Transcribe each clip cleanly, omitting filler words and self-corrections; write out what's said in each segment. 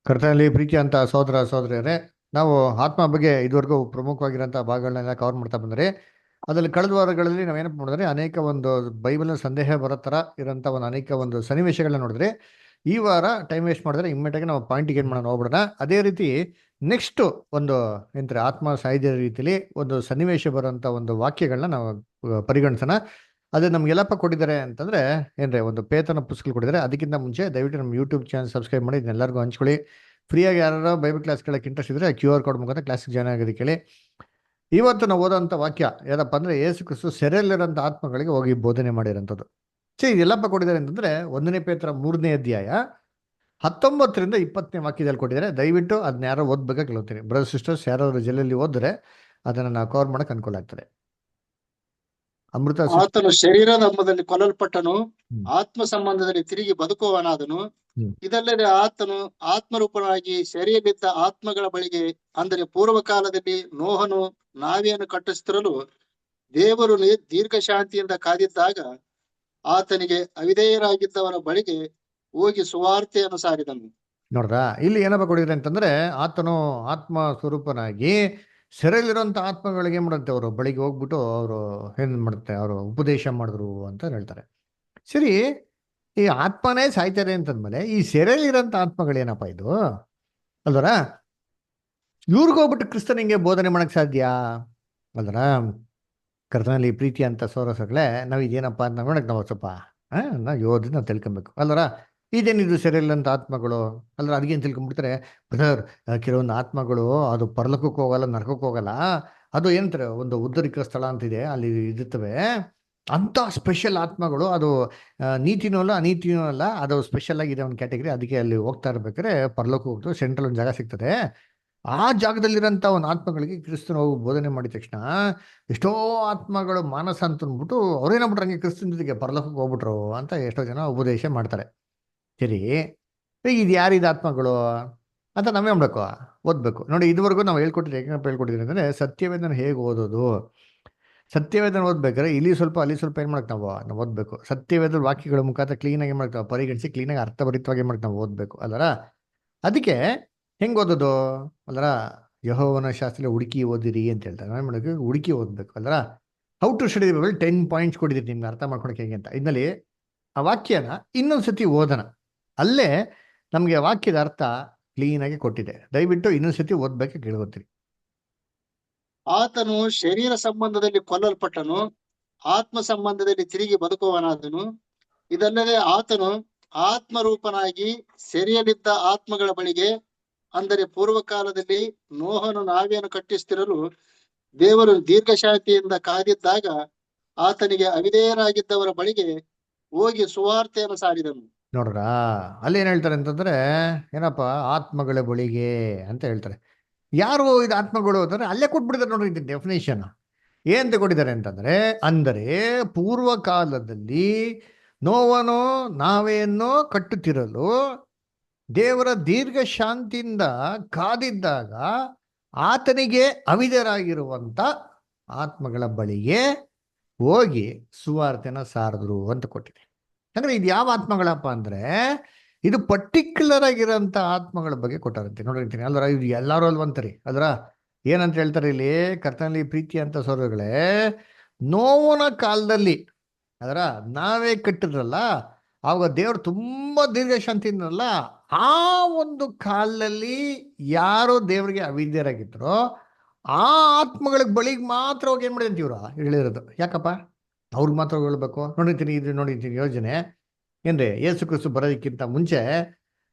ಕರ್ತನಲ್ಲಿ ಪ್ರೀತಿ ಅಂತ ಸಹೋದರ ಸಹೋದರಿಯರೇ, ನಾವು ಆತ್ಮ ಬಗ್ಗೆ ಇದುವರೆಗೂ ಪ್ರಮುಖವಾಗಿರೋಂಥ ಭಾಗಗಳನ್ನೆಲ್ಲ ಕವರ್ ಮಾಡ್ತಾ ಬಂದರೆ, ಅದರಲ್ಲಿ ಕಳೆದ ವಾರಗಳಲ್ಲಿ ನಾವೇನಪ್ಪ ಮಾಡಿದ್ರೆ ಅನೇಕ ಒಂದು ಬೈಬಲ್ನ ಸಂದೇಹ ಬರೋ ಥರ ಇರೋಂಥ ಒಂದು ಅನೇಕ ಒಂದು ಸನ್ನಿವೇಶಗಳನ್ನ ನೋಡಿದ್ರೆ, ಈ ವಾರ ಟೈಮ್ ವೇಸ್ಟ್ ಮಾಡಿದ್ರೆ ಇಮ್ಮಿಡಿಯೇಟಾಗಿ ನಾವು ಪಾಯಿಂಟಿಗೆ ಏನು ಮಾಡೋಣ ಹೋಗ್ಬಿಡೋಣ. ಅದೇ ರೀತಿ ನೆಕ್ಸ್ಟ್ ಒಂದು ಎಂತಾರೆ ಆತ್ಮ ಸಾಹಿತ್ಯ ರೀತಿಯಲ್ಲಿ ಒಂದು ಸನ್ನಿವೇಶ ಬರೋಂಥ ಒಂದು ವಾಕ್ಯಗಳನ್ನ ನಾವು ಪರಿಗಣಿಸೋಣ. ಅದು ನಮ್ಗೆಲ್ಲಪ್ಪ ಕೊಟ್ಟಿದ್ದಾರೆ ಅಂತಂದ್ರೆ ಏನ್ರಿ ಒಂದು ಪೇತನ ಪುಸ್ತಕ ಕೊಟ್ಟಿದ್ದಾರೆ. ಅದಕ್ಕಿಂತ ಮುಂಚೆ ದಯವಿಟ್ಟು ನಮ್ಮ ಯೂಟ್ಯೂಬ್ ಚಾನಲ್ ಸಬ್ಸ್ಕ್ರೈಬ್ ಮಾಡಿ ಇದನ್ನೆಲ್ಲರಿಗೂ ಹಂಚ್ಕೊಳ್ಳಿ. ಫ್ರೀಯಾಗಿ ಯಾರು ಬೈಬಲ್ ಕ್ಲಾಸ್ ಕೇಳಕ್ಕೆ ಇಂಟ್ರೆಸ್ಟ್ ಇದ್ರೆ QR ಕೋಡ್ ಮುಖಾಂತರ ಕ್ಲಾಸಿಗೆ ಜಾಯ್ನ್ ಆಗೋದಕ್ಕೆ ಕೇಳಿ. ಇವತ್ತು ನಾವು ಓದೋಂಥ ವಾಕ್ಯ ಏನಪ್ಪ ಅಂದ್ರೆ, ಯೇಸು ಕ್ರಿಸ್ತು ಸೆರೆಯಲ್ಲಿರೋಂಥ ಆತ್ಮಗಳಿಗೆ ಹೋಗಿ ಬೋಧನೆ ಮಾಡಿರೋಂಥದ್ದು. ಇದೆಲ್ಲಪ್ಪ ಕೊಟ್ಟಿದ್ದಾರೆ ಅಂತಂದ್ರೆ 1 ಪೇತ್ರ 3 ಅಧ್ಯಾಯ 19 ರಿಂದ 20 ವಾಕ್ಯದಲ್ಲಿ ಕೊಟ್ಟಿದ್ದಾರೆ. ದಯವಿಟ್ಟು ಅದನ್ನ ಯಾರೋ ಓದ್ಬೇಕಾಗಿ ಕೇಳ್ತೀನಿ. ಬ್ರದರ್ ಸಿಸ್ಟರ್ಸ್ ಯಾರಾದ್ರು ಜಲ್ಲೆಯಲ್ಲಿ ಓದಿದ್ರೆ ಅದನ್ನ ನಾವು ಕವರ್ ಮಾಡಕ್ಕೆ ಅನುಕೂಲ ಆಗ್ತದೆ. ಅಮೃತ ಸಿಸ್ಟರ್. ಆತನು ಶರೀರದ ಹಬ್ಬದಲ್ಲಿ ಕೊಲ್ಲಲ್ಪಟ್ಟನು, ಹ್ಮ್. ಆತ್ಮ ಸಂಬಂಧದಲ್ಲಿ ತಿರುಗಿ ಬದುಕುವವನಾದನು. ಹ್ಮ್. ಇದಲ್ಲದೆ ಆತನು ಆತ್ಮರೂಪನಾಗಿ ಸೆರೆಯಲ್ಲಿದ್ದ ಆತ್ಮಗಳ ಬಳಿಗೆ, ಅಂದರೆ ಪೂರ್ವ ಕಾಲದಲ್ಲಿ ನೋಹನು ನಾವೆಯನ್ನು ಕಟ್ಟಿಸುತ್ತಿರಲು ದೇವರು ದೀರ್ಘ ಶಾಂತಿಯಿಂದ ಕಾದಿದ್ದಾಗ ಆತನಿಗೆ ಅವಿಧೇಯರಾಗಿದ್ದವರ ಬಳಿಗೆ ಹೋಗಿ ಸುವಾರ್ತೆಯನ್ನು ಸಾರಿದನು. ನೋಡ್ರ, ಇಲ್ಲಿ ಏನಪ್ಪ ಕೊಡಿದ್ರೆ ಅಂತಂದ್ರೆ, ಆತನು ಆತ್ಮ ಸ್ವರೂಪನಾಗಿ ಸೆರೆಯಲ್ಲಿರುವಂತ ಆತ್ಮಗಳಿಗೆ ಏನ್ ಮಾಡುತ್ತೆ, ಅವರು ಬಳಿಗೆ ಹೋಗ್ಬಿಟ್ಟು ಅವರು ಏನ್ ಮಾಡುತ್ತೆ, ಅವರು ಉಪದೇಶ ಮಾಡಿದ್ರು ಅಂತ ಹೇಳ್ತಾರೆ. ಸರಿ, ಈ ಆತ್ಮನೇ ಸಾಯ್ತಾರೆ ಅಂತಂದ್ಮೇಲೆ ಈ ಸೆರೆಯಲ್ಲಿರೋಂಥ ಆತ್ಮಗಳೇನಪ್ಪ ಇದು ಅಲ್ವರ? ಇವ್ರಿಗೋಗ್ಬಿಟ್ಟು ಕ್ರಿಸ್ತನ್ ಹಿಂಗೆ ಬೋಧನೆ ಮಾಡಕ್ ಸಾಧ್ಯ ಅಲ್ವರ? ಕರ್ತನಲ್ಲಿ ಪ್ರೀತಿ ಅಂತ ಸೋರಸಗಳೇ, ನಾವು ಇದೇನಪ್ಪ ಅಂತ ನೋಡಕ್ ನಾವು ಸ್ವಲ್ಪ ನಾವು ಯೋಧನ ನಾವು ತಿಳ್ಕೊಬೇಕು ಅಲ್ವರ? ಇದೇನಿದು ಸೆರೆಯಲ್ಲಂತ ಆತ್ಮಗಳು ಅಲ್ರ? ಅದಕ್ಕೇನು ತಿಳ್ಕೊಂಡ್ಬಿಡ್ತಾರೆ, ಬ್ರದರ್, ಕೆಲವೊಂದು ಆತ್ಮಗಳು ಅದು ಪರಲೋಕಕ್ಕೆ ಹೋಗಲ್ಲ, ನರಕಕ್ಕೆ ಹೋಗಲ್ಲ, ಅದು ಏನಂತಾರೆ ಒಂದು ಉದ್ಧರಿಕಾ ಸ್ಥಳ ಅಂತಿದೆ, ಅಲ್ಲಿ ಇರುತ್ತವೆ ಅಂತ ಸ್ಪೆಷಲ್ ಆತ್ಮಗಳು. ಅದು ನೀತಿನೂ ಅಲ್ಲ ಅನೀತಿನೂ ಅಲ್ಲ, ಅದು ಸ್ಪೆಷಲ್ ಆಗಿದೆ ಒಂದು ಕ್ಯಾಟಗರಿ. ಅದಕ್ಕೆ ಅಲ್ಲಿ ಹೋಗ್ತಾ ಇರ್ಬೇಕಾದ್ರೆ ಪರಲೋಕ ಹೋಗ್ತು ಸೆಂಟ್ರಲ್ ಒಂದು ಜಾಗ ಸಿಗ್ತದೆ. ಆ ಜಾಗದಲ್ಲಿರೋಂಥ ಒಂದು ಆತ್ಮಗಳಿಗೆ ಕ್ರಿಸ್ತನ ಹೋಗಿ ಬೋಧನೆ ಮಾಡಿದ ತಕ್ಷಣ ಎಷ್ಟೋ ಆತ್ಮಗಳು ಮಾನಸ ಅಂತ ಅಂದ್ಬಿಟ್ಟು ಅವ್ರೇನಾಗ್ಬಿಟ್ರು, ಹಂಗೆ ಕ್ರಿಸ್ತನ ಜೊತೆಗೆ ಪರಲೋಕಕ್ಕೆ ಹೋಗ್ಬಿಟ್ರು ಅಂತ ಎಷ್ಟೋ ಜನ ಉಪದೇಶ ಮಾಡ್ತಾರೆ. ಸರಿ, ಇದು ಯಾರಿದ ಆತ್ಮಗಳು ಅಂತ ನಾವೇ ಮಾಡಬೇಕು, ಓದ್ಬೇಕು. ನೋಡಿ, ಇದುವರೆಗೂ ನಾವು ಹೇಳ್ಕೊಟ್ಟಿದ್ದೀವಿ. ಹೇಗೆ ಹೇಳ್ಕೊಟ್ಟಿದ್ದೀವಿ ಅಂದರೆ, ಸತ್ಯವೇದನ ಹೇಗೆ ಓದೋದು, ಸತ್ಯವೇದನ ಓದ್ಬೇಕಾದ್ರೆ ಇಲ್ಲಿ ಸ್ವಲ್ಪ ಅಲ್ಲಿ ಸ್ವಲ್ಪ ಏನು ಮಾಡಕ್ಕೆ ನಾವು ಓದಬೇಕು. ಸತ್ಯವೇದ ವಾಕ್ಯಗಳ ಮುಖಾಂತರ ಕ್ಲೀನಾಗಿ ಮಾಡ್ತಾವೆ ಪರಿಗಣಿಸಿ, ಕ್ಲೀನಾಗಿ ಅರ್ಥಭರಿತವಾಗಿ ಮಾಡಕ್ಕೆ ನಾವು ಓದಬೇಕು ಅಲ್ಲರ? ಅದಕ್ಕೆ ಹೆಂಗೆ ಓದೋದು ಅಲ್ಲರ? ಯೆಹೋವನ ಶಾಸ್ತ್ರ ಹುಡುಕಿ ಓದಿರಿ ಅಂತ ಹೇಳ್ತಾರೆ. ನಾವೇನು ಮಾಡಬೇಕು, ಹುಡುಕಿ ಓದಬೇಕು ಅಲ್ಲರ? How to study Bible 10 points ಕೊಟ್ಟಿದ್ದೀರಿ ನಿಮ್ಗೆ ಅರ್ಥ ಮಾಡ್ಕೊಳಕ್ಕೆ ಹೇಗೆ ಅಂತ. ಇದರಲ್ಲಿ ಆ ವಾಕ್ಯನ ಇನ್ನೊಂದು ಸತಿ ಓದೋಣ, ಅಲ್ಲೇ ನಮಗೆ ವಾಕ್ಯದ ಅರ್ಥ ಕ್ಲೀನಾಗಿ ಕೊಟ್ಟಿದೆ. ದಯವಿಟ್ಟು ಇನ್ನೊಂದು ಸತಿ ಓದ್ಬೇಕು, ಕೇಳ್ಕೊತೀರಿ. ಆತನು ಶರೀರ ಸಂಬಂಧದಲ್ಲಿ ಕೊಲ್ಲಲ್ಪಟ್ಟನು, ಆತ್ಮ ಸಂಬಂಧದಲ್ಲಿ ತಿರುಗಿ ಬದುಕುವವನಾದನು. ಇದಲ್ಲದೆ ಆತನು ಆತ್ಮರೂಪನಾಗಿ ಸೆರೆಯಲ್ಲಿದ್ದ ಆತ್ಮಗಳ ಬಳಿಗೆ, ಅಂದರೆ ಪೂರ್ವ ಕಾಲದಲ್ಲಿ ನೋಹನು ನಾವೆಯನ್ನು ಕಟ್ಟಿಸುತ್ತಿರಲು ದೇವರು ದೀರ್ಘಶಾಂತಿಯಿಂದ ಕಾದಿದ್ದಾಗ ಆತನಿಗೆ ಅವಿಧೇಯರಾಗಿದ್ದವರ ಬಳಿಗೆ ಹೋಗಿ ಸುವಾರ್ತೆಯನ್ನು ಸಾರಿದನು. ನೋಡ್ರ, ಅಲ್ಲಿ ಏನ್ ಹೇಳ್ತಾರೆ ಅಂತಂದ್ರೆ, ಏನಪ್ಪ ಆತ್ಮಗಳ ಬಳಿಗೆ ಅಂತ ಹೇಳ್ತಾರೆ. ಯಾರು ಇದು ಆತ್ಮಗಳು ಅಂತಂದ್ರೆ ಅಲ್ಲೇ ಕೊಟ್ಬಿಟ್ಟಿದ್ದಾರೆ ನೋಡ್ರಿ. ಇದು ಡೆಫಿನೇಷನ್ ಏನಂತ ಕೊಟ್ಟಿದ್ದಾರೆ ಅಂತಂದ್ರೆ, ಅಂದರೆ ಪೂರ್ವ ಕಾಲದಲ್ಲಿ ನೋವನು ನಾವೆಯನ್ನು ಕಟ್ಟುತ್ತಿರಲು ದೇವರ ದೀರ್ಘ ಶಾಂತಿಯಿಂದ ಕಾದಿದ್ದಾಗ ಆತನಿಗೆ ಅವಿಧರಾಗಿರುವಂತ ಆತ್ಮಗಳ ಬಳಿಗೆ ಹೋಗಿ ಸುವಾರ್ತೆನ ಸಾರಿದ್ರು ಅಂತ ಕೊಟ್ಟಿದೆ. ಅಂದ್ರೆ ಇದು ಯಾವ ಆತ್ಮಗಳಪ್ಪ ಅಂದ್ರೆ, ಇದು ಪರ್ಟಿಕ್ಯುಲರ್ ಆಗಿರೋಂಥ ಆತ್ಮಗಳ ಬಗ್ಗೆ ಕೊಟ್ಟಿರ್ತೀನಿ ನೋಡಿರ್ತೀನಿ ಅಲ್ವರ? ಇದು ಎಲ್ಲರೂ ಅಲ್ವಂತರಿ ಅಲ್ರ? ಏನಂತ ಹೇಳ್ತಾರೆ ಇಲ್ಲಿ, ಕರ್ತನಲ್ಲಿ ಪ್ರೀತಿ ಅಂತ ಸೋದರಗಳೇ, ನೋವನ ಕಾಲದಲ್ಲಿ ಅದರ ನಾವೇ ಕಟ್ಟಿದ್ರಲ್ಲ, ಆವಾಗ ದೇವರು ತುಂಬಾ ದೀರ್ಘ ಶಾಂತಿಯಿಂದಲ್ಲ, ಆ ಒಂದು ಕಾಲದಲ್ಲಿ ಯಾರು ದೇವರಿಗೆ ಅವಿದ್ಯರಾಗಿದ್ರು ಆ ಆತ್ಮಗಳಿಗೆ ಬಳಿಗೆ ಮಾತ್ರ ಹೋಗಿ ಏನ್ ಮಾಡಿದಂತ ಇವ್ರು ಹೇಳಿರೋದು. ಯಾಕಪ್ಪ ಅವ್ರಿಗೆ ಮಾತ್ರ ಹೇಳ್ಬೇಕು? ನೋಡಿರ್ತೀನಿ, ಇದು ನೋಡಿರ್ತೀನಿ ಯೋಜನೆ ಏನ್ರಿ, ಯೇಸು ಕ್ರಿಸ್ತು ಬರೋದಕ್ಕಿಂತ ಮುಂಚೆ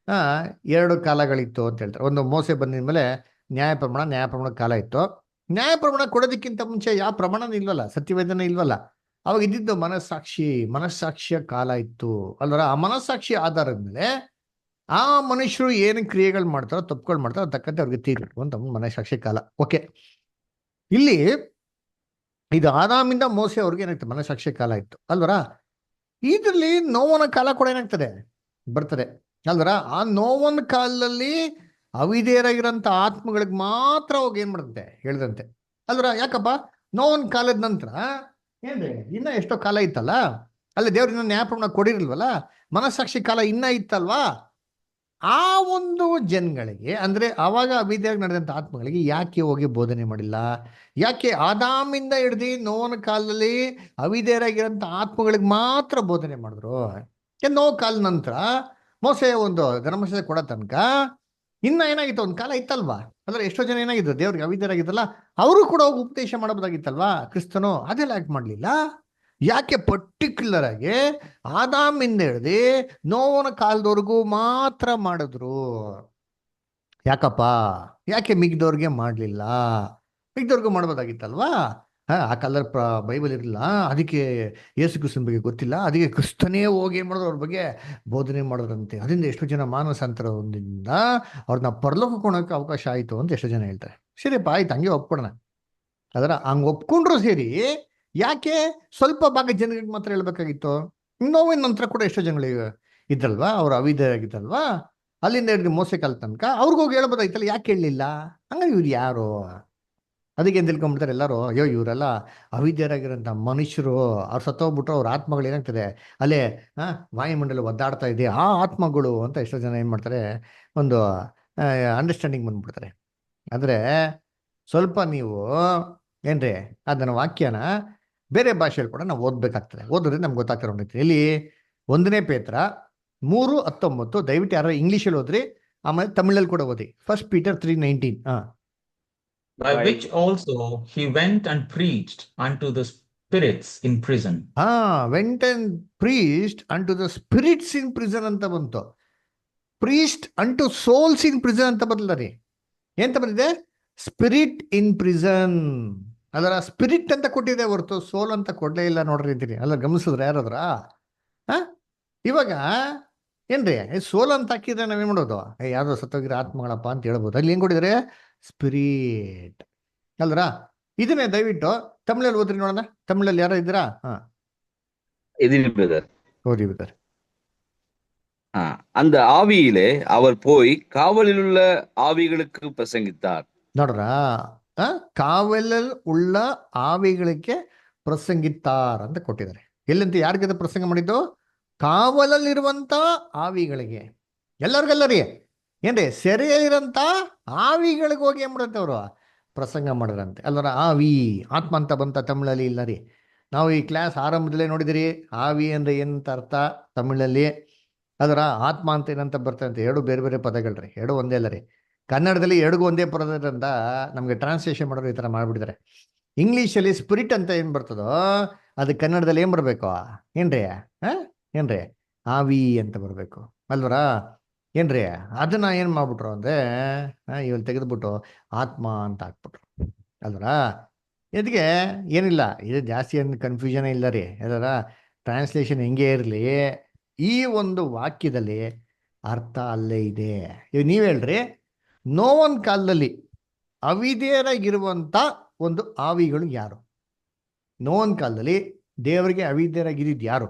2 ಕಾಲಗಳಿತ್ತು ಅಂತ ಹೇಳ್ತಾರೆ. ಒಂದು ಮೋಸೆ ಬಂದಿದ ಮೇಲೆ ನ್ಯಾಯ ಪ್ರಮಾಣ ಕಾಲ ಇತ್ತು. ನ್ಯಾಯ ಪ್ರಮಾಣ ಕೊಡೋದಕ್ಕಿಂತ ಮುಂಚೆ ಯಾವ ಪ್ರಮಾಣನೂ ಇಲ್ವಲ್ಲ, ಸತ್ಯವೇದನೆ ಇಲ್ವಲ್ಲ. ಅವಾಗ ಇದ್ದಿದ್ದು ಮನಸ್ಸಾಕ್ಷಿಯ ಕಾಲ ಇತ್ತು ಅಲ್ವರ? ಆ ಮನಸ್ಸಾಕ್ಷಿ ಆಧಾರದ ಮೇಲೆ ಆ ಮನುಷ್ಯರು ಏನು ಕ್ರಿಯೆಗಳು ಮಾಡ್ತಾರೋ, ತಪ್ಪುಗಳು ಮಾಡ್ತಾರೋ ತಕ್ಕಂತೆ ಅವ್ರಿಗೆ ತೀರ್ಬೇಕು ಅಂತ ಮನಸ್ಸಾಕ್ಷಿ ಕಾಲ. ಓಕೆ, ಇಲ್ಲಿ ಇದು ಆದಾಮಿಂದ ಮೋಸೆ ಅವ್ರಿಗೆ ಏನಾಗ್ತದೆ, ಮನಸ್ಸಾಕ್ಷಿ ಕಾಲ ಇತ್ತು ಅಲ್ವರ? ಇದರಲ್ಲಿ ನೋವನ ಕಾಲ ಕೂಡ ಏನಾಗ್ತದೆ, ಬರ್ತದೆ ಅಲ್ವರ? ಆ ನೋವನ ಕಾಲದಲ್ಲಿ ಅವಿಧೇಯರಾಗಿರೋಂಥ ಆತ್ಮಗಳಿಗೆ ಮಾತ್ರ ಹೋಗಿ ಏನ್ ಮಾಡುತ್ತೆ ಹೇಳಿದಂತೆ ಅಲ್ವರ? ಯಾಕಪ್ಪ, ನೋವನ ಕಾಲದ ನಂತರ ಏನ್ರಿ ಇನ್ನ ಎಷ್ಟೋ ಕಾಲ ಇತ್ತಲ್ಲ, ಅಲ್ಲಿ ದೇವ್ರ ಇನ್ನ ನ್ಯಾಯಪ್ರಮಾಣ ಕೊಡಿರಲ್ವಲ್ಲ, ಮನಸ್ಸಾಕ್ಷಿ ಕಾಲ ಇನ್ನ ಇತ್ತಲ್ವಾ? ಆ ಒಂದು ಜನಗಳಿಗೆ ಅಂದ್ರೆ ಆವಾಗ ಅವಿದ್ಯಾಗಿ ನಡೆದಂಥ ಆತ್ಮಗಳಿಗೆ ಯಾಕೆ ಹೋಗಿ ಬೋಧನೆ ಮಾಡಿಲ್ಲ? ಯಾಕೆ ಆದಾಮಿಂದ ಹಿಡ್ದು ನೋವನ ಕಾಲದಲ್ಲಿ ಅವಿದ್ಯರಾಗಿರೋಂಥ ಆತ್ಮಗಳಿಗೆ ಮಾತ್ರ ಬೋಧನೆ ಮಾಡಿದ್ರು? ನೋವು ಕಾಲ ನಂತರ ಮೋಸೆ ಒಂದು ಧರ್ಮಶಾಸ್ತ್ರ ಕೊಡೋ ತನಕ ಇನ್ನ ಏನಾಗಿತ್ತು, ಒಂದು ಕಾಲ ಇತ್ತಲ್ವಾ? ಅಂದ್ರೆ ಎಷ್ಟೋ ಜನ ಏನಾಗಿದ್ರು ದೇವ್ರಿಗೆ ಅವಿದ್ಯರಾಗಿದ್ದಲ್ಲ, ಅವರು ಕೂಡ ಹೋಗಿ ಉಪದೇಶ ಮಾಡಬಹುದಾಗಿತ್ತಲ್ವಾ ಕ್ರಿಸ್ತನು? ಅದೆಲ್ಲ ಯಾಕೆ ಮಾಡ್ಲಿಲ್ಲ? ಯಾಕೆ ಪರ್ಟಿಕ್ಯುಲರ್ ಆಗಿ ಆದಾಮಿಂದ ಹಿಡ್ದು ನೋವನ ಕಾಲದವರೆಗೂ ಮಾತ್ರ ಮಾಡಿದ್ರು? ಯಾಕಪ್ಪ? ಯಾಕೆ ಮಿಗ್ದವ್ರಿಗೆ ಮಾಡಲಿಲ್ಲ? ಮಿಗ್ದವ್ರಿಗೂ ಮಾಡ್ಬೋದಾಗಿತ್ತಲ್ವಾ? ಆ ಕಾಲದಲ್ಲಿ ಬೈಬಲ್ ಇರಲಿಲ್ಲ, ಅದಕ್ಕೆ ಯೇಸು ಕ್ರಿಸ್ತನ ಬಗ್ಗೆ ಗೊತ್ತಿಲ್ಲ, ಅದಕ್ಕೆ ಕ್ರಿಸ್ತನೇ ಹೋಗಿ ಏನ್ ಮಾಡಿದ್ರು, ಅವ್ರ ಬಗ್ಗೆ ಬೋಧನೆ ಮಾಡೋದಂತೆ. ಅದರಿಂದ ಎಷ್ಟೋ ಜನ ಮಾನಸಾಂತರ ಒಂದಿಂದ ಅವ್ರನ್ನ ಪರಲೋಕಕ್ಕೆ ಕೊಡೋಕೆ ಅವಕಾಶ ಆಯಿತು ಅಂತ ಎಷ್ಟೋ ಜನ ಹೇಳ್ತಾರೆ. ಸರಿಯಪ್ಪ, ಆಯ್ತು, ಹಂಗೆ ಒಪ್ಕೊಡೋಣ. ಅದರ ಹಂಗೆ ಒಪ್ಕೊಂಡ್ರು ಸೇರಿ, ಯಾಕೆ ಸ್ವಲ್ಪ ಭಾಗ ಜನರಿಗೆ ಮಾತ್ರ ಹೇಳ್ಬೇಕಾಗಿತ್ತು? ನೋವಿನ ನಂತರ ಕೂಡ ಎಷ್ಟೋ ಜನಗಳಿಗೆ ಇದ್ರಲ್ವಾ, ಅವ್ರು ಅವಿದ್ಯರಾಗಿದ್ದಲ್ವಾ, ಅಲ್ಲಿಂದ ಹಿಡಿದು ಮೋಸೆ ಕಾಲ ತನಕ ಅವ್ರಿಗೋಗಿ ಹೇಳ್ಬೋದಾಯ್ತಲ್ಲ, ಯಾಕೆ ಹೇಳಲಿಲ್ಲ? ಹಂಗಾಗಿ ಇವ್ರು ಯಾರು? ಅದಕ್ಕೆ ಏನು ತಿಳ್ಕೊಂಡ್ಬಿಡ್ತಾರೆ ಎಲ್ಲರೂ, ಅಯ್ಯೋ ಇವರೆಲ್ಲ ಅವಿದ್ಯರಾಗಿರೋಂಥ ಮನುಷ್ಯರು, ಅವ್ರು ಸತ್ತೋಗ್ಬಿಟ್ರು, ಅವ್ರ ಆತ್ಮಗಳು ಏನಾಗ್ತದೆ ಅಲ್ಲೇ ವಾಯುಮಂಡಲ ಒದ್ದಾಡ್ತಾ ಇದೆ, ಆ ಆತ್ಮಗಳು ಅಂತ ಎಷ್ಟೋ ಜನ ಏನು ಮಾಡ್ತಾರೆ, ಒಂದು ಅಂಡರ್ಸ್ಟ್ಯಾಂಡಿಂಗ್ ಬಂದ್ಬಿಡ್ತಾರೆ. ಆದರೆ ಸ್ವಲ್ಪ ನೀವು ಏನ್ರಿ ಅದನ್ನ ವಾಕ್ಯನ ಬೇರೆ ಭಾಷೆಯಲ್ಲಿ ಕೂಡ ನಾವು ಓದ್ಬೇಕಾಗ್ತದೆ. ಓದಿದ್ರೆ ನಮ್ಗೆ ಗೊತ್ತಾಗ್ತಾರೆ ಒಂದು ರೀತಿ. ಇಲ್ಲಿ 1 ಪೇತ್ರ 3:19, ದಯವಿಟ್ಟು ಯಾರು ಇಂಗ್ಲೀಷಲ್ಲಿ ಓದ್ರಿ, ಆಮೇಲೆ ತಮಿಳಲ್ಲಿ ಕೂಡ ಓದಿ. 1 Peter 3:19. by which also he went and preached unto the spirits in prison. Went and priest and to the spirits in prison ಅಂತ ಬಂತು. Priest and to souls in prison ಅಂತ ಬದಲ ರೀ. ಎಂತ ಬಂದಿದೆ? Spirit in prison. ಅದರ spirit ಅಂತ ಕೊಟ್ಟಿದೆ ಹೊರತು ಸೋಲ್ ಅಂತ ಕೊಡ್ಲೇ ಇಲ್ಲ ನೋಡ್ರಿ ಅಂತೀನಿ. ಅಲ್ಲ, ಗಮನಿಸಿದ್ರೆ ಯಾರಾದ್ರ ಇವಾಗ ಏನ್ರಿ ಸೋಲ್ ಅಂತ ಹಾಕಿದ್ರೆ ನಾವೇನ್ ಮಾಡೋದು? ಯಾವ್ದೋ ಸತ್ತೋಗಿರೋ ಆತ್ಮಗಳಪ್ಪ ಅಂತ ಹೇಳ್ಬೋದು. ಅಲ್ಲಿ ಏನ್ ಕೊಟ್ಟಿದ್ರೆ? ಸ್ಪಿರಿಟ್ ಅಲ್ರ. ಇದನ್ನೇ ದಯವಿಟ್ಟು ತಮಿಳಲ್ಲಿ ಓದ್ರಿ ನೋಡೋಣ. ತಮಿಳಲ್ಲಿ ಯಾರೋ ಇದ್ದೀರಾ? ஓதி விட்டார். அந்த ஆவியிலே அவர் போய் காவலில் உள்ள ஆவிகளுக்கு பிரசங்கித்தார். ನೋಡ್ರ, ಕಾವಲಲ್ಲಿ ಉಳ್ಳ ಆವಿಗಳಿಗೆ ಪ್ರಸಂಗಿತ್ತಾರ್ ಅಂತ ಕೊಟ್ಟಿದ್ದಾರೆ. ಎಲ್ಲಂತ ಯಾರಿಗೆ ಪ್ರಸಂಗ ಮಾಡಿದ್ದು? ಕಾವಲಲ್ಲಿರುವಂತ ಆವಿಗಳಿಗೆ. ಎಲ್ಲರಿಗೆಲ್ಲರಿ ಏನ್ರಿ ಸೆರೆಯಲ್ಲಿರಂತ ಆವಿಗಳಿಗೆ ಹೋಗಿ ಏನ್ ಮಾಡಂತೆ ಅವರು ಪ್ರಸಂಗ ಮಾಡಿದ್ರಂತೆ. ಅಲ್ಲರ ಆವಿ ಆತ್ಮ ಅಂತ ಬಂತ ತಮಿಳಲ್ಲಿ ಇಲ್ಲ ರೀ. ನಾವು ಈ ಕ್ಲಾಸ್ ಆರಂಭದಲ್ಲೇ ನೋಡಿದಿರಿ, ಆವಿ ಅಂದ್ರೆ ಏನಂತ ಅರ್ಥ ತಮಿಳಲ್ಲಿ. ಅದರ ಆತ್ಮ ಅಂತ ಏನಂತ ಬರ್ತಂತೆ. ಎರಡು ಬೇರೆ ಬೇರೆ ಪದಗಳ್ರಿ, ಎರಡು ಒಂದೇ ಅಲ್ಲ ರೀ. ಕನ್ನಡದಲ್ಲಿ ಎರಡಿಗೂ ಒಂದೇ ಪದದಿಂದ ನಮ್ಗೆ ಟ್ರಾನ್ಸ್ಲೇಷನ್ ಮಾಡೋರು ಈ ತರ ಮಾಡ್ಬಿಟ್ಟಿದ್ದಾರೆ. ಇಂಗ್ಲೀಷಲ್ಲಿ ಸ್ಪಿರಿಟ್ ಅಂತ ಏನ್ ಬರ್ತದೋ ಅದು ಕನ್ನಡದಲ್ಲಿ ಏನ್ ಬರ್ಬೇಕು? ಏನ್ರಿ ಏನ್ರಿ ಆವಿ ಅಂತ ಬರ್ಬೇಕು ಅಲ್ವರ? ಏನ್ರಿ ಅದನ್ನ ಏನ್ ಮಾಡ್ಬಿಟ್ರು ಅಂದ್ರೆ ಇವಾಗ ತೆಗೆದ್ಬಿಟ್ಟು ಆತ್ಮ ಅಂತ ಹಾಕ್ಬಿಟ್ರು ಅಲ್ವರ? ಇದಕ್ಕೆ ಏನಿಲ್ಲ, ಇದು ಜಾಸ್ತಿ ಏನು ಕನ್ಫ್ಯೂಷನ್ ಇಲ್ಲ ರೀ. ಅದರ ಟ್ರಾನ್ಸ್ಲೇಷನ್ ಹೆಂಗೆ ಇರಲಿ, ಈ ಒಂದು ವಾಕ್ಯದಲ್ಲಿ ಅರ್ಥ ಅಲ್ಲೇ ಇದೆ. ಇವಾಗ ನೀವ್ ಹೇಳ್ರಿ, ನೋವನ್ ಕಾಲದಲ್ಲಿ ಅವಿಧೇಯರಾಗಿರುವಂತ ಒಂದು ಆವಿಗಳು ಯಾರು? ನೋವನ್ ಕಾಲದಲ್ಲಿ ದೇವರಿಗೆ ಅವಿಧೇಯರಾಗಿದ್ದು ಯಾರು?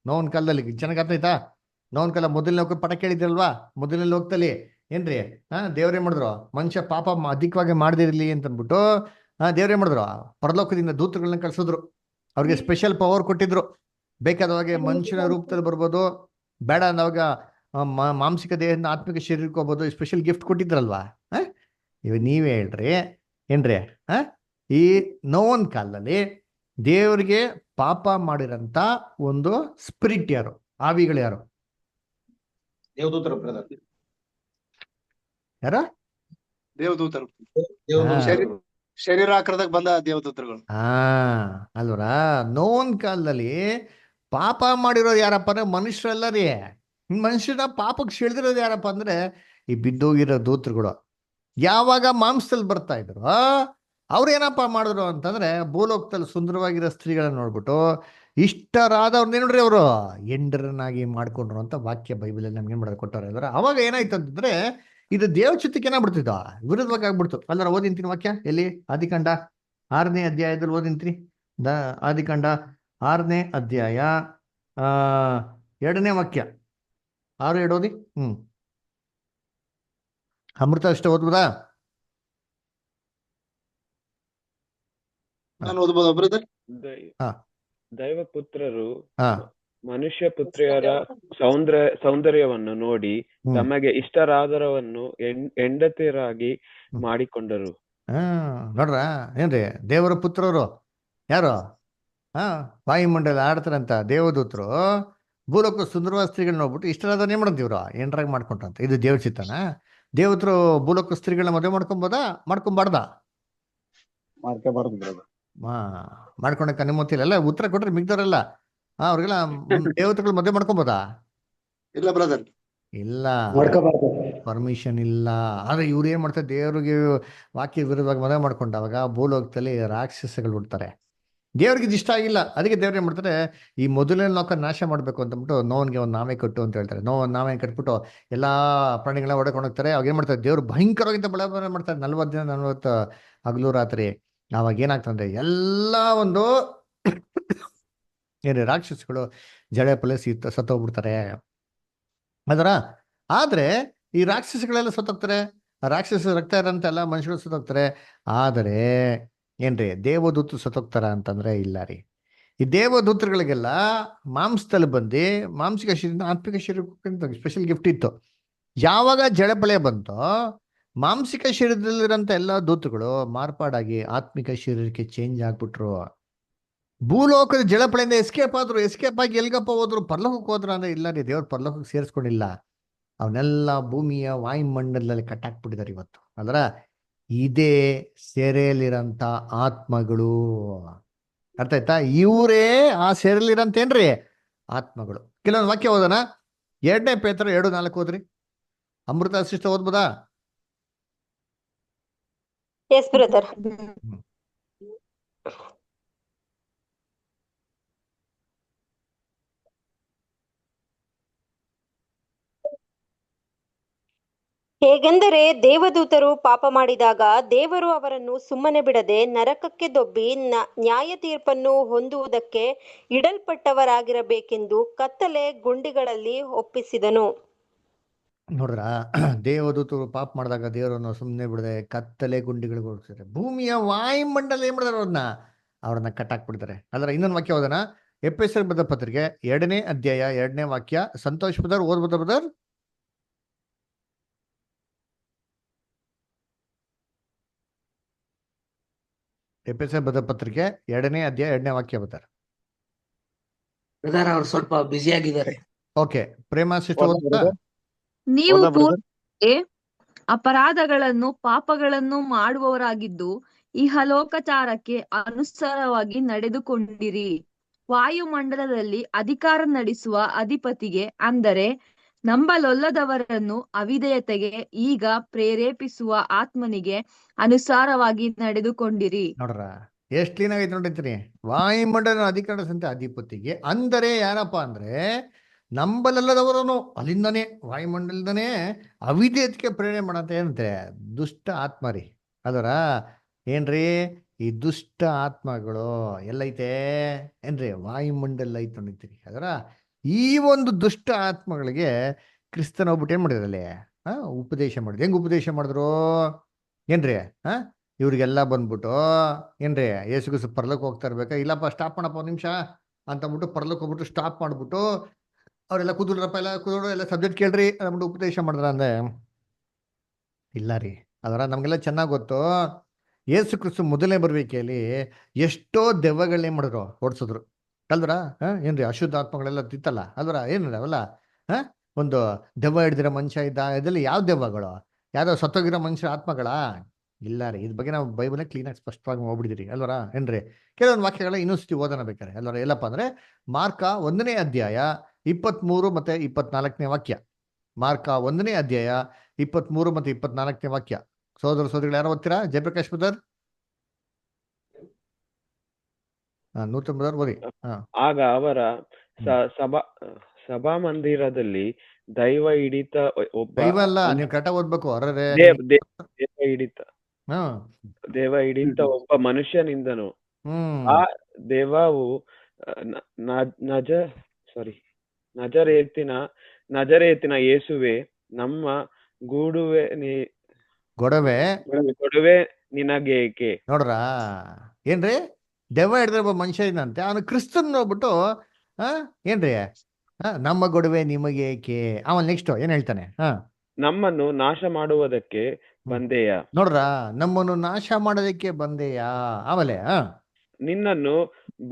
ನೋವನ್ ಕಾಲದಲ್ಲಿ ಚೆನ್ನಾಗಿ ಅರ್ಥ ಆಯ್ತಾ? ನೋವನ್ ಕಾಲ ಮೊದಲನೇ ಹೋಗಿ ಪಟ ಕೇಳಿದ್ರಲ್ವಾ? ಮೊದಲನೇ ಲೋಕದಲ್ಲಿ ಏನ್ರಿ ದೇವ್ರೇ ಮಾಡಿದ್ರು, ಮನುಷ್ಯ ಪಾಪ ಅಧಿಕವಾಗಿ ಮಾಡದಿರ್ಲಿ ಅಂತ ಅಂದ್ಬಿಟ್ಟು ದೇವ್ರೇ ಮಾಡಿದ್ರು, ಪರಲೋಕದಿಂದ ದೂತಗಳನ್ನ ಕಳ್ಸಿದ್ರು. ಅವ್ರಿಗೆ ಸ್ಪೆಷಲ್ ಪವರ್ ಕೊಟ್ಟಿದ್ರು. ಬೇಕಾದವಾಗೆ ಮನುಷ್ಯನ ರೂಪದಲ್ಲಿ ಬರ್ಬೋದು, ಬೇಡ ಅಂದವಾಗ ಮಾಂಸಿಕ ದೇಹದಿಂದ ಆತ್ಮಿಕ ಶರೀರಕ್ಕೆ ಹೋಗ್ಬೋದು. ಸ್ಪೆಷಲ್ ಗಿಫ್ಟ್ ಕೊಟ್ಟಿದ್ರಲ್ವಾ? ಇವಾಗ ನೀವೇ ಹೇಳ್ರಿ ಏನ್ರಿ, ಈ ನೋವನ್ ಕಾಲದಲ್ಲಿ ದೇವರಿಗೆ ಪಾಪ ಮಾಡಿರಂತ ಒಂದು ಸ್ಪಿರಿಟ್ ಯಾರು? ಆವಿಗಳು ಯಾರು? ದೇವದೂತರು ಬ್ರದರ್. ಯಾರ? ದೇವದೂತರು. ಶರೀರಾಕಾರದಾಗ ಬಂದ ದೇವದೂತರುಗಳು. ಅಲ್ವರ? ನೋವನ್ ಕಾಲದಲ್ಲಿ ಪಾಪ ಮಾಡಿರೋದು ಯಾರಪ್ಪ ಅಂದ್ರೆ ಮನುಷ್ಯರಲ್ಲ ರೀ. ಮನುಷ್ಯನ ಪಾಪಕ್ಕೆ ಸೆಳೆದಿರೋದು ಯಾರಪ್ಪ ಅಂದ್ರೆ ಈ ಬಿದ್ದೋಗಿರೋ ದೂತರುಗಳು. ಯಾವಾಗ ಮಾಂಸದಲ್ಲಿ ಬರ್ತಾ ಇದ್ರು, ಅವ್ರು ಏನಪ್ಪ ಮಾಡಿದ್ರು ಅಂತಂದ್ರೆ ಭೂಲೋಕದಲ್ಲಿ ಸುಂದರವಾಗಿರೋ ಸ್ತ್ರೀಗಳನ್ನ ನೋಡ್ಬಿಟ್ಟು ಇಷ್ಟರಾದವ್ರನ್ನೇ ನೋಡ್ರಿ ಅವರು ಎಂಡರನ್ನಾಗಿ ಮಾಡ್ಕೊಂಡ್ರು ಅಂತ ವಾಕ್ಯ ಬೈಬಲಲ್ಲಿ ನಮ್ಗೆ ಏನ್ ಮಾಡೋದು ಕೊಟ್ಟವ್ರೆ ಅಲ್ವರ? ಅವಾಗ ಏನಾಯ್ತು ಅಂತಂದ್ರೆ ಇದು ದೇವಚಿತ್ತಕ್ಕೆ ಏನಾಗ್ಬಿಡ್ತಿದ್ದ, ವಿರುದ್ಧವಾಗಿ ಆಗ್ಬಿಡ್ತು ಅಲ್ವರ? ಓದಿಂತೀನಿ ವಾಕ್ಯ ಎಲ್ಲಿ? ಆದಿಕಾಂಡ 6ನೇ ಅಧ್ಯಾಯದಲ್ಲಿ ಓದಿಂತೀನಿ. ಆದಿಕಾಂಡ 6ನೇ ಅಧ್ಯಾಯ 2ನೇ ವಾಕ್ಯ, 6:2 ಓದಿ. ಅಮೃತ ಅಷ್ಟೇ ಓದ್ಬೋದಾ? ನಾನು ಓದ್ಬೋದ ಬ್ರದರ್? ದೈವಪುತ್ರರು ಮನುಷ್ಯ ಪುತ್ರಿಯರ ಸೌಂದರ್ಯವನ್ನು ನೋಡಿ ತಮಗೆ ಇಷ್ಟರಾದರವನ್ನು ಹೆಂಡತಿಯರಾಗಿ ಮಾಡಿಕೊಂಡರು. ನೋಡ್ರ ಏನ್ರಿ ದೇವರ ಪುತ್ರರು ಯಾರು ವಾಯುಮಂಡಲ ಆಡ್ತಾರಂತ ದೇವದೂತರು ಭೂಲೋಕ ಸುಂದರವಾದ ಸ್ತ್ರೀಗಳನ್ನ ನೋಡ್ಬಿಟ್ಟು ಇಷ್ಟರಾದ ಏನ್ ಮಾಡಂತೀವ್ರು ಎಂಟ್ರಾಗಿ ಮಾಡ್ಕೊಂಡ್ರಂತ. ಇದು ದೇವ್ರ ಚಿತ್ತನ? ದೇವತರು ಭೂಲೋಕ ಸ್ತ್ರೀಗಳನ್ನ ಮದುವೆ ಮಾಡ್ಕೊಬೋದಾ ಮಾಡ್ಕೊಂಬಾರ್ದಾ? ಮಾಡ್ಕೊಳಕ್ ಅನುಮತಿ ಇಲ್ಲ. ಉತ್ತರ ಕೊಟ್ರೆ ಮಿಗ್ದವ್ರಲ್ಲ ಅವ್ರಿಗೆಲ್ಲ ದೇವತೆಗಳು ಮದುವೆ ಮಾಡ್ಕೊಬೋದಾ? ಇಲ್ಲ ಬ್ರದರ್, ಇಲ್ಲ, ಪರ್ಮಿಷನ್ ಇಲ್ಲ. ಆದ್ರೆ ಇವ್ರು ಏನ್ ಮಾಡ್ತಾರೆ, ದೇವ್ರಿಗೆ ವಾಕ್ಯ ವಿರುದ್ಧವಾಗಿ ಮದುವೆ ಮಾಡ್ಕೊಂಡಾಗ ಭೂಲೋಕದಲ್ಲಿ ರಾಕ್ಷಸಗಳು ಹುಡ್ತಾರೆ. ದೇವ್ರಿಗೆ ಇದು ಇಷ್ಟ ಆಗಿಲ್ಲ. ಅದಕ್ಕೆ ದೇವ್ರು ಏನ್ ಮಾಡ್ತಾರೆ, ಈ ಮೊದಲನೇ ಲೋಕ ನಾಶ ಮಾಡ್ಬೇಕು ಅಂತಂದ್ಬಿಟ್ಟು ನೋವನ್ಗೆ ಒಂದು ನಾಮೆ ಕಟ್ಟು ಅಂತ ಹೇಳ್ತಾರೆ. ನಾಮೆ ಕಟ್ಬಿಟ್ಟು ಎಲ್ಲಾ ಪ್ರಾಣಿಗಳನ್ನ ಹೊಡ್ಕೊಂಡು ಹೋಗ್ತಾರೆ. ಅವಾಗ ಏನ್ ಮಾಡ್ತಾರೆ, ದೇವ್ರು ಭಯಂಕರವಾಗಿಂತ ಬಳೆ ಮಾಡ್ತಾರೆ 40 ದಿನ 40 ಹಗಲು ರಾತ್ರಿ. ಅವಾಗ ಏನಾಗ್ತಂದ್ರೆ ಎಲ್ಲಾ ಒಂದು ಏನ್ರಿ ರಾಕ್ಷಸಗಳು ಜಳೆ ಪಲೆ ಸತ್ತೋಗ್ಬಿಡ್ತಾರೆ ಅದರ. ಆದ್ರೆ ಈ ರಾಕ್ಷಸಗಳೆಲ್ಲ ಸತ್ತೋಗ್ತಾರೆ, ರಾಕ್ಷಸ ರಕ್ತ ಇರೋಂತ ಎಲ್ಲ ಮನುಷ್ಯರು ಸತ್ತೋಗ್ತಾರೆ. ಆದರೆ ಏನ್ರಿ ದೇವದೂತರು ಸತ್ತೋಗ್ತಾರ ಅಂತಂದ್ರೆ ಇಲ್ಲ ರೀ. ಈ ದೇವದೂತರುಗಳಿಗೆಲ್ಲ ಮಾಂಸದಲ್ಲಿ ಬಂದು ಮಾಂಸಿಕ ಶರೀರ ಆತ್ಮಿಕ ಶರೀರಕ್ಕೆ ಸ್ಪೆಷಲ್ ಗಿಫ್ಟ್ ಇತ್ತು. ಯಾವಾಗ ಜಳಪಳೆ ಬಂತೋ ಮಾಂಸಿಕ ಶರೀರದಲ್ಲಿರೋಂಥ ಎಲ್ಲ ದೂತರುಗಳು ಮಾರ್ಪಾಡಾಗಿ ಆತ್ಮಿಕ ಶರೀರಕ್ಕೆ ಚೇಂಜ್ ಆಗ್ಬಿಟ್ರು. ಭೂಲೋಕದ ಜಳಪಳೆಯಿಂದ ಎಸ್ಕೇಪ್ ಆದ್ರು. ಎಸ್ಕೇಪ್ ಆಗಿ ಎಲ್ಗಪ್ಪ ಹೋದ್ರು, ಪರಲೋಕಕ್ಕೆ ಹೋದ್ರು ಅಂದ್ರೆ ಇಲ್ಲ ರೀ, ದೇವ್ರ ಪರಲೋಕಕ್ಕೆ ಸೇರಿಸ್ಕೊಂಡಿಲ್ಲ. ಅವನ್ನೆಲ್ಲ ಭೂಮಿಯ ವಾಯುಮಂಡಲದಲ್ಲಿ ಕಟ್ಟಾಕ್ಬಿಟ್ಟಿದ್ದಾರೆ ಇವತ್ತು. ಅದರ ಇದೇ ಸೆರೆಯಲ್ಲಿರಂತ ಆತ್ಮಗಳು. ಅರ್ಥ ಆಯ್ತಾ? ಇವರೇ ಆ ಸೆರೆಯಲ್ಲಿರಂತೇನ್ರಿ ಆತ್ಮಗಳು. ಕೆಲವೊಂದು ವಾಕ್ಯ ಓದೋಣ. 2 ಪೇತ್ರ 2:4 ಓದ್ರಿ. ಅಮೃತ ಶಿಷ್ಟ ಓದ್ಬೋದಾ? S brother. ಹೇಗೆಂದರೆ ದೇವದೂತರು ಪಾಪ ಮಾಡಿದಾಗ ದೇವರು ಅವರನ್ನು ಸುಮ್ಮನೆ ಬಿಡದೆ ನರಕಕ್ಕೆ ದೊಬ್ಬಿ ನ್ಯಾಯ ತೀರ್ಪನ್ನು ಹೊಂದುವುದಕ್ಕೆ ಇಡಲ್ಪಟ್ಟವರಾಗಿರಬೇಕೆಂದು ಕತ್ತಲೆ ಗುಂಡಿಗಳಲ್ಲಿ ಒಪ್ಪಿಸಿದನು. ನೋಡ್ರ, ದೇವದೂತರು ಪಾಪ ಮಾಡಿದಾಗ ದೇವರನ್ನು ಸುಮ್ಮನೆ ಬಿಡದೆ ಕತ್ತಲೆ ಗುಂಡಿಗಳಿಗೆ ಹೋಗ್ತಾರೆ. ಭೂಮಿಯ ವಾಯುಮಂಡಲ ಏನ್ ಮಾಡಿದಾರೆ, ಅವ್ರನ್ನ ಕಟ್ಟಾಕ್ಬಿಡ್ತಾರೆ. ಅದರ ಇನ್ನೊಂದು ವಾಕ್ಯ ಓದೋಣ. ಎಫೆಸರ್ ಬರೆದ ಪತ್ರಿಕೆ 2ನೇ ಅಧ್ಯಾಯ 2ನೇ ವಾಕ್ಯ. ಸಂತೋಷ್ ಬ್ರದರ್ ಓದ್ಬೋದ ಬ್ರದರ್? ಎಫೆಸರ್ ಬರೆದ ಪತ್ರಿಕೆ 2ನೇ ಅಧ್ಯಾಯ 2ನೇ ವಾಕ್ಯ ಬರ್ತಾರೆ. ಬ್ರದರ್ ಅವ್ರು ಸ್ವಲ್ಪ ಬ್ಯುಸಿ ಆಗಿದ್ದಾರೆ. ಓಕೆ, ಪ್ರೇಮ ಸಿಸ್ಟರ್ ಓದ್ಬೋದಾ? ನೀವು ಪೂರ್ವಕ್ಕೆ ಅಪರಾಧಗಳನ್ನು ಪಾಪಗಳನ್ನು ಮಾಡುವವರಾಗಿದ್ದು ಇಹಲೋಕಚಾರಕ್ಕೆ ಅನುಸಾರವಾಗಿ ನಡೆದುಕೊಂಡಿರಿ. ವಾಯುಮಂಡಲದಲ್ಲಿ ಅಧಿಕಾರ ನಡೆಸುವ ಅಧಿಪತಿಗೆ, ಅಂದರೆ ನಂಬಲೊಲ್ಲದವರನ್ನು ಅವಿಧೇಯತೆಗೆ ಈಗ ಪ್ರೇರೇಪಿಸುವ ಆತ್ಮನಿಗೆ ಅನುಸಾರವಾಗಿ ನಡೆದುಕೊಂಡಿರಿ. ನೋಡ್ರ, ಎಷ್ಟು ಕ್ಲೀನ್ ಆಗೈತೆ ನೋಡಿರ್ತೀನಿ. ವಾಯುಮಂಡಲ ಅಧಿಕಾರ ಸಂತ ಅಧಿಪತಿಗೆ, ಅಂದರೆ ಯಾರಪ್ಪ ಅಂದ್ರೆ ನಂಬಲಲ್ಲದವರನು, ಅಲ್ಲಿಂದನೇ ವಾಯುಮಂಡಲದನೇ ಅವಿಧೇಯತೆಗೆ ಪ್ರೇರಣೆ ಮಾಡಂತ ಏನಂತೆ ದುಷ್ಟ ಆತ್ಮ ರೀ. ಅದರ ಏನ್ರಿ, ಈ ದುಷ್ಟ ಆತ್ಮಗಳು ಎಲ್ಲೈತೆ ಏನ್ರಿ, ವಾಯುಮಂಡಲ ಐತೆ ನೋಡಿರ್ತೀರಿ. ಅದರ ಈ ಒಂದು ದುಷ್ಟ ಆತ್ಮಗಳಿಗೆ ಕ್ರಿಸ್ತನ ಹೋಗ್ಬಿಟ್ಟು ಏನ್ ಮಾಡಿದ್ರು ಅಲ್ಲಿ ಉಪದೇಶ ಮಾಡಿದ್ರು. ಹೆಂಗ್ ಉಪದೇಶ ಮಾಡಿದ್ರು ಏನ್ರಿ? ಇವ್ರಿಗೆಲ್ಲ ಬಂದ್ಬಿಟ್ಟು ಏನ್ರಿ, ಯೇಸುಕ್ರಿಸ್ತ ಪರಲೋಕ ಹೋಗ್ತಾ ಇರ್ಬೇಕಾ, ಇಲ್ಲಪ್ಪ ಸ್ಟಾಪ್ ಮಾಡಪ್ಪ 1 ನಿಮಿಷ ಅಂತಂದ್ಬಿಟ್ಟು ಪರಲೋಕ ಹೋಗ್ಬಿಟ್ಟು ಸ್ಟಾಪ್ ಮಾಡ್ಬಿಟ್ಟು ಅವರೆಲ್ಲ ಕೂದಲಪ್ಪ, ಎಲ್ಲ ಕೂದಲು ಎಲ್ಲ ಸಬ್ಜೆಕ್ಟ್ ಕೇಳ್ರಿ ಅಂದ್ಬಿಟ್ಟು ಉಪದೇಶ ಮಾಡಿದ್ರ ಅಂದ್ರೆ ಇಲ್ಲ ರೀ. ಅದರ ನಮ್ಗೆಲ್ಲ ಚೆನ್ನಾಗಿ ಗೊತ್ತು, ಯೇಸುಕ್ರಿಸ್ತ ಮೊದಲನೇ ಬರುವಿಕೆಯಲ್ಲಿ ಎಷ್ಟೋ ದೆವ್ವಗಳನ್ನೇ ಮಾಡಿದ್ರು, ಓಡಿಸಿದ್ರು ಅಲ್ದ್ರ. ಏನ್ರಿ, ಅಶುದ್ಧ ಆತ್ಮಗಳೆಲ್ಲ ತಿತ್ತಲ್ಲ ಅಲ್ವರ. ಏನಿಲ್ಲ ಅವೆಲ್ಲ ಒಂದು ದೆವ್ವ ಹಿಡ್ದಿರೋ ಮನುಷ್ಯ ಇದ್ದ. ಇದರಲ್ಲಿ ಯಾವ ದೆವ್ವಗಳು? ಯಾವ್ದೋ ಸತ್ತೋಗಿರೋ ಮನುಷ್ಯ ಆತ್ಮಗಳ? ಇಲ್ಲ ರೀ. ಇದ್ರ ಬಗ್ಗೆ ನಾವು ಬೈಬಲ್ನ ಕ್ಲೀನಾಗಿ ಸ್ಪಷ್ಟವಾಗಿ ಹೋಗ್ಬಿಡಿದಿರಿ ಅಲ್ವರ. ಏನ್ರಿ, ಕೆಲವೊಂದು ವಾಕ್ಯಗಳ ಇನ್ನೊಂದ್ಸತಿ ಓದೋಣ ಬೇಕಾರೆ ಅಲ್ವರ. ಎಲ್ಲಪ್ಪ ಅಂದ್ರೆ ಮಾರ್ಕ 1ನೇ ಅಧ್ಯಾಯ 23 ಮತ್ತೆ 24ನೇ ವಾಕ್ಯ. ಮಾರ್ಕ 1ನೇ ಅಧ್ಯಾಯ 23 ಮತ್ತೆ 24ನೇ ವಾಕ್ಯ. ಸೋದರ ಸೋದರಿಗಳು ಯಾರು ಓದ್ತೀರಾ? ಜಯಪ್ರಕಾಶ್ ಬ್ರದರ್, ನೂತನ ಬ್ರದರ್ ಓದಿ. ಆಗ ಅವರ ಸಭಾ ಮಂದಿರದಲ್ಲಿ ದೈವ ಹಿಡಿತ ಒಬ್ಬ, ದೈವ ಅಲ್ಲ, ನೀವು ಕರೆಕ್ಟಾಗಿ ಓದ್ಬೇಕು. ಅರ್ರೆ, ದೇವ ಹಿಡಿತ ಒಬ್ಬ ಮನುಷ್ಯನಿಂದನು. ಆ ದೇವವು ನಜರೇತಿನ ಯೇಸುವೆ, ನಮ್ಮ ಗೊಡವೆ ನಿನಗೇಕೆ? ನೋಡ್ರ, ಏನ್ರಿ, ದೆವ್ವ ಹಿಡಿದ್ರೆ ಒಬ್ಬ ಮನುಷ್ಯ ಇದಂತೆ. ಅವನು ಕ್ರಿಸ್ತನ್ ನೋಡ್ಬಿಟ್ಟು ಹಾ ಏನ್ರಿ ನಮ್ಮ ಗೊಡವೆ ನಿಮಗೆ ಏಕೆ. ಆಮೇಲೆ ನೆಕ್ಸ್ಟ್ ಏನ್ ಹೇಳ್ತಾನೆ? ನಮ್ಮನ್ನು ನಾಶ ಮಾಡುವುದಕ್ಕೆ ಬಂದೆಯ, ನೋಡ್ರ, ನಮ್ಮನ್ನು ನಾಶ ಮಾಡೋದಕ್ಕೆ ಬಂದೆಯಾ. ಆಮೇಲೆ ನಿನ್ನನ್ನು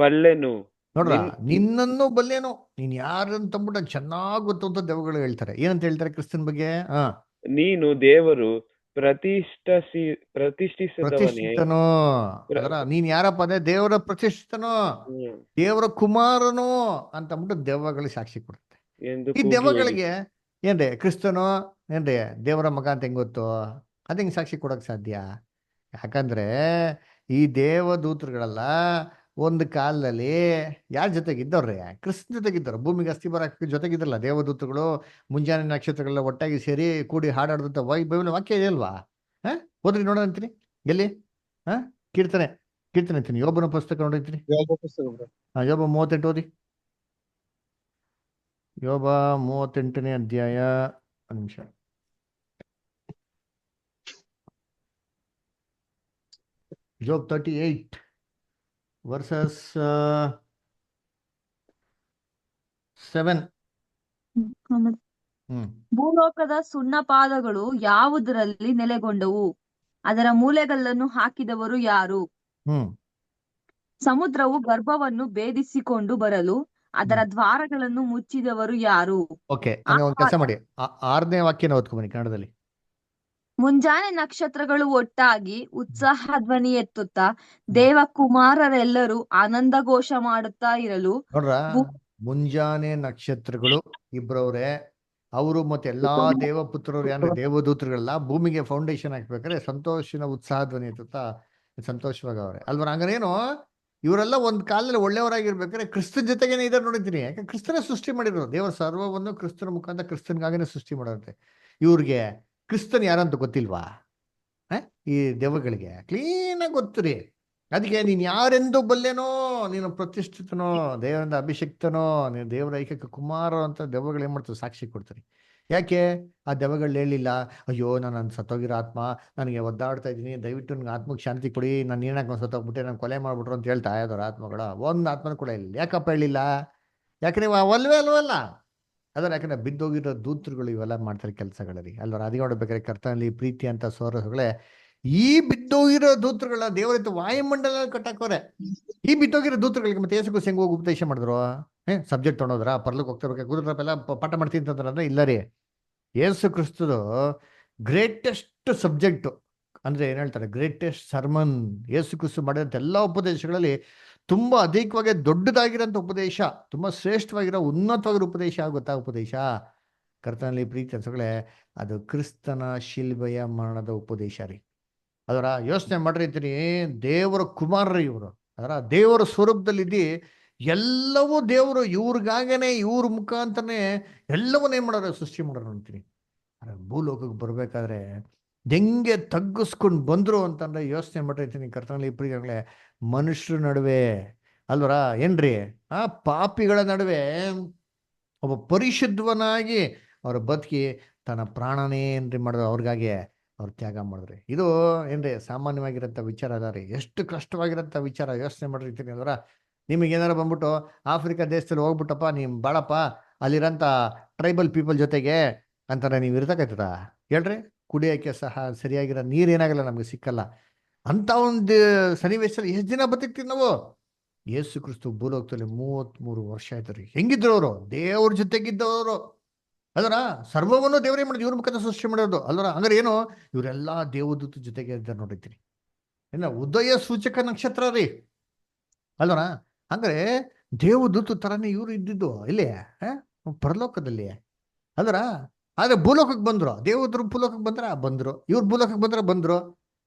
ಬಲ್ಲೆನು, ನೋಡ್ರ, ನಿನ್ನನ್ನು ಬಲ್ಲೇನು, ನೀನ್ ಯಾರಂತಂದ್ಬಿಟ್ಟು ಚೆನ್ನಾಗ್ ಗೊತ್ತು ಅಂತ ದೆವ್ವಗಳು ಹೇಳ್ತಾರೆ. ಏನಂತ ಹೇಳ್ತಾರೆ ಕ್ರಿಸ್ತನ್ ಬಗ್ಗೆ? ನೀನು ದೇವರು ಪ್ರತಿಷ್ಠಿಸಿದವನೇ. ಪ್ರತಿಷ್ಠಿತನು. ಅದರ ನೀನ್ ಯಾರಪ್ಪ ಅಂದ್ರೆ ದೇವರ ಪ್ರತಿಷ್ಠಿತನು, ದೇವರ ಕುಮಾರನು ಅಂತ ಅಂದ್ಬಿಟ್ಟು ದೆವ್ವಗಳಿಗೆ ಸಾಕ್ಷಿ ಕೊಡುತ್ತೆ. ಎಂದು ಈ ಕೂಗಿ ದೆವ್ವಗಳಿಗೆ ಏನ್ರಿ ಕ್ರಿಸ್ತನು ಏನ್ರಿ ದೇವರ ಮಗ ಅಂತ ಹೆಂಗ್ ಗೊತ್ತು? ಅದ್ ಹೆಂಗ್ ಸಾಕ್ಷಿ ಕೊಡಕ್ ಸಾಧ್ಯ? ಯಾಕಂದ್ರೆ ಈ ದೇವದೂತರುಗಳೆಲ್ಲ ಒಂದು ಕಾಲದಲ್ಲಿ ಯಾರ ಜೊತೆಗಿದ್ದವ್ರೆ? ಕ್ರಿಸ್ತನ ಜೊತೆಗಿದ್ದವ್ರು. ಭೂಮಿಗೆ ಅಸ್ಥಿಬರ ಜೊತೆಗಿದ್ರಲ್ಲ ದೇವದೂತರುಗಳು, ಮುಂಜಾನೆ ನಕ್ಷತ್ರಗಳೆಲ್ಲ ಒಟ್ಟಾಗಿ ಸೇರಿ ಕೂಡಿ ಹಾಡಾಡ್ದಂತ ಬೈಬಲ್ ವಾಕ್ಯ ಇದೆಯಲ್ವಾ? ಓದ್ರಿ ನೋಡೋಂತೀನಿ ಎಲ್ಲಿ? ಕೀರ್ತನೆ ಅಂತೀನಿ, ಯೋಬನ ಪುಸ್ತಕ ನೋಡಿರ್ತೀನಿ. ಯೋಬ 38 ಓದಿ. ಯೋಬ 38ನೇ ಅಧ್ಯಾಯ. ಒಂದು ನಿಮಿಷ. Job 38 verses 7. ಭೂಲೋಕದ ಸುಣ್ಣಪಾದಗಳು ಯಾವುದರಲ್ಲಿ ನೆಲೆಗೊಂಡವು? ಅದರ ಮೂಲೆಗಳನ್ನು ಹಾಕಿದವರು ಯಾರು? ಸಮುದ್ರವು ಗರ್ಭವನ್ನು ಭೇದಿಸಿಕೊಂಡು ಬರಲು ಅದರ ದ್ವಾರಗಳನ್ನು ಮುಚ್ಚಿದವರು ಯಾರು? ಓಕೆ, ಒಂದು ಕೆಲಸ ಮಾಡಿ, 6ನೇ ವಾಕ್ಯನ ಓದ್ಕೊಂಬನಿ ಕನ್ನಡದಲ್ಲಿ. ಮುಂಜಾನೆ ನಕ್ಷತ್ರಗಳು ಒಟ್ಟಾಗಿ ಉತ್ಸಾಹ ಧ್ವನಿ ಎತ್ತುತ್ತಾ ದೇವಕುಮಾರರೆಲ್ಲರೂ ಆನಂದ ಘೋಷ ಮಾಡುತ್ತಾ ಇರಲು. ನೋಡ್ರ, ಮುಂಜಾನೆ ನಕ್ಷತ್ರಗಳು ಇಬ್ರವ್ರೆ, ಅವರು ಮತ್ತೆ ಎಲ್ಲಾ ದೇವಪುತ್ರರು ಯಾರು ದೇವದೂತರುಗಳೆಲ್ಲ ಭೂಮಿಗೆ ಫೌಂಡೇಶನ್ ಹಾಕ್ಬೇಕಾದ್ರೆ ಸಂತೋಷನ ಉತ್ಸಾಹ ಧ್ವನಿ ಎತ್ತುತ್ತಾ ಸಂತೋಷವಾಗವ್ರೆ ಅಲ್ವಾ? ಹಂಗಾರೇನು ಇವರೆಲ್ಲ ಒಂದ್ ಕಾಲದಲ್ಲಿ ಒಳ್ಳೆಯವರಾಗಿರ್ಬೇಕಾದ್ರೆ ಕ್ರಿಸ್ತನ ಜೊತೆಗೇನೆ ಇದಾರೆ ನೋಡಿದ್ದೀನಿ. ಯಾಕೆ ಕ್ರಿಸ್ತನ ಸೃಷ್ಟಿ ಮಾಡಿರೋರು, ದೇವರ ಸರ್ವವನ್ನು ಕ್ರಿಸ್ತನ ಮುಖಾಂತರ ಕ್ರಿಸ್ತನ್ಗಾಗನೇ ಸೃಷ್ಟಿ ಮಾಡೋರಂತೆ. ಇವ್ರಿಗೆ ಕ್ರಿಸ್ತನ್ ಯಾರಂತ ಗೊತ್ತಿಲ್ವಾ? ಈ ದೆವ್ವಗಳಿಗೆ ಕ್ಲೀನಾಗಿ ಗೊತ್ತು ರೀ. ಅದಕ್ಕೆ ನೀನ್ ಯಾರೆಂದು ಬಲ್ಲೆನೋ, ನೀನು ಪ್ರತಿಷ್ಠಿತನೋ, ದೇವರಿಂದ ಅಭಿಷಕ್ತನೋ, ನೀನು ದೇವರ ಐಕ್ಯಕ್ಕೆ ಕುಮಾರ ಅಂತ ದೆವ್ವಗಳು ಏನ್ ಮಾಡ್ತಾರೆ? ಸಾಕ್ಷಿ ಕೊಡ್ತಾರೆ. ಯಾಕೆ ಆ ದೆವ್ವಗಳು ಹೇಳಿಲ್ಲ, ಅಯ್ಯೋ ನಾನು ಸತ್ತೋಗಿರೋ ಆತ್ಮ, ನನಗೆ ಒದ್ದಾಡ್ತಾ ಇದ್ದೀನಿ, ದಯವಿಟ್ಟು ನನಗೆ ಆತ್ಮಕ್ಕೆ ಶಾಂತಿ ಕೊಡಿ, ನಾನು ಏನಾಗ ಸತ್ತೋಗ್ಬಿಟ್ಟೆ, ನಾನು ಕೊಲೆ ಮಾಡ್ಬಿಟ್ರು ಅಂತ ಹೇಳ್ತಾ ಇದಾರೆ ಆತ್ಮಗಳ? ಒಂದು ಆತ್ಮನ ಕೂಡ ಇಲ್ಲ. ಯಾಕಪ್ಪ ಹೇಳಿಲ್ಲ? ಯಾಕಂದ್ರೆ ಅಲ್ವಲ್ಲ ಅದರ ಯಾಕಂದ್ರೆ ಬಿದ್ದೋಗಿರೋ ದೂತರುಗಳು ಇವೆಲ್ಲ ಮಾಡ್ತಾರೆ ಕೆಲಸಗಳರಿ ಅಲ್ವ? ಅದೇ ನೋಡ್ಬೇಕಾದ್ರೆ ಕರ್ತನಲ್ಲಿ ಪ್ರೀತಿ ಅಂತ ಸೋರಸುಗಳೇ, ಈ ಬಿದ್ದೋಗಿರೋ ದೂತರುಗಳ ದೇವರಿತ್ತು ವಾಯುಮಂಡಲ ಕಟ್ಟಾಕೋರೆ. ಈ ಬಿದ್ದೋಗಿರೋ ದೂತರುಗಳಿಗೆ ಮತ್ತೆ ಯೇಸು ಕ್ರಿಸ್ತ ಹೆಂಗ್ ಹೋಗಿ ಉಪದೇಶ ಮಾಡಿದ್ರು? ಸಬ್ಜೆಕ್ಟ್ ತೊಗೊಂಡ್ರ ಪರ್ಲಕ್ಕೆ ಹೋಗ್ತಿರ್ಬೇಕು ಕುದುರೆಲ್ಲ ಪಾಠ ಮಾಡ್ತೀನಿ ಅಂತಂದ್ರೆ ಇಲ್ಲ ರೀ. ಯೇಸು ಕ್ರಿಸ್ತದು ಗ್ರೇಟೆಸ್ಟ್ ಸಬ್ಜೆಕ್ಟ್ ಅಂದ್ರೆ ಏನ್ ಹೇಳ್ತಾರೆ? Greatest sermon. ಯೇಸು ಕ್ರಿಸ್ತ ಮಾಡಿದಂಥ ಎಲ್ಲ ಉಪದೇಶಗಳಲ್ಲಿ ತುಂಬಾ ಅಧಿಕವಾಗಿ ದೊಡ್ಡದಾಗಿರೋಂಥ ಉಪದೇಶ, ತುಂಬಾ ಶ್ರೇಷ್ಠವಾಗಿರೋ ಉನ್ನತವಾಗಿರೋ ಉಪದೇಶ. ಗೊತ್ತಾ ಉಪದೇಶ? ಕರ್ತನಲ್ಲಿ ಪ್ರೀತಿ ಅನ್ಸಗಳೇ, ಅದು ಕ್ರಿಸ್ತನ ಶಿಲ್ಬೆಯ ಮರಣದ ಉಪದೇಶ ರೀ. ಅದರ ಯೋಚನೆ ಮಾಡಿರ್ತೀನಿ, ದೇವರ ಕುಮಾರರು ಇವರು, ಅದರ ದೇವರ ಸ್ವರೂಪದಲ್ಲಿದ್ದು ಎಲ್ಲವೂ ದೇವರು ಇವ್ರಿಗಾಗೇನೆ, ಇವ್ರ ಮುಖಾಂತರನೇ ಎಲ್ಲವನ್ನ ಏನ್ ಮಾಡೋರು? ಸೃಷ್ಟಿ ಮಾಡೋರು ಅಂತೀನಿ. ಭೂಲೋಕಕ್ಕೆ ಬರ್ಬೇಕಾದ್ರೆ ಹೆಂಗೆ ತಗ್ಗಿಸ್ಕೊಂಡು ಬಂದ್ರು ಅಂತಂದ್ರೆ ಯೋಚನೆ ಮಾಡಿರ್ತೀನಿ. ಕರ್ತನಲ್ಲಿ ಪ್ರೀತಿಗಳೇ, ಮನುಷ್ಯರ ನಡುವೆ ಅಲ್ವರ ಏನ್ರಿ ಪಾಪಿಗಳ ನಡುವೆ ಒಬ್ಬ ಪರಿಶುದ್ಧವನಾಗಿ ಅವ್ರ ಬದುಕಿ ತನ್ನ ಪ್ರಾಣನೇ ಏನ್ರಿ ಮಾಡಿದ್ರು, ಅವ್ರಿಗಾಗಿ ಅವ್ರು ತ್ಯಾಗ ಮಾಡಿದ್ರಿ. ಇದು ಏನ್ರಿ ಸಾಮಾನ್ಯವಾಗಿರೋಂಥ ವಿಚಾರ ಅದ ರೀ. ಎಷ್ಟು ಕಷ್ಟವಾಗಿರೋಂಥ ವಿಚಾರ ಯೋಚನೆ ಮಾಡಿರ್ತೀನಿ ಅಲ್ವರ. ನಿಮಗೇನಾರ ಬಂದ್ಬಿಟ್ಟು ಆಫ್ರಿಕಾ ದೇಶದಲ್ಲಿ ಹೋಗ್ಬಿಟ್ಟಪ್ಪ ನೀವು ಬಾಳಪ್ಪ ಅಲ್ಲಿರೋಂಥ ಟ್ರೈಬಲ್ ಪೀಪಲ್ ಜೊತೆಗೆ ಅಂತಾರೆ, ನೀವು ಇರ್ತಕ್ಕಂಥದ ಹೇಳ್ರಿ? ಕುಡಿಯೋಕ್ಕೆ ಸಹ ಸರಿಯಾಗಿರೋ ನೀರೇನಾಗಲ್ಲ, ನಮ್ಗೆ ಸಿಕ್ಕಲ್ಲ. ಅಂತ ಒಂದು ಸನ್ನಿವೇಶದಲ್ಲಿ ಎಷ್ಟು ದಿನ ಬದುಕ್ತೀವಿ ನಾವು? ಯೇಸು ಕ್ರಿಸ್ತು ಭೂಲೋಕದಲ್ಲಿ 33 ವರ್ಷ ಆಯ್ತು ರೀ. ಹೆಂಗಿದ್ರು ಅವರು? ದೇವ್ರ ಜೊತೆಗಿದ್ದವರು ಅಲ್ವರ. ಸರ್ವವನ್ನು ದೇವರೇ ಮಾಡಿದ್ರು, ಇವ್ರ ಮುಖಾಂತರ ಸೃಷ್ಟಿ ಮಾಡೋದು ಅಲ್ವರ. ಹಂಗಾರೆ ಏನು? ಇವರೆಲ್ಲ ದೇವದೂತ ಜೊತೆಗೆ ಇದ್ದಾರೆ ನೋಡಿರ್ತೀನಿ. ಏನ ಉದಯ ಸೂಚಕ ನಕ್ಷತ್ರ ರೀ ಅಲ್ವರ. ಹಂಗಾರೆ ದೇವದೂತ ತರನೇ ಇವ್ರು ಇದ್ದಿದ್ದು ಇಲ್ಲಿ ಪರಲೋಕದಲ್ಲಿ ಅಲ್ವರ. ಆದ್ರೆ ಭೂಲೋಕಕ್ಕೆ ಬಂದ್ರು, ದೇವದ್ರು ಭೂಲೋಕಕ್ಕೆ ಬಂದ್ರು, ಇವ್ರು ಭೂಲೋಕಕ್ಕೆ ಬಂದ್ರು.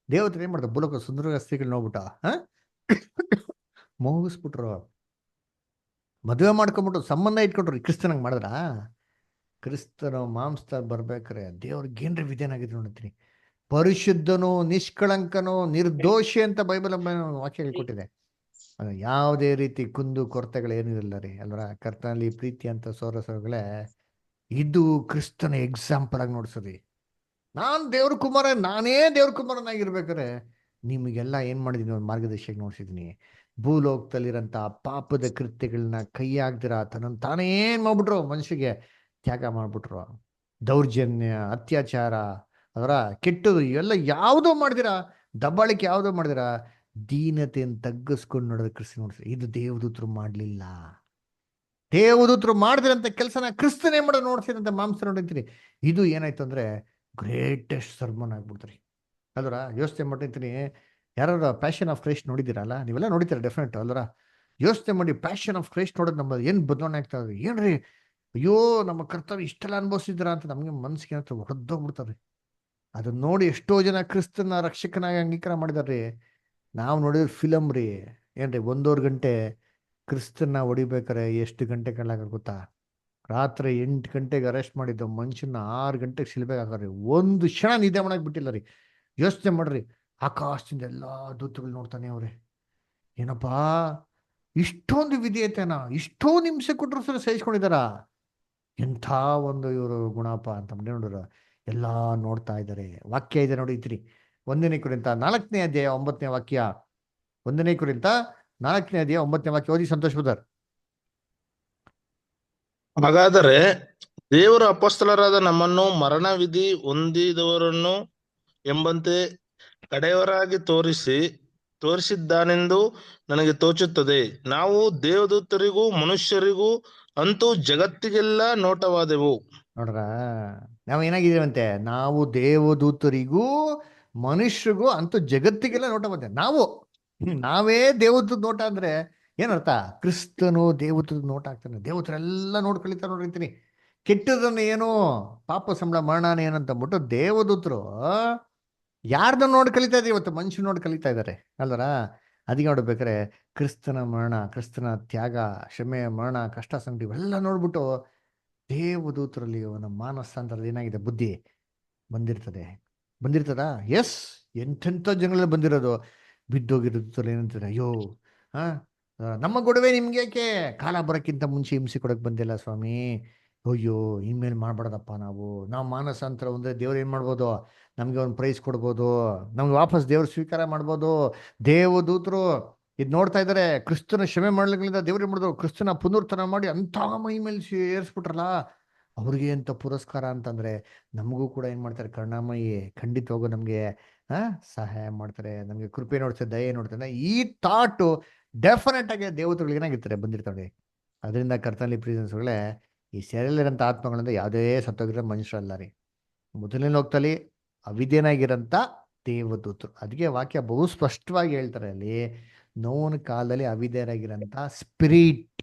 ದೇವತರು ಏನ್ ಮಾಡ್ತಾರೆ? ಭೂಲೋಕ ಸುಂದರ ಸ್ತ್ರೀಗಳು ನೋಡ್ಬಿಟ್ಟ ಮೋಗಿಸ್ಬಿಟ್ರು, ಮದುವೆ ಮಾಡ್ಕೊಂಡ್ಬಿಟ್ರು, ಸಂಬಂಧ ಇಟ್ಕೊಂಡ್ರು. ಕ್ರಿಸ್ತನಂಗೆ ಮಾಡಿದ್ರ? ಕ್ರಿಸ್ತನ ಮಾಂಸದ ಬರ್ಬೇಕಾರೆ ದೇವ್ರಿಗೆ ಏನ್ರಿ ವಿಧೇನಾಗಿದ್ರು ನೋಡ್ತೀನಿ. ಪರಿಶುದ್ಧನು, ನಿಷ್ಕಳಂಕನು, ನಿರ್ದೋಷಿ ಅಂತ ಬೈಬಲ್ ವಾಕ್ಯ ಹೇಳ್ಕೊಟ್ಟಿದೆ. ಯಾವುದೇ ರೀತಿ ಕುಂದು ಕೊರತೆಗಳೇನಿರಲ್ಲ ರೀ ಅಲ್ವರ. ಕರ್ತನಲ್ಲಿ ಪ್ರೀತಿ ಅಂತ ಸೋರಸಗಳೇ, ಇದು ಕ್ರಿಸ್ತನ ಎಕ್ಸಾಂಪಲ್ ಆಗಿ ನೋಡ್ಸರಿ. ನಾನೇ ದೇವ್ರ ಕುಮಾರನಾಗಿರ್ಬೇಕಾರೆ ನಿಮಗೆಲ್ಲ ಏನು ಮಾಡಿದ್ದೀನಿ, ಒಂದು ಮಾರ್ಗದರ್ಶಿಯಾಗಿ ನೋಡ್ಸಿದ್ದೀನಿ. ಭೂಲೋಕದಲ್ಲಿರೋಂಥ ಪಾಪದ ಕೃತ್ಯಗಳನ್ನ ಕೈ ಹಾಕ್ದಿರ ತನ್ನನ್ನು ತಾನೇ ಏನು ಮಾಡ್ಬಿಟ್ರು, ಮನುಷ್ಯರಿಗೆ ತ್ಯಾಗ ಮಾಡ್ಬಿಟ್ರು. ದೌರ್ಜನ್ಯ, ಅತ್ಯಾಚಾರ, ಅದರ ಕೆಟ್ಟದು ಇವೆಲ್ಲ ಯಾವುದೋ ಮಾಡ್ದಿರಾ, ದಬ್ಬಾಳಿಕೆ ಯಾವುದೋ ಮಾಡ್ದಿರಾ, ದೀನತೆಯನ್ನು ತಗ್ಗಿಸ್ಕೊಂಡು ನೋಡೋದು ಕ್ರಿಸ್ತ ನೋಡ್ರಿ. ಇದು ದೇವದೂತರು ಮಾಡಲಿಲ್ಲ. ದೇವದೂತರು ಮಾಡಿದ್ರಂತ ಕೆಲಸನ ಕ್ರಿಸ್ತನೇ ಮಾಡೋದು ನೋಡ್ಸಿದಂತ ಮಾಂಸ ನೋಡಿರ್ತೀರಿ. ಇದು ಏನಾಯ್ತು ಅಂದ್ರೆ ಗ್ರೇಟೆಸ್ಟ್ ಸರ್ಮನ್ ಆಗ್ಬಿಡ್ತೀರಿ. ಅಲ್ವರ ಯೋಚನೆ ಮಾಡಿರ್ತೀನಿ. ಯಾರು ಪ್ಯಾಷನ್ ಆಫ್ ಕ್ರೈಸ್ಟ್ ನೋಡಿದ್ದೀರಲ್ಲ, ನೀವೆಲ್ಲ ನೋಡಿತೀರ ಡೆಫಿನೆಟ್ ಅಲ್ವರ. ಯೋಚನೆ ಮಾಡಿ, ಪ್ಯಾಷನ್ ಆಫ್ ಕ್ರೈಸ್ಟ್ ನೋಡೋದು ನಮ್ಮ ಏನು ಬದಲಾವಣೆ ಆಗ್ತಾ ಇದೆ. ಏನ್ರಿ, ಅಯ್ಯೋ ನಮ್ಮ ಕರ್ತವ್ಯ ಇಷ್ಟೆಲ್ಲ ಅನುಭವಿಸಿದ್ರ ಅಂತ ನಮಗೆ ಮನಸ್ಸಿಗೆ ಏನಾದ್ರು ಹೊಡೆದೋಗ್ಬಿಡ್ತಾರೆ. ಅದನ್ನ ನೋಡಿ ಎಷ್ಟೋ ಜನ ಕ್ರಿಸ್ತನ ರಕ್ಷಕನಾಗಿ ಅಂಗೀಕಾರ ಮಾಡಿದಾರ್ರಿ. ನಾವು ನೋಡಿದ್ರೆ ಫಿಲಮ್ ರೀ, ಏನ್ರಿ 1.5 ಗಂಟೆ ಕ್ರಿಸ್ತನ್ನ ಹೊಡಿಬೇಕಾರೆ ಎಷ್ಟು ಗಂಟೆ ಕಳ್ಳಾಗ ಗೊತ್ತಾ? ರಾತ್ರಿ 8 ಗಂಟೆಗೆ ಅರೆಸ್ಟ್ ಮಾಡಿದ್ದು ಮನುಷ್ಯನ 6 ಗಂಟೆಗೆ ಶಿಲ್ಬೆಗೆ ಹಾಕಾರ್ರಿ. ಒಂದು ಕ್ಷಣ ನಿದ್ದೆ ಮಾಡಕ್ ಬಿಟ್ಟಿಲ್ಲ ರೀ. ಯೋಚನೆ ಮಾಡ್ರಿ, ಆಕಾಶದಿಂದ ಎಲ್ಲಾ ದೂತಗಳು ನೋಡ್ತಾನೆ ಅವ್ರೆ. ಏನಪ್ಪಾ ಇಷ್ಟೊಂದು ವಿಧೇಯತೆನ ಇಷ್ಟೊಂದು ಹಿಂಸೆ ಕೊಟ್ಟರು ಸಹ ಸಹಿಸ್ಕೊಂಡಿದಾರ. ಎಂಥ ಒಂದು ಇವರು ಗುಣಪ ಅಂತ ನೋಡಿದ್ರು. ಎಲ್ಲ ನೋಡ್ತಾ ಇದ್ದಾರೆ. ವಾಕ್ಯ ಇದೆ ನೋಡಿದ್ರಿ, 1 ಕೊರಿಂಥ 4ನೇ ಅಧ್ಯಾಯ 9ನೇ ವಾಕ್ಯ. 1 ಕೊರಿಂಥ 4ನೇ ಅಧ್ಯಾಯ 9ನೇ ವಾಕ್ಯ ಓದಿ ಸಂತೋಷ್ ಬದರ್. ಹಾಗಾದರೆ ದೇವರು ಅಪೊಸ್ತಲರಾದ ನಮ್ಮನ್ನು ಮರಣ ವಿಧಿ ಹೊಂದಿದವರನ್ನು ಎಂಬಂತೆ ಕಡೆಯವರಾಗಿ ತೋರಿಸಿದ್ದಾನೆಂದು ನನಗೆ ತೋಚುತ್ತದೆ. ನಾವು ದೇವದೂತರಿಗೂ ಮನುಷ್ಯರಿಗೂ ಅಂತೂ ಜಗತ್ತಿಗೆಲ್ಲ ನೋಟವಾದೆವು. ನೋಡ್ರ, ನಾವು ಏನಾಗಿದ್ದೀವಂತೆ, ನಾವು ದೇವದೂತರಿಗೂ ಮನುಷ್ಯರಿಗೂ ಅಂತೂ ಜಗತ್ತಿಗೆಲ್ಲ ನೋಟ ಬಂದೆ. ನಾವೇ ದೇವದೂತ ನೋಟ ಅಂದ್ರೆ ಏನರ್ಥ? ಕ್ರಿಸ್ತನು ದೇವದೂತ ನೋಟ ಆಗ್ತಾನೆ. ದೇವತರೆಲ್ಲ ನೋಡ್ಕೊಳಿತಾರೆ ನೋಡಿರ್ತೀನಿ. ಕೆಟ್ಟದನ್ನ ಏನು, ಪಾಪ ಸಂಬಳ ಮರಣನೇ ಏನಂತ ಅಂದ್ಬಿಟ್ಟು ದೇವದೂತರು ಯಾರ್ದ ನೋಡಿ ಕಲಿತಾ ಇದ್ದಾರೆ, ಇವತ್ತು ಮನುಷ್ಯನ ನೋಡಿ ಕಲಿತಾ ಇದ್ದಾರೆ ಅಲ್ವರ. ಅದಕ್ಕೆ ನೋಡ್ಬೇಕಾರೆ ಕ್ರಿಸ್ತನ ಮರಣ, ಕ್ರಿಸ್ತನ ತ್ಯಾಗ, ಕ್ಷಮೆ, ಮರಣ, ಕಷ್ಟ, ಸಂಕಟ ಇವೆಲ್ಲ ನೋಡ್ಬಿಟ್ಟು ದೇವದೂತರಲ್ಲಿ ಅವನ ಮಾನಸಾಂತರದ ಏನಾಗಿದೆ, ಬುದ್ಧಿ ಬಂದಿರ್ತದ. ಎಸ್, ಎಂತೆಂಥ ಜನಗಳಲ್ಲಿ ಬಂದಿರೋದು. ಬಿದ್ದೋಗಿರೋದು ಏನಂತಾರೆ, ಅಯ್ಯೋ ನಮ್ಮ ಗೊಡವೆ ನಿಮ್ಗೆ ಯಾಕೆ, ಕಾಲ ಬರೋಕ್ಕಿಂತ ಮುಂಚೆ ಹಿಂಸೆ ಕೊಡಕ್ ಬಂದಿಲ್ಲ ಸ್ವಾಮಿ, ಅಯ್ಯೋ ಇನ್ಮೇಲೆ ಮಾಡ್ಬಾರ್ದಪ್ಪ. ನಾವು ಮಾನಸಾಂತರ ಒಂದ್ರೆ ದೇವ್ರು ಏನ್ ಮಾಡ್ಬೋದು, ನಮ್ಗೆ ಒಂದು ಪ್ರೈಸ್ ಕೊಡ್ಬೋದು, ನಮ್ಗೆ ವಾಪಸ್ ದೇವ್ರು ಸ್ವೀಕಾರ ಮಾಡ್ಬೋದು. ದೇವದೂತರು ಇದು ನೋಡ್ತಾ ಇದ್ದಾರೆ. ಕ್ರಿಸ್ತನ ಕ್ಷಮೆ ಮಾಡ್ಲಿಕ್ಕಿಂದ ದೇವ್ರು ಏನ್ ಮಾಡಿದ್ರು, ಕ್ರಿಸ್ತನ ಪುನರುತ್ಥಾನ ಮಾಡಿ ಅಂತ ಮೈ ಮೇಲೆ ಏರ್ಸ್ಬಿಟ್ರಲ್ಲ, ಅವ್ರಿಗೆ ಅಂತ ಪುರಸ್ಕಾರ ಅಂತಂದ್ರೆ ನಮಗೂ ಕೂಡ ಏನ್ ಮಾಡ್ತಾರೆ, ಕರುಣಾಮಯಿ ಖಂಡಿತವಾಗೂ ನಮ್ಗೆ ಸಹಾಯ ಮಾಡ್ತಾರೆ, ನಮ್ಗೆ ಕೃಪೆ ನೋಡ್ತಾರೆ, ದಯೆ ನೋಡ್ತಾರೆ. ಈ ಥಾಟು ಡೆಫಿನೆಟ್ ಆಗಿ ದೇವತೆಗಳಿಗೆ ಏನಾಗಿರ್ತಾರೆ, ಬಂದಿರ್ತಾರೆ. ಅದರಿಂದ ಕರ್ತನಲ್ಲಿ ಪ್ರೀತಿಸಗಳೇ, ಈ ಸೆರೆಯಲ್ಲಿರೋಂಥ ಆತ್ಮಗಳಿಂದ ಯಾವುದೇ ಸತ್ತೋಗಿರೋ ಮನುಷ್ಯರಲ್ಲ ರೀ. ಮೊದಲನೇ ಲೋಕದಲ್ಲಿ ಅವಿದ್ಯನಾಗಿರೋಂಥ ದೇವದೂತರು. ಅದಕ್ಕೆ ವಾಕ್ಯ ಬಹು ಸ್ಪಷ್ಟವಾಗಿ ಹೇಳ್ತಾರೆ ಅಲ್ಲಿ, ನೋವಿನ ಕಾಲದಲ್ಲಿ ಅವಿದ್ಯರಾಗಿರೋಂಥ ಸ್ಪಿರಿಟ್,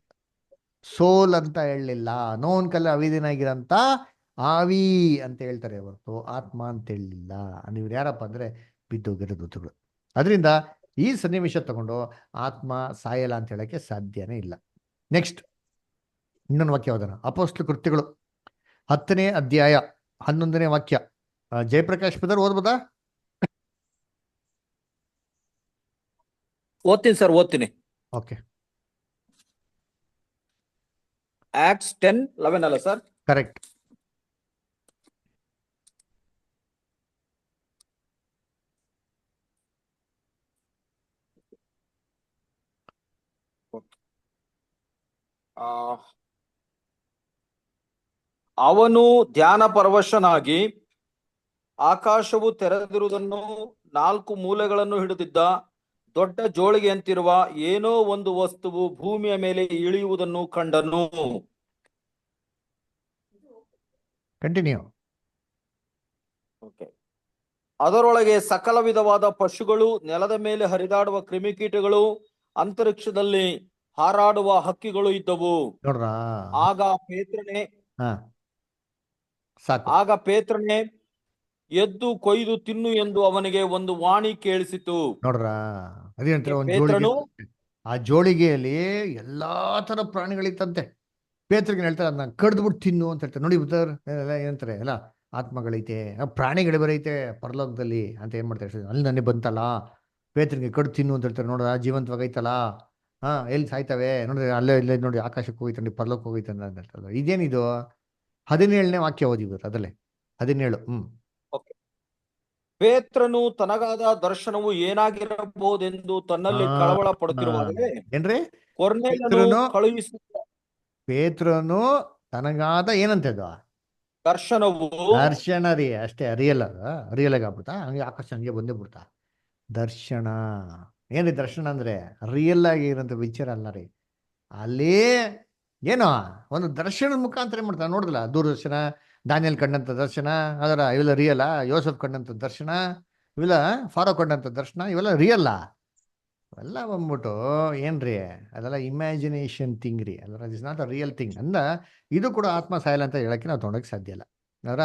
ಸೋಲ್ ಅಂತ ಹೇಳಲಿಲ್ಲ. ನೋವಿನ ಕಾಲ ಅವಿದ್ಯನಾಗಿರೋಂಥ ಆವಿ ಅಂತ ಹೇಳ್ತಾರೆ ಹೊರತು ಆತ್ಮ ಅಂತ ಹೇಳಲಿಲ್ಲ. ನೀವು ಯಾರಪ್ಪ ಅಂದ್ರೆ ಬಿದ್ದೋಗಿರೋ ದೂತಗಳು. ಅದರಿಂದ ಈ ಸನ್ನಿವೇಶ ತಗೊಂಡು ಆತ್ಮ ಸಾಯಲ್ಲ ಅಂತ ಹೇಳಕ್ಕೆ ಸಾಧ್ಯನೇ ಇಲ್ಲ. ನೆಕ್ಸ್ಟ್ ಇನ್ನೊಂದು ವಾಕ್ಯ ಯಾವ್ದಾನ, ಅಪೊಸ್ತಲ ಕೃತ್ಯಗಳು 10ನೇ ಅಧ್ಯಾಯ 11ನೇ ವಾಕ್ಯ. ಜಯಪ್ರಕಾಶ್ ಪದರ್ ಓದ್ಬೋದಾ? ಓದ್ತೀನಿ ಸರ್, ಓದ್ತೀನಿ. ಓಕೆ, ಆಕ್ಟ್ಸ್ 10:11 ಅಲ್ಲ ಸರ್? ಕರೆಕ್ಟ್. ಅವನು ಧ್ಯಾನ ಪರವಶನಾಗಿ ಆಕಾಶವು ತೆರೆದಿರುವುದನ್ನು 4 ಮೂಲೆಗಳನ್ನು ಹಿಡಿದಿದ್ದ ದೊಡ್ಡ ಜೋಳಿಗೆಯಂತಿರುವ ಏನೋ ಒಂದು ವಸ್ತುವು ಭೂಮಿಯ ಮೇಲೆ ಇಳಿಯುವುದನ್ನು ಕಂಡನು. ಕಂಟಿನ್ಯೂ. ಅದರೊಳಗೆ ಸಕಲ ವಿಧವಾದ ಪಶುಗಳು, ನೆಲದ ಮೇಲೆ ಹರಿದಾಡುವ ಕ್ರಿಮಿಕೀಟಗಳು, ಅಂತರಿಕ್ಷದಲ್ಲಿ ಹಾರಾಡುವ ಹಕ್ಕಿಗಳು ಇದ್ದವು. ನೋಡ್ರ, ಆಗ ಪೇತ್ರನೇ ಎದ್ದು ಕೊಯ್ದು ತಿನ್ನು ಎಂದು ಅವನಿಗೆ ಒಂದು ವಾಣಿ ಕೇಳಿಸಿತು. ನೋಡ್ರ, ಅದೇನಂತಾರೆ, ಒಂದು ಪೇತ್ರನು ಆ ಜೋಳಿಗೆಯಲ್ಲಿ ಎಲ್ಲಾ ತರ ಪ್ರಾಣಿಗಳಿತ್ತಂತೆ. ಪೇತ್ರಗೆ ಹೇಳ್ತಾರೆ, ಅದನ್ನ ಕಡ್ದ್ಬಿಟ್ಟು ತಿನ್ನು ಅಂತ ಹೇಳ್ತಾರೆ. ನೋಡಿ ಬುದ್ಧರ್ ಏನಂತಾರೆ, ಎಲ್ಲ ಆತ್ಮಗಳೈತೆ, ಪ್ರಾಣಿಗಳು ಬರೈತೆ ಪರಲೋಕದಲ್ಲಿ ಅಂತ ಏನ್ ಮಾಡ್ತಾರೆ, ಅಲ್ಲಿ ನನಗೆ ಬಂತಲ್ಲ, ಪೇತ್ರಗೆ ಕಡ್ದು ತಿನ್ನು ಅಂತ ಹೇಳ್ತಾರೆ. ನೋಡ್ರ, ಜೀವಂತವಾಗೈತಲ್ಲ, ಎಲ್ಲಿ ಸಾಯ್ತವೆ ನೋಡ್ರಿ, ಅಲ್ಲೇ ಇಲ್ಲೇ ನೋಡಿ, ಆಕಾಶಕ್ಕೆ ಹೋಗೈತೆ, ಪರಲೋಕ ಹೋಗೈತೆ ಅಂತ ಹೇಳ್ತಾರೆ. ಇದೇನಿದು? 17ನೇ ವಾಕ್ಯ ಓದಿ ಅದಲ್ಲೇ 17. ಪೇತ್ರನು ತನಗಾದ ದರ್ಶನವು ಏನಾಗಿರಬಹುದೆಂದು ತನ್ನಲ್ಲಿ ಕಳವಳ ಪಡುತ್ತಿರುವಾಗಲೇ ಏನ್ರಿ ಕೊರ್ನೇಲನು ಪೇತ್ರನು ಕಳುಹಿಸಿದ ಪೇತ್ರನು ತನಗಾದ ಏನಂತ ಇದು ದರ್ಶನವು ದರ್ಶನ ರೀ, ಅಷ್ಟೇ. ರಿಯಲ್ ಆಗಿ ಆಗ್ಬಿಡ್ತಾ, ಹಂಗೆ ಆಕಾಶ ಹಂಗೆ ಬಂದೇ ಬಿಡ್ತಾ ದರ್ಶನ. ಏನ್ರಿ ದರ್ಶನ ಅಂದ್ರೆ ರಿಯಲ್ ಆಗಿ ಇರೋಂಥ ವಿಚಾರ ಅಲ್ಲ ರೀ. ಅಲ್ಲಿ ಏನೋ ಒಂದು ದರ್ಶನದ ಮುಖಾಂತರ ಏನ್ ಮಾಡ್ತಾರೆ ನೋಡಿದ್ಲ, ದೂರದರ್ಶನ, ದಾನಿಯಲ್ ಕಂಡಂತ ದರ್ಶನ, ಅದರ ಇವೆಲ್ಲ ರಿಯಲ್. ಯೋಸಫ್ ಕಂಡಂತ ದರ್ಶನ ಇವೆಲ್ಲ, ಫಾರೋ ಕಂಡಂತ ದರ್ಶನ ಇವೆಲ್ಲ ರಿಯಲ್ಲ. ಅವೆಲ್ಲ ಬಂದ್ಬಿಟ್ಟು ಏನ್ರಿ ಅದೆಲ್ಲ ಇಮ್ಯಾಜಿನೇಷನ್ ಥಿಂಗ್ ರೀ, ಅಲ್ಲ is not a real thing. ಅಂದ ಇದು ಕೂಡ ಆತ್ಮ ಸಾಯಲ್ಲ ಅಂತ ಹೇಳಕ್ಕೆ ನಾವು ತೊಗೊಳಕ್ಕೆ ಸಾಧ್ಯ ಇಲ್ಲ. ಅದರ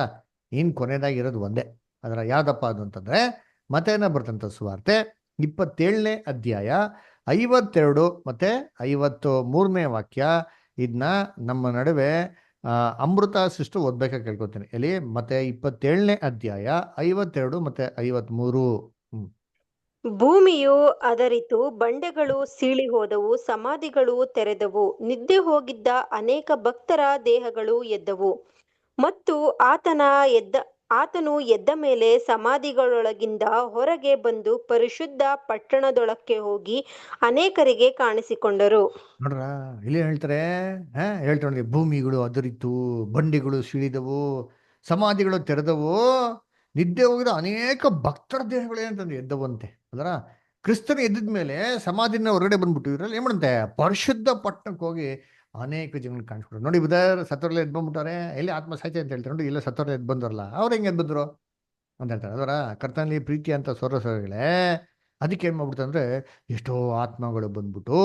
ಇನ್ ಕೊನೆಯದಾಗಿರೋದು ಒಂದೇ, ಅದರ ಯಾವ್ದಪ್ಪ ಅದು ಅಂತಂದ್ರೆ ಮತ್ತೇನ ಬರ್ತಂತ ಸುವಾರ್ತೆ 27ನೇ ಅಧ್ಯಾಯ 52 ಮತ್ತೆ 53ನೇ ವಾಕ್ಯ. ಇದನ್ನ ನಮ್ಮ ನಡುವೆ ಅಮೃತ ಸಿಸ್ಟರ್ ಓದ್ಬೇಕಾಗಿ ಕೇಳ್ಕೊತೀನಿ. ಇಲ್ಲಿ ಮತ್ತೆ 27ನೇ ಅಧ್ಯಾಯ 52 ಮತ್ತೆ 53. ಭೂಮಿಯು ಅದರಿತು, ಬಂಡೆಗಳು ಸೀಳಿ ಹೋದವು, ಸಮಾಧಿಗಳು ತೆರೆದವು, ನಿದ್ದೆ ಹೋಗಿದ್ದ ಅನೇಕ ಭಕ್ತರ ದೇಹಗಳು ಎದ್ದವು. ಮತ್ತು ಆತನು ಎದ್ದ ಮೇಲೆ ಸಮಾಧಿಗಳೊಳಗಿಂದ ಹೊರಗೆ ಬಂದು ಪರಿಶುದ್ಧ ಪಟ್ಟಣದೊಳಕ್ಕೆ ಹೋಗಿ ಅನೇಕರಿಗೆ ಕಾಣಿಸಿಕೊಂಡರು. ನೋಡ್ರ ಇಲ್ಲಿ ಹೇಳ್ತಾರೆ, ಹೇಳ್ತಾರೆ ಭೂಮಿಗಳು ಅದರಿತು, ಬಂಡೆಗಳು ಸೀಳಿದವು, ಸಮಾಧಿಗಳು ತೆರೆದವು, ನಿದ್ದೆ ಹೋಗಿದ ಅನೇಕ ಭಕ್ತರ ದೇಹಗಳು ಏನಂತಂದ್ರೆ ಎದ್ದವಂತೆ. ಅದರ ಕ್ರಿಸ್ತನ ಎದ್ದ ಮೇಲೆ ಸಮಾಧಿನ ಹೊರಗಡೆ ಬಂದ್ಬಿಟ್ಟು ಇದ್ರಲ್ಲಿ ಏನ್ ಮಾಡಂತೆ ಪರಿಶುದ್ಧ ಪಟ್ಟಣಕ್ಕೆ ಹೋಗಿ ಅನೇಕ ಜನಗಳು ಕಾಣಿಸ್ಕೊಡ್ರು. ನೋಡಿ ಬುಧರ್ ಸತ್ತೋರ್ಲೆ ಎದ್ದು ಬಂದ್ಬಿಟ್ಟಾರೆ, ಎಲ್ಲಿ ಆತ್ಮ ಸಾಯ್ತೆ ಅಂತ ಹೇಳ್ತಾರೆ. ನೋಡಿ ಇಲ್ಲ ಸತ್ತೋರ್ಲೆ ಎದ್ದು ಬಂದ್ರಲ್ಲ, ಅವ್ರು ಹೆಂಗೆ ಎದ್ದು ಬಂದ್ರು ಅಂತ ಹೇಳ್ತಾರೆ. ಅದರ ಕರ್ತನಲ್ಲಿ ಪ್ರೀತಿ ಅಂತ ಸೊರಸಗಳೇ, ಅದಕ್ಕೆ ಏನ್ ಮಾಡ್ಬಿಡ್ತು ಅಂದ್ರೆ ಎಷ್ಟೋ ಆತ್ಮಗಳು ಬಂದ್ಬಿಟ್ಟು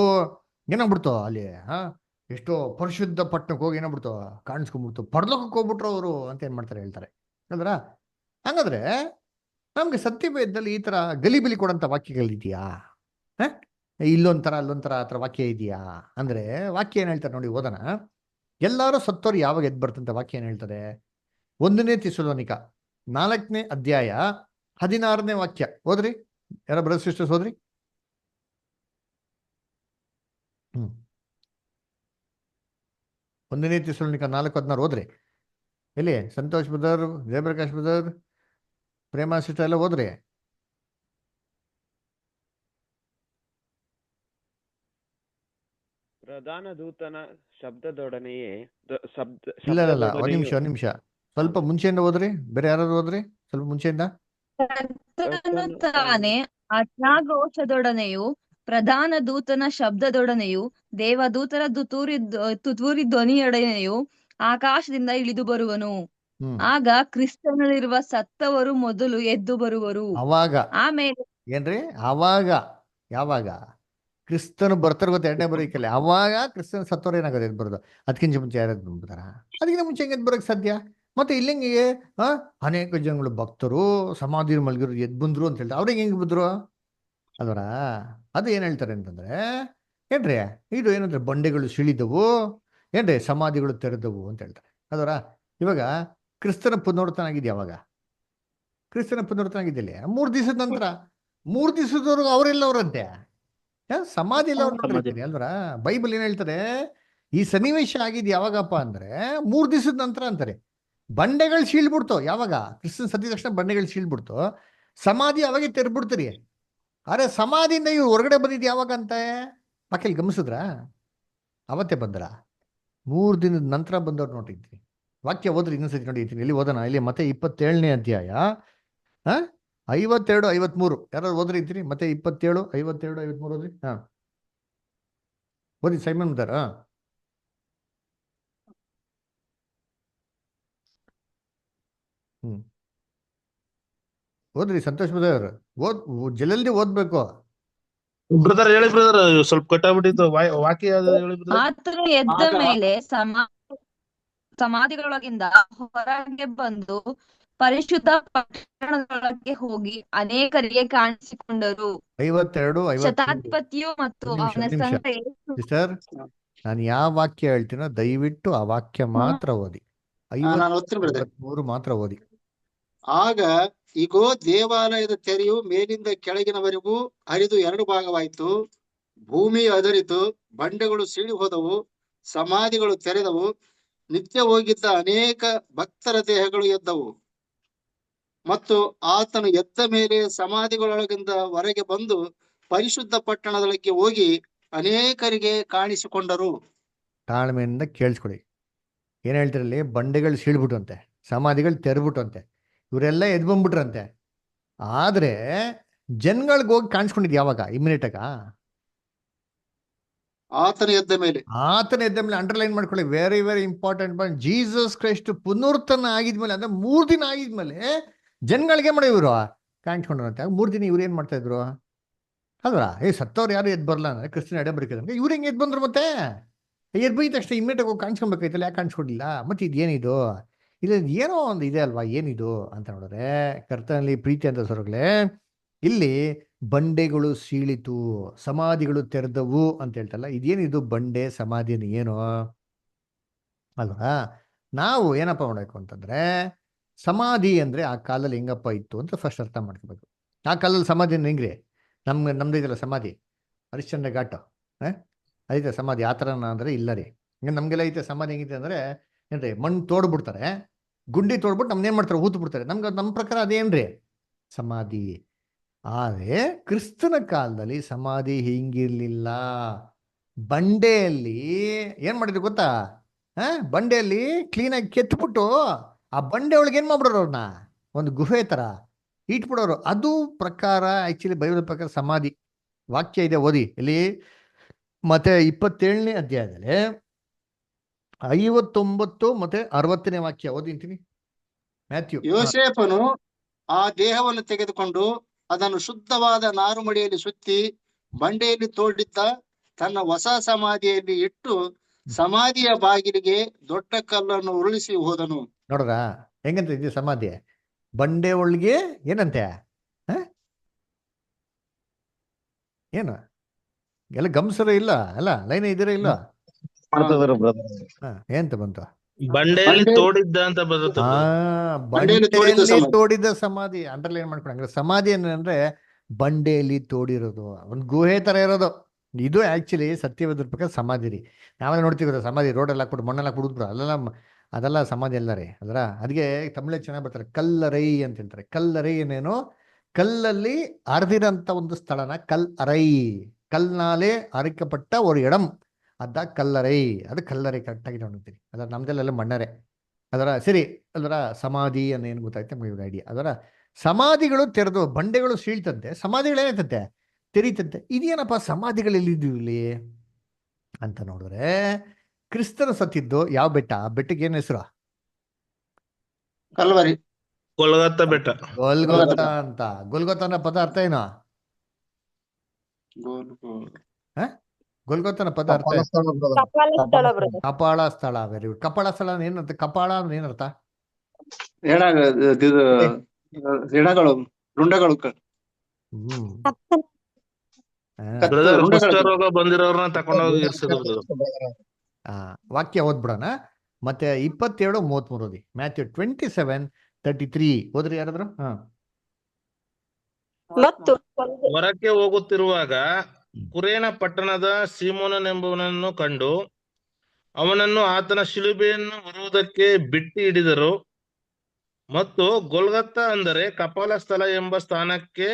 ಏನಾಗ್ಬಿಡ್ತು ಅಲ್ಲಿ ಎಷ್ಟೋ ಪರಿಶುದ್ಧ ಪಟ್ಟಣಕ್ಕೆ ಹೋಗಿ ಏನಾಗ್ಬಿಡ್ತು ಕಾಣಿಸ್ಕೊಂಡ್ಬಿಡ್ತು, ಪರಲೋಕಕ್ಕೆ ಹೋಗ್ಬಿಟ್ರು ಅವರು ಅಂತ ಏನ್ ಮಾಡ್ತಾರೆ ಹೇಳ್ತಾರೆ. ಅಂದ್ರ ಹಂಗಾದ್ರೆ ನಮ್ಗೆ ಸತ್ಯವೇದದಲ್ಲಿ ಈ ತರ ಗಲಿಬಿಲಿ ಕೊಡಂತ ವಾಕ್ಯಗಳಿದೆಯಾ? ಇಲ್ಲೊಂಥರ ಅಲ್ಲೊಂಥರ ಆ ಥರ ವಾಕ್ಯ ಇದೆಯಾ ಅಂದ್ರೆ ವಾಕ್ಯ ಏನ್ ಹೇಳ್ತಾರೆ ನೋಡಿ, ಓದೋಣ. ಎಲ್ಲರೂ ಸತ್ತೋರು ಯಾವಾಗ ಎದ್ದು ಬರ್ತಂತ ವಾಕ್ಯ ಏನ್ ಹೇಳ್ತಾರೆ? 1ನೇ ಥೆಸಲೋನಿಕ 4ನೇ ಅಧ್ಯಾಯ 16ನೇ ವಾಕ್ಯ ಓದ್ರಿ. ಯಾರ ಬ್ರದರ್ ಸಿಸ್ಟರ್ಸ್ ಓದ್ರಿ. 1ನೇ ಥೆಸಲೋನಿಕ 4:16 ಓದ್ರಿ. ಎಲ್ಲಿ Santosh brother, Jayaprakash brother, Prema sister ಎಲ್ಲ ಓದ್ರಿ. ಪ್ರಧಾನ ದೂತನ ಶಬ್ದದೊಡನೆಯೇ ಇಲ್ಲ ಒಂದ್ ನಿಮಿಷ ಸ್ವಲ್ಪ ಮುಂಚೆಯಿಂದ ಓದ್ರಿ. ಬೇರೆ ಯಾರಾದ್ರು ಓದ್ರಿ ಸ್ವಲ್ಪ ಮುಂಚೆಯಿಂದ. ತಾನೇ ಆಜ್ಞಾಘೋಷದೊಡನೆಯೂ ಪ್ರಧಾನ ದೂತನ ಶಬ್ದದೊಡನೆಯೂ ದೇವದೂತರ ತುತ್ತೂರಿ ಧ್ವನಿಯೊಡನೆಯೂ ಆಕಾಶದಿಂದ ಇಳಿದು ಬರುವನು. ಆಗ ಕ್ರಿಸ್ತನಲ್ಲಿರುವ ಸತ್ತವರು ಮೊದಲು ಎದ್ದು ಬರುವರು. ಅವಾಗ ಆಮೇಲೆ ಏನ್ರಿ ಅವಾಗ ಯಾವಾಗ ಕ್ರಿಸ್ತನು ಬರ್ತಾರ ಗೊತ್ತ, 2ನೇ ಬರೋಕಲ್ಲಿ ಅವಾಗ ಕ್ರಿಸ್ತನ ಸತ್ತೋರು ಏನಾಗೋದು ಎದ್ದು ಬರೋದು. ಅದಕ್ಕಿಂತ ಮುಂಚೆ ಯಾರು ಎದ್ದು ಬಂದ್ಬಿಡ್ತಾರ? ಅದಕ್ಕಿಂತ ಮುಂಚೆ ಹೆಂಗೆ ಎದ್ದು ಬರೋಕೆ ಸಾಧ್ಯ? ಮತ್ತೆ ಇಲ್ಲಂಗೆ ಅನೇಕ ಜನಗಳು ಭಕ್ತರು ಸಮಾಧಿ ಮಲಗಿರು ಎದ್ದು ಬಂದ್ರು ಅಂತ ಹೇಳ್ತಾರೆ. ಅವ್ರಿಗೆ ಹೆಂಗೆ ಬಂದ್ರು ಅದರ ಅದು ಏನ್ ಹೇಳ್ತಾರೆ ಅಂತಂದ್ರೆ ಏನ್ರಿ ಇದು ಏನಂದ್ರೆ ಬಂಡೆಗಳು ಸಿಳಿದವು, ಏನ್ರಿ ಸಮಾಧಿಗಳು ತೆರೆದವು ಅಂತ ಹೇಳ್ತಾರೆ. ಅದರ ಇವಾಗ ಕ್ರಿಸ್ತನ ಪುನರುತ್ಥಾನ ಆಗಿದೆ. ಯಾವಾಗ ಕ್ರಿಸ್ತನ ಪುನರುತ್ಥಾನ ಆಗಿದ್ದಲ್ಲಿ 3 ದಿವಸದ ನಂತರ. 3 ದಿವಸದವರೆಗೂ ಅವರೆಲ್ಲ ಅವರಂತೆ ಸಮಾಧಿ ಎಲ್ಲ ಅವ್ರು ನೋಡಿರ್ತೀರಿ ಅಲ್ವರ. ಬೈಬಲ್ ಏನ್ ಹೇಳ್ತಾರೆ, ಈ ಸನ್ನಿವೇಶ ಆಗಿದ್ ಯಾವಾಗಪ್ಪ ಅಂದ್ರೆ 3 ದಿವಸದ ನಂತರ ಅಂತಾರೆ. ಬಂಡೆಗಳು ಸೀಳ್ಬಿಡ್ತು. ಯಾವಾಗ ಕ್ರಿಸ್ತನ ಸತ್ತಿದ ತಕ್ಷಣ ಬಂಡೆಗಳು ಸೀಳ್ಬಿಡ್ತು, ಸಮಾಧಿ ಅವಾಗೆ ತೆರೆದ್ಬಿಡ್ತೀರಿ. ಆದ್ರೆ ಸಮಾಧಿಯಿಂದ ಇವ್ರು ಹೊರಗಡೆ ಬಂದಿದ್ದು ಯಾವಾಗ ಅಂತ ಮಕ್ಕಳು ಗಮನಿಸಿದ್ರ? ಅವತ್ತೇ ಬಂದ್ರ? 3 ದಿನದ ನಂತರ ಬಂದವ್ರು ನೋಡಿದ್ರಿ. ವಾಕ್ಯ ಓದ್ರಿ ಇನ್ನೊಂದ್ಸತಿ ನೋಡಿ. ಎಲ್ಲಿ ಓದೋಣ? ಇಲ್ಲಿ ಮತ್ತೆ 27ನೇ ಅಧ್ಯಾಯ 52, 53 ಯಾರು ಓದ್ರಿ ಇದ್ರಿ? ಮತ್ತೆ 27, 52, 53 ಓದ್ರಿ. ಓದಿ ಸೈಮನ್ ಮುದಾರ. ಓದ್ರಿ ಸಂತೋಷ್ ಬ್ರದರ್, ಜಲ್ದಿ ಓದ್ಬೇಕು. ಬ್ರದರ್ ಹೇಳಿ ಬ್ರದರ್, ಸ್ವಲ್ಪ ಕಟ್ಟಾಗ್ಬಿಟ್ಟಿತ್ತು ವಾಕ್ಯ ಹೇಳಿ ಬ್ರದರ್. ಆತನು ಎದ್ದ ಮೇಲೆ ಸಮಾಧಿಗಳೊಳಗಿಂದ ಹೊರಗೆ ಬಂದು ಪರಿಶುದ್ಧ ಪಟ್ಟಣದೊಳಗೆ ಹೋಗಿ ಅನೇಕರಿಗೆ ಕಾಣಿಸಿಕೊಂಡರು. 52, 53 ಶತಾಧಿಪತಿಯು ಮತ್ತು ಅವನ ಸಂಗಡ ಸಿಸ್ಟರ್, ನಾನು ಯಾವ ವಾಕ್ಯ ಹೇಳ್ತೀನೋ ದಯವಿಟ್ಟು ಆ ವಾಕ್ಯ ಮಾತ್ರ ಓದಿ. 53 ಮಾತ್ರ ಓದಿ. ಆಗ ಈಗೋ ದೇವಾಲಯದ ತೆರೆಯು ಮೇಲಿಂದ ಕೆಳಗಿನವರೆಗೂ ಹರಿದು 2 ಭಾಗವಾಯಿತು. ಭೂಮಿ ಅದರಿತು, ಬಂಡೆಗಳು ಸೀಳಿ ಹೋದವು, ಸಮಾಧಿಗಳು ತೆರೆದವು, ನಿತ್ಯ ಹೋಗಿದ್ದ ಅನೇಕ ಭಕ್ತರ ದೇಹಗಳು ಎದ್ದವು. ಮತ್ತು ಆತನು ಎದ್ದ ಮೇಲೆ ಸಮಾಧಿಗಳೊಳಗಿಂದ ಹೊರಗೆ ಬಂದು ಪರಿಶುದ್ಧ ಪಟ್ಟಣದೊಳಗೆ ಹೋಗಿ ಅನೇಕರಿಗೆ ಕಾಣಿಸಿಕೊಂಡರು. ತಾಳ್ಮೆಯಿಂದ ಕೇಳಿಸ್ಕೊಡಿ. ಏನ್ ಹೇಳ್ತಿರಲ್ಲಿ? ಬಂಡೆಗಳು ಸೀಳ್ಬಿಟ್ಟಂತೆ, ಸಮಾಧಿಗಳು ತೆರೆದ್ಬಿಟ್ಟಂತೆ, ಇವರೆಲ್ಲ ಎದ್ ಬಂದ್ಬಿಟ್ರಂತೆ. ಆದ್ರೆ ಜನಗಳಿಗೆ ಹೋಗಿ ಕಾಣಿಸ್ಕೊಂಡಿದ್ ಯಾವಾಗ? ಇಮಿಡಿಯೇಟ್ ಆಗ ಆತನು ಎದ್ದ ಮೇಲೆ. ಆತನ ಎದ್ದ ಮೇಲೆ ಅಂಡರ್ಲೈನ್ ಮಾಡ್ಕೊಳ್ಳಿ, very very important point. Jesus Christ ಪುನರುತ್ಥಾನ ಆಗಿದ್ಮೇಲೆ, ಅಂದ್ರೆ 3 ದಿನ ಆಗಿದ್ಮೇಲೆ ಜನಗಳಿಗೆ ಮಾಡಿ ಇವರು ಕಾಣಿಸ್ಕೊಂಡ್ರಂತೆ. 3 ದಿನ ಇವ್ರು ಏನ್ ಮಾಡ್ತಾ ಇದ್ರು ಅಲ್ವಾ? ಸತ್ತವ್ರು ಯಾರು ಎದ್ ಬರಲ್ಲ ಅಂದ್ರೆ ಕ್ರಿಸ್ತನ ಎಡೆ ಬರೀಕಂದ್ರೆ ಇವ್ರು ಹೆಂಗೆ ಎದ್ ಬಂದ್ರು? ಮತ್ತೆ ಎದ್ ಬೈದ ತಕ್ಷಣ ಇಮ್ಮಿಡಿಯೇಟ್ ಹೋಗಿ ಕಾಣಿಸ್ಕೊಬೇಕಾಯ್ತಲ್ಲ, ಯಾಕೆ ಕಾಣಿಸ್ಕೊಡ್ಲಿಲ್ಲ? ಮತ್ತೆ ಇದೇನಿದು? ಇಲ್ಲ ಏನೋ ಒಂದು ಇದೆ ಅಲ್ವಾ, ಏನಿದು ಅಂತ ನೋಡಿದ್ರೆ, ಕರ್ತನಲ್ಲಿ ಪ್ರೀತಿ ಅಂತ ಸ್ವರ್ಗಳೇ, ಇಲ್ಲಿ ಬಂಡೆಗಳು ಸೀಳಿತು, ಸಮಾಧಿಗಳು ತೆರೆದವು ಅಂತ ಹೇಳ್ತಲ್ಲ. ಇದೇನಿದು ಬಂಡೆ ಸಮಾಧಿ ಏನು ಅಲ್ವಾ? ನಾವು ಏನಪ್ಪ ಮಾಡಬೇಕು ಅಂತಂದ್ರೆ, ಸಮಾಧಿ ಅಂದ್ರೆ ಆ ಕಾಲದಲ್ಲಿ ಹೆಂಗಪ್ಪ ಇತ್ತು ಅಂತ ಫಸ್ಟ್ ಅರ್ಥ ಮಾಡ್ಕೋಬೇಕು. ಆ ಕಾಲದಲ್ಲಿ ಸಮಾಧಿ ಹೆಂಗ್ರಿ? ನಮ್ದು ಇದೆಲ್ಲ ಸಮಾಧಿ, ಹರಿಶ್ಚಂದ್ರ ಘಾಟ ಐತೆ ಸಮಾಧಿ. ಆ ಥರ ಅಂದ್ರೆ ಇಲ್ಲ ರೀ. ನಮ್ಗೆಲ್ಲ ಐತೆ ಸಮಾಧಿ. ಹೆಂಗಿದೆ ಅಂದ್ರೆ ಏನ್ರಿ, ಮಣ್ಣು ತೋಡ್ಬಿಡ್ತಾರೆ, ಗುಂಡಿ ತೋಡ್ಬಿಟ್ಟು ನಮ್ನೇನ್ ಮಾಡ್ತಾರೆ, ಊತ್ ಬಿಡ್ತಾರೆ. ನಮ್ಮ ಪ್ರಕಾರ ಅದೇನ್ರಿ ಸಮಾಧಿ. ಆದರೆ ಕ್ರಿಸ್ತನ ಕಾಲದಲ್ಲಿ ಸಮಾಧಿ ಹಿಂಗಿರ್ಲಿಲ್ಲ. ಬಂಡೆಯಲ್ಲಿ ಏನ್ ಮಾಡಿದ್ರು ಗೊತ್ತಾ? ಬಂಡೆಯಲ್ಲಿ ಕ್ಲೀನಾಗಿ ಕೆತ್ಬಿಟ್ಟು ಆ ಬಂಡೆ ಒಳಗೆ ಏನ್ ಮಾಡ್ಬಿಡೋರು, ಅವ್ರನ್ನ ಒಂದು ಗುಹೆ ತರ ಇಟ್ಬಿಡೋರು. ಅದು ಪ್ರಕಾರ ಆಕ್ಚುಲಿ ಬೈಬಲ್ ಪ್ರಕಾರ ಸಮಾಧಿ. ವಾಕ್ಯ ಇದೆ, ಓದಿ ಇಲ್ಲಿ ಮತ್ತೆ 27ನೇ ಅಧ್ಯಾಯದಲ್ಲಿ 59 ಮತ್ತೆ 60ನೇ ವಾಕ್ಯ ಓದಿಂತೀನಿ. ಮ್ಯಾಥ್ಯೂ. ಯೋಸೇಫನು ಆ ದೇಹವನ್ನು ತೆಗೆದುಕೊಂಡು ಅದನ್ನು ಶುದ್ಧವಾದ ನಾರುಮಡಿಯಲ್ಲಿ ಸುತ್ತಿ ಬಂಡೆಯಲ್ಲಿ ತೋಡಿದ್ದ ತನ್ನ ಹೊಸ ಸಮಾಧಿಯಲ್ಲಿ ಇಟ್ಟು ಸಮಾಧಿಯ ಬಾಗಿಲಿಗೆ ದೊಡ್ಡ ಕಲ್ಲನ್ನು ಉರುಳಿಸಿ ಹೋದನು. ನೋಡ್ರ ಹೆಂಗಂತ ಇದು ಸಮಾಧಿ? ಬಂಡೆ ಒಳಗೆ ಏನಂತೆ? ಏನು ಎಲ್ಲ ಗಮಸರ ಇಲ್ಲ ಅಲ್ಲ, ಲೈನ್ ಇದೀರ ಇಲ್ಲ? ಎಂತ ಬಂತು? ಬಂಡೆಯಲ್ಲಿ ತೋಡಿದ್ದ ಅಂತ ಬರುತ್ತೆ. ಬಂಡೆಯಲ್ಲಿ ತೋಡಿದ ಸಮಾಧಿ. ಅಂಡರ್ಲೈನ್ ಮಾಡ್ಕೊಂಡ್ರೆ ಸಮಾಧಿ ಅಂದ್ರೆ ಬಂಡೆಯಲ್ಲಿ ತೋಡಿರೋದು, ಒಂದು ಗುಹೆ ತರ ಇರೋದು. ಇದು ಆಕ್ಚುಲಿ ಸತ್ಯವಾದ ಪ್ರಕಾರ ಸಮಾಧಿ ರೀ. ನಾವೆಲ್ಲ ನೋಡ್ತೀವಿ ಸಮಾಧಿ ರೋಡಲ್ಲಿ ಹಾಕ್ಬಿಟ್ಟು ಮಣ್ಣಲ್ಲಿ ಹಾಕ್ಬಿಡುದ್ರು, ಅದೆಲ್ಲ ಸಮಾಧಿ ಅಲ್ಲ ರೀ. ಅದಕ್ಕೆ ತಮಿಳಲ್ಲಿ ಚೆನ್ನಾಗಿ ಬರ್ತಾರೆ, ಕಲ್ಲರೈ ಅಂತ ಹೇಳ್ತಾರೆ. ಕಲ್ಲರೈ ಏನೇನು? ಕಲ್ಲಲ್ಲಿ ಅರ್ದಿರಂತ ಒಂದು ಸ್ಥಳನ ಕಲ್ ಅರೈ, ಕಲ್ನಾಲೆ ಅರಿக்கப்பಟ್ಟ ಒಂದು ಎಡಂ, ಅದ ಕಲ್ಲರೈ. ಅದು ಕಲ್ಲರೈ ಕರೆಕ್ಟಾಗಿ ನೋಡ್ತೀರಿ. ನಮ್ದೆಲ್ಲ ಮಣ್ಣರೆ. ಸರಿ ಸಮಾಧಿ ಅನ್ನೋ ಏನು ಗೊತ್ತಾಯ್ತು ನಮಗೆ ಐಡಿಯಾ. ಸಮಾಧಿಗಳು ತೆರೆದು ಬಂಡೆಗಳು ಸೀಳ್ತಂತೆ, ಸಮಾಧಿಗಳು ಏನಾಯ್ತಂತೆ? ತೆರೀತಂತೆ. ಇದೇನಪ್ಪ ಸಮಾಧಿಗಳೆಲ್ಲಿದ್ದು ಇಲ್ಲಿ ಅಂತ ನೋಡಿದ್ರೆ, ಕ್ರಿಸ್ತರು ಸತ್ತಿದ್ದು ಯಾವ ಬೆಟ್ಟ? ಆ ಬೆಟ್ಟಕ್ಕೆ ಏನು ಹೆಸರು? ಕಲ್ವರಿ, ಗೊಲ್ಗೊಥಾ ಬೆಟ್ಟ. ಗೊಲ್ಗೊಥಾ ಅಂತ. ಗೊಲ್ಗೊಥಾ ಅನ್ನೋ ಪದ ಅರ್ಥ ಏನು? ಗೊಲ್ಗೊಥಾನ ಪದ ಅರ್ಥ ಕಪಾಳ ಸ್ಥಳ. Very good. ಕಪಾಳ ಸ್ಥಳ ಏನರ್ಥ? ಕಪಾಳ ಅಂದ್ರೆ ಏನರ್ಥ? ಎಣಗಳು, ರುಂಡಗಳು. ಕುಷ್ಠರೋಗ ಬಂದಿರೋರ್ನ ತಕೊಂಡೋಗಿ ಇರ್ಸಿದ್ರು. ವಾಕ್ಯ ಓದ್ಬಿಡೋಣ. ಮತ್ತೆ 27:33 ಓದಿ. ಮ್ಯಾಥ್ಯೂ 27:33 ಓದ್ರಿ ಯಾರಾದ್ರು? ಮತ್ತು ಹೊರಕ್ಕೆ ಹೋಗುತ್ತಿರುವಾಗ ಕುರೇನ ಪಟ್ಟಣದ ಸೀಮೋನನೆಂಬುವನನ್ನು ಕಂಡು ಅವನನ್ನು ಆತನ ಶಿಲುಬೆಯನ್ನು ಹೊರುವುದಕ್ಕೆ ಬಿಟ್ಟು ಹಿಡಿದರು. ಮತ್ತು ಗೊಲ್ಗೊಥಾ ಅಂದರೆ ಕಪಾಲ ಸ್ಥಳ ಎಂಬ ಸ್ಥಾನಕ್ಕೆ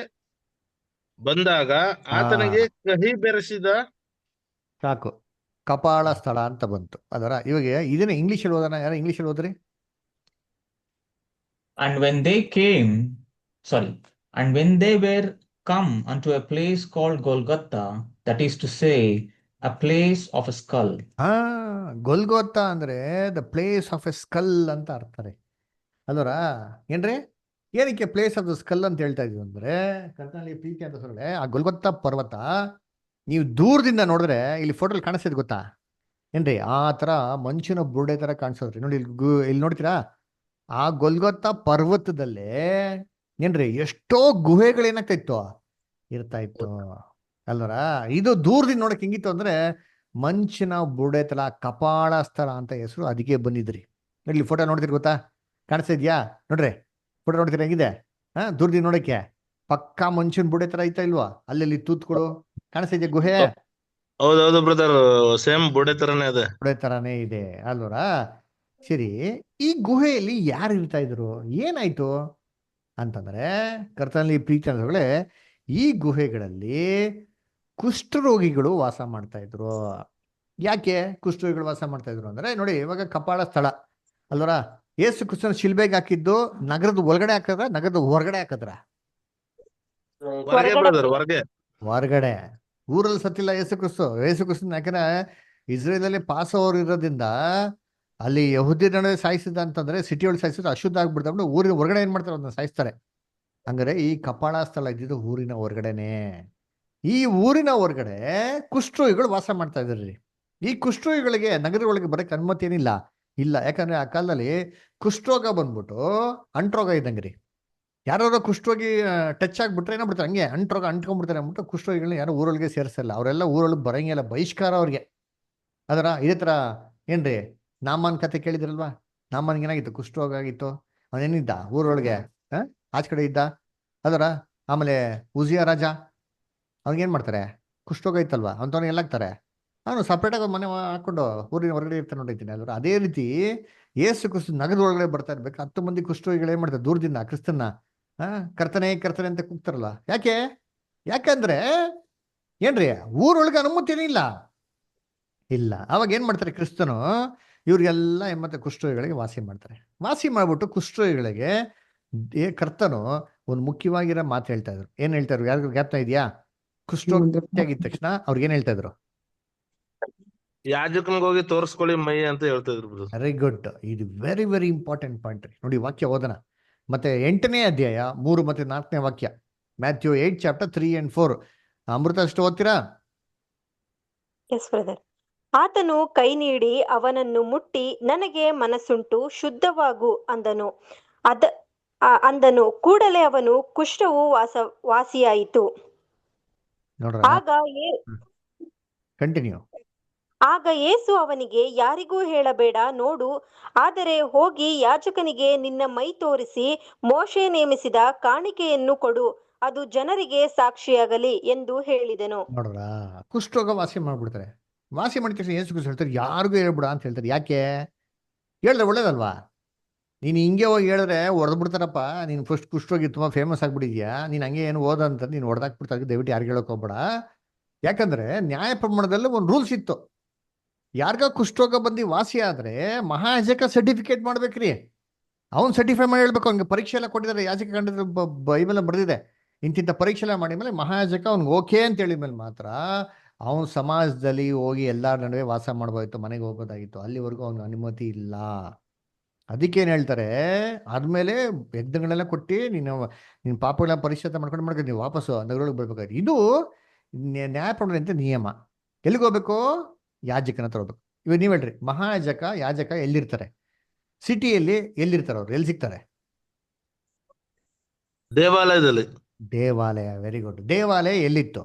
ಬಂದಾಗ ಆತನಿಗೆ ಕಹಿ ಬೆರೆಸಿದ ಸಾಕು, ಕಪಾಳ ಸ್ಥಳ ಅಂತ ಬಂತು. ಇವಾಗ ಇದನ್ನ ಇಂಗ್ಲಿಷಲ್ಲಿ ಓದೋಣ. ಯಾರು ಇಂಗ್ಲಿಷಲ್ಲಿ ಓದ್ರಿ? And when they were come unto a place called Golgotha, that is to say, a place of a skull. Golgotha ಅಂದ್ರೆ the place of A skull ಅಂತ ಅರ್ಥ ರೀ. ಏನ್ರಿ? ಏನಕ್ಕೆ ಪ್ಲೇಸ್ ಆಫ್ ದ ಸ್ಕಲ್ ಅಂತ ಹೇಳ್ತಾ ಇದೀವಿ ಅಂದ್ರೆ, ಕರ್ತನಲ್ಲಿ ಪ್ರೀತಿ ಅಂತ ಸೊಳ್ಳೆ, ಆ ಗೊಲ್ಗೊಥಾ ಪರ್ವತ ನೀವು ದೂರದಿಂದ ನೋಡಿದ್ರೆ, ಇಲ್ಲಿ ಫೋಟೋಲ್ ಕಾಣಿಸ್ತದೆ ಗೊತ್ತಾ ಏನ್ರಿ? ಆ ತರ ಮನುಷ್ಯನ ಬುರುಡೆ ತರ ಕಾಣಿಸೋದ್ರಿ. ನೋಡಿ ಇಲ್ಲಿ ನೋಡ್ತೀರಾ? ಆ ಗೊಲ್ಗೊಥಾ ಪರ್ವತದಲ್ಲೇ ಏನ್ರಿ ಎಷ್ಟೋ ಗುಹೆಗಳೇನಾಗ್ತಾ ಇತ್ತು, ಇರ್ತಾ ಇತ್ತು ಅಲ್ವರ. ಇದು ದೂರದಿಂದ ನೋಡಕ್ ಹೆಂಗಿತ್ತು ಅಂದ್ರೆ, ಮನುಷ್ಯನ ಬುರುಡೆ ತರ ಕಪಾಳ ಸ್ಥಳ ಅಂತ ಹೆಸರು ಅದಕ್ಕೆ ಬಂದಿದ್ರಿ. ಇಲ್ಲಿ ಫೋಟೋ ನೋಡ್ತೀರಿ ಗೊತ್ತಾ? ಕಾಣಿಸ್ತಾ ಇದ್ಯಾ? ನೋಡ್ರಿ ಫೋಟೋ ನೋಡ್ತೀರಾ ಹೆಂಗಿದೆ? ದೂರದಿಂದ ನೋಡಕ್ಕೆ ಪಕ್ಕಾ ಮನುಷ್ಯನ ಬುರುಡೆ ತರ ಐತಾ ಇಲ್ವಾ? ಅಲ್ಲೆಲ್ಲಿ ತೂತ್ಕೊಡು ಕಾಣಿಸ್ತಾ ಇದೆಯಾ ಗುಹೆ? ಹೌದೌದು ಬ್ರದರ್, ಸೇಮ್ ಬುಡೆ ತರನೇ ಇದೆ. ಬುಡೆ ತರಾನೇ ಇದೆ ಅಲ್ವರ. ಸರಿ, ಈ ಗುಹೆಯಲ್ಲಿ ಯಾರು ಇರ್ತಾ ಇದ್ರು? ಏನಾಯ್ತು? ಅಂತಂದ್ರೆ ಕರ್ತನಲ್ಲಿ ಪ್ರೀತಿ ಅನ್ನೋಗಳೇ ಈ ಗುಹೆಗಳಲ್ಲಿ ಕುಷ್ಠರೋಗಿಗಳು ವಾಸ ಮಾಡ್ತಾ ಇದ್ರು. ಯಾಕೆ ಕುಷ್ಠರೋಗಿಗಳು ವಾಸ ಮಾಡ್ತಾ ಇದ್ರು ಅಂದ್ರೆ ನೋಡಿ, ಇವಾಗ ಕಪಾಳ ಸ್ಥಳ ಅಲ್ವರ, ಯೇಸು ಕ್ರಿಸ್ತನ ಶಿಲ್ಬೆಗೆ ಹಾಕಿದ್ದು ನಗರದ ಒಳಗಡೆ ಹಾಕದ್ರ, ನಗರದ ಹೊರಗಡೆ ಹಾಕದ್ರ? ಹೊರಗೆ ಬ್ರದರ್, ಹೊರಗೆ. ಹೊರಗಡೆ. ಊರಲ್ಲಿ ಸತ್ತಿಲ್ಲ ಯೇಸು ಕ್ರಿಸ್ತು. ಯೇಸು ಕ್ರಿಸ್ತನ ಯಾಕಂದ್ರೆ ಇಸ್ರೇಲಲ್ಲಿ ಪಾಸ್ ಓವರ್ ಇರೋದ್ರಿಂದ ಅಲ್ಲಿ ಯಹೂದಿ ನಡುವೆ ಸಾಯಿಸಿದ ಅಂತಂದ್ರೆ ಸಿಟಿ ಒಳಗೆ ಸಾಯಿಸಿದ್ರೆ ಅಶುದ್ಧ ಆಗ್ಬಿಡ್ತಾ, ಊರಿನ ಹೊರಗಡೆ ಏನ್ ಮಾಡ್ತಾರೆ, ಅದನ್ನ ಸಾಯಿಸ್ತಾರೆ. ಹಂಗಾರೆ ಈ ಕಪಾಳ ಸ್ಥಳ ಇದ್ದಿದ್ದು ಊರಿನ ಹೊರಗಡೆನೆ. ಈ ಊರಿನ ಹೊರಗಡೆ ಕುಷ್ಠರೋಗಿಗಳು ವಾಸ ಮಾಡ್ತಾ ಇದ್ರಿ. ಈ ಕುಷ್ಠರೋಗಿಗಳಿಗೆ ನಗರಗಳಿಗೆ ಬರಕ್ಕೆ ಅನುಮತಿ ಏನಿಲ್ಲ, ಇಲ್ಲ. ಯಾಕಂದ್ರೆ ಆ ಕಾಲದಲ್ಲಿ ಕುಷ್ಠರೋಗ ಬಂದ್ಬಿಟ್ಟು ಅಂಟ್ರೋಗ ಇದ್ದಂಗ್ರಿ. ಯಾರು ಕುಷ್ಠರೋಗಿ ಟಚ್ ಆಗ್ಬಿಟ್ರೆ ಏನಾಗ್ಬಿಡ್ತಾರೆ, ಹಂಗೆ ಅಂಟ್ರೋಗ ಅಂಟ್ಕೊಂಡ್ಬಿಡ್ತಾರೆ ಅಂದ್ಬಿಟ್ಟು ಕುಷ್ಠರೋಗಿಗಳನ್ನ ಯಾರು ಊರೊಳಗೆ ಸೇರಿಸಲ್ಲ. ಅವರೆಲ್ಲ ಊರೊಳಗೆ ಬರಂಗಿಲ್ಲ, ಬಹಿಷ್ಕಾರ ಅವ್ರಿಗೆ. ಅದರ ಇದೇ ತರ ಏನ್ರಿ, ನಾಮನ್ ಕತೆ ಕೇಳಿದ್ರಲ್ವಾ? ನಾಮನ್ಗೆ ಏನಾಗಿತ್ತು, ಕುಷ್ಠರೋಗ ಆಗಿತ್ತು. ಅವನೇನಿದ್ದ ಊರೊಳಗೆ, ಆಚ ಕಡೆ ಇದ್ದ. ಅದರ ಆಮೇಲೆ ಉಜಿಯ ರಾಜ, ಅವ್ನಿಗೇನ್ ಮಾಡ್ತಾರೆ, ಕುಷ್ಠರೋಗ ಇತ್ತಲ್ವಾ, ಅಂಥವ್ನ ಎಲ್ಲಾಗ್ತಾರೆ, ಅವನು ಸಪ್ರೇಟಾಗಿ ಮನೆ ಹಾಕೊಂಡು ಊರಿನ ಹೊರಗಡೆ ಇರ್ತಾನೆ ನೋಡಿದ್ದೀನಿ ಅಲ್ವ. ಅದೇ ರೀತಿ ಯೇಸು ಕ್ರಿಸ್ತ ನಗರದ ಒಳಗಡೆ ಬರ್ತಾ ಇರ್ಬೇಕು. 10 ಮಂದಿ ಕುಷ್ಠರೋಗಿಗಳು ಏನ್ ಮಾಡ್ತಾರೆ, ದೂರದಿಂದ ಕ್ರಿಸ್ತನ್ನ ಕರ್ತನೆ ಕರ್ತನೆ ಅಂತ ಕೂಗ್ತಾರಲ್ಲ. ಯಾಕಂದ್ರೆ ಏನ್ರಿ, ಊರೊಳಗೆ ಅನುಮತಿನೇ ಇಲ್ಲ. ಅವಾಗ ಏನ್ ಮಾಡ್ತಾರೆ ಕ್ರಿಸ್ತನು, ಇವ್ರಿಗೆಲ್ಲ ಮತ್ತೆ ಕುಷ್ಠರೋಗಿಗಳಿಗೆ ವಾಸಿ ಮಾಡ್ತಾರೆ. ವಾಸಿ ಮಾಡ್ಬಿಟ್ಟು ಕುಷ್ಠರೋಗಿಗಳಿಗೆ ಕರ್ತನು ಒಂದು ಮುಖ್ಯವಾಗಿರೋ ಮಾತು ಹೇಳ್ತಾ ಇದ್ರು. ಏನ್ ಹೇಳ್ತಾ ಇದ್ರು, ಯಾರಿಗೂ ಜ್ಞಾಪನ ಇದೆಯಾ? ಕುಷ್ಠರೋಗಿ ಆಗಿದ ತಕ್ಷಣ ಅವ್ರಿಗೆ ಏನ್ ಹೇಳ್ತಾ ಇದ್ರು? ಯಾಜಕನಿಗೆ ಹೋಗಿ ತೋರಿಸ್ಕೊಳ್ಳಿ ಮೈ ಅಂತ ಹೇಳ್ತಾ ಇದ್ರು ಬ್ರದರ್. Very good. ಇದು ವೆರಿ ವೆರಿ ಇಂಪಾರ್ಟೆಂಟ್ ಪಾಯಿಂಟ್ ರೀ. ನೋಡಿ ವಾಕ್ಯ ಓದೋಣ. ಮತ್ತೆ 8ನೇ ಅಧ್ಯಾಯ 3 ಮತ್ತು 4ನೇ ವಾಕ್ಯ, ಮ್ಯಾಥ್ಯೂ 8 ಚಾಪ್ಟರ್ 3 and 4. ಅಮೃತ ಅಷ್ಟು ಓದ್ತೀರಾ? Yes brother. ಆತನು ಕೈ ನೀಡಿ ಅವನನ್ನು ಮುಟ್ಟಿ, ನನಗೆ ಮನಸ್ಸುಂಟು, ಶುದ್ಧವಾಗು ಅಂದನು. ಅಂದನು. ಕೂಡಲೇ ಅವನು ಕುಷ್ಠವು ವಾಸಿಯಾಯಿತು. ನೋಡ್ರ, ಕಂಟಿನ್ಯೂ. ಆಗ ಯೇಸು ಅವನಿಗೆ, ಯಾರಿಗೂ ಹೇಳಬೇಡ, ನೋಡು, ಆದರೆ ಹೋಗಿ ಯಾಜಕನಿಗೆ ನಿನ್ನ ಮೈ ತೋರಿಸಿ ಮೋಶೆ ನೇಮಿಸಿದ ಕಾಣಿಕೆಯನ್ನು ಕೊಡು, ಅದು ಜನರಿಗೆ ಸಾಕ್ಷಿಯಾಗಲಿ ಎಂದು ಹೇಳಿದನು. ನೋಡ್ರ, ಕುಷ್ಠರೋಗ ವಾಸಿ ಮಾಡ್ಬಿಡ್ತಾರೆ. ವಾಸಿ ಮಾಡಿದ ತಕ್ಷಣ ಯೇಸು ಕ್ರಿಸ್ತ ಹೇಳ್ತಾರೆ, ಯಾರಿಗೂ ಹೇಳ್ಬಿಡ ಅಂತ ಹೇಳ್ತಾರೆ. ಯಾಕೆ ಹೇಳಿದ್ರೆ ಒಳ್ಳೇದಲ್ವಾ? ನೀನು ಹಿಂಗೆ ಹೋಗಿ ಹೇಳಿದ್ರೆ ಹೊಡೆದ್ ಬಿಡ್ತಾರಪ್ಪ, ನೀನು ಫಸ್ಟ್ ಕುಷ್ಠರೋಗಿ ತುಂಬಾ ಫೇಮಸ್ ಆಗ್ಬಿಟ್ಟಿದ್ಯಾ, ನೀನು ಹಂಗೆ ಏನು ಓದಂತ ನೀನು ಹೊಡೆದಾಕ್ಬಿಡ್ತಾರೆ. ದಯವಿಟ್ಟು ಯಾರಿಗೆ ಹೇಳಕ್ ಹೋಗ್ಬೇಡ. ಯಾಕಂದ್ರೆ ನ್ಯಾಯ ಪ್ರಮಾಣದಲ್ಲಿ ಒಂದು ರೂಲ್ಸ್ ಇತ್ತು. ಯಾರಿಗ ಕುಷ್ಠರೋಗ ಬಂದು ವಾಸಿ ಆದ್ರೆ ಮಹಾಯಾಜಕ ಸರ್ಟಿಫಿಕೇಟ್ ಮಾಡ್ಬೇಕ್ರಿ. ಅವ್ನು ಸರ್ಟಿಫೈ ಮಾಡಿ ಹೇಳ್ಬೇಕು. ಅವ್ನಿಗೆ ಪರೀಕ್ಷೆ ಎಲ್ಲ ಕೊಟ್ಟಿದ್ದಾರೆ, ಯಾಜಕ ಕಂಡಿದ್ರೆ ಬೈಬಲ್ ಬರ್ದಿದೆ. ಇಂತಿಂಥ ಪರೀಕ್ಷೆ ಎಲ್ಲ ಮಾಡಿದ್ಮೇಲೆ ಮಹಾಯಾಜಕ ಅವ್ನಿಗೆ ಓಕೆ ಅಂತ ಹೇಳಿದ್ಮೇಲೆ ಮಾತ್ರ ಅವನು ಸಮಾಜದಲ್ಲಿ ಹೋಗಿ ಎಲ್ಲರ ನಡುವೆ ವಾಸ ಮಾಡ್ಬೋದಿತ್ತು, ಮನೆಗೆ ಹೋಗೋದಾಗಿತ್ತು. ಅಲ್ಲಿವರೆಗೂ ಅವ್ನಿಗೆ ಅನುಮತಿ ಇಲ್ಲ. ಅದಕ್ಕೇನು ಹೇಳ್ತಾರೆ, ಆದ್ಮೇಲೆ ಯಜ್ಞಗಳೆಲ್ಲ ಕೊಟ್ಟು ನಿನ್ನ ಪಾಪಗಳನ್ನ ಪರಿಶುದ್ಧ ಮಾಡ್ಕೊಂಡು ನೀವು ವಾಪಸ್ಸು ನಗರೊಳಗೆ ಬರ್ಬೇಕಾದ್ರೆ. ಇದು ನ್ಯಾಯಪ್ರಮಾಣ ಅಂತ ನಿಯಮ. ಎಲ್ಲಿಗೆ ಹೋಗ್ಬೇಕು? ಯಾಜಕನ ಹತ್ರ ಹೋಗ್ಬೇಕು. ಇವಾಗ ನೀವ್ ಹೇಳ್ರಿ, ಮಹಾಯಾಜಕ ಯಾಜಕ ಎಲ್ಲಿರ್ತಾರೆ? ಸಿಟಿಯಲ್ಲಿ ಎಲ್ಲಿರ್ತಾರೆ ಅವ್ರು? ಎಲ್ಲಿ ಸಿಗ್ತಾರೆ? ದೇವಾಲಯದಲ್ಲಿ. ದೇವಾಲಯ. Very good. ದೇವಾಲಯ ಎಲ್ಲಿತ್ತು?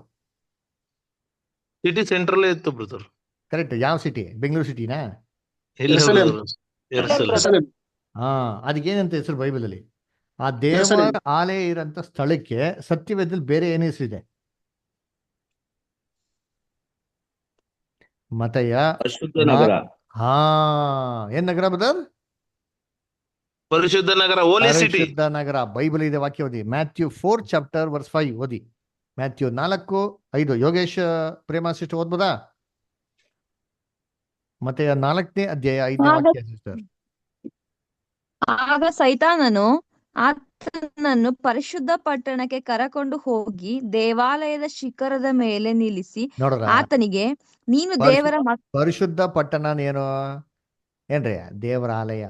ಸಿಟಿ ಸೆಂಟ್ರಲ್ ಇತ್ತು ಬ್ರದರ್. ಕರೆಕ್ಟ್. ಯಾವ ಸಿಟಿ? ಬೆಂಗಳೂರು ಸಿಟಿನಾ? ಹಾ, ಅದಕ್ಕೇನಂತ ಹೆಸರು ಬೈಬಲ್ ಅಲ್ಲಿ? ಆ ದೇವರ ಆಲಯ ಇರೋಂಥ ಸ್ಥಳಕ್ಕೆ ಸತ್ಯವೇದದಲ್ಲಿ ಬೇರೆ ಏನೇ ಹೆಸರಿದೆ? ಮತಯ. ಹಾ, ಏನ್ ನಗರ ಬದರ್? ಪರಿಶುದ್ಧ ನಗರ, ಹೋಲಿ ಸಿಟಿ. ಪರಿಶುದ್ಧ ನಗರ. ಬೈಬಲ್ ಇದೆ, ವಾಕ್ಯ ಓದಿ. ಮ್ಯಾಥ್ಯೂ 4 ಚಾಪ್ಟರ್ ವರ್ಸ್ 5 ಓದಿ. ಮ್ಯಾಥ್ಯೂ 4:5. ಯೋಗೇಶ್ ಪ್ರೇಮ ಸಿಸ್ಟರ್ ಓದ್ಬೋದಾ? ಮತ್ತೆ 4ನೇ ಅಧ್ಯಾಯ 5ನೇ ವಾಕ್ಯ ಸಿಸ್ಟರ್. ಆಗ ಸೈತಾನನು ಆತನನ್ನು ಪರಿಶುದ್ಧ ಪಟ್ಟಣಕ್ಕೆ ಕರಕೊಂಡು ಹೋಗಿ ದೇವಾಲಯದ ಶಿಖರದ ಮೇಲೆ ನಿಲ್ಲಿಸಿ ಆತನಿಗೆ, ನೀನು ದೇವರ ಪರಿಶುದ್ಧ ಪಟ್ಟಣ ಏನು? ಏನ್ರಿ? ದೇವರ ಆಲಯ.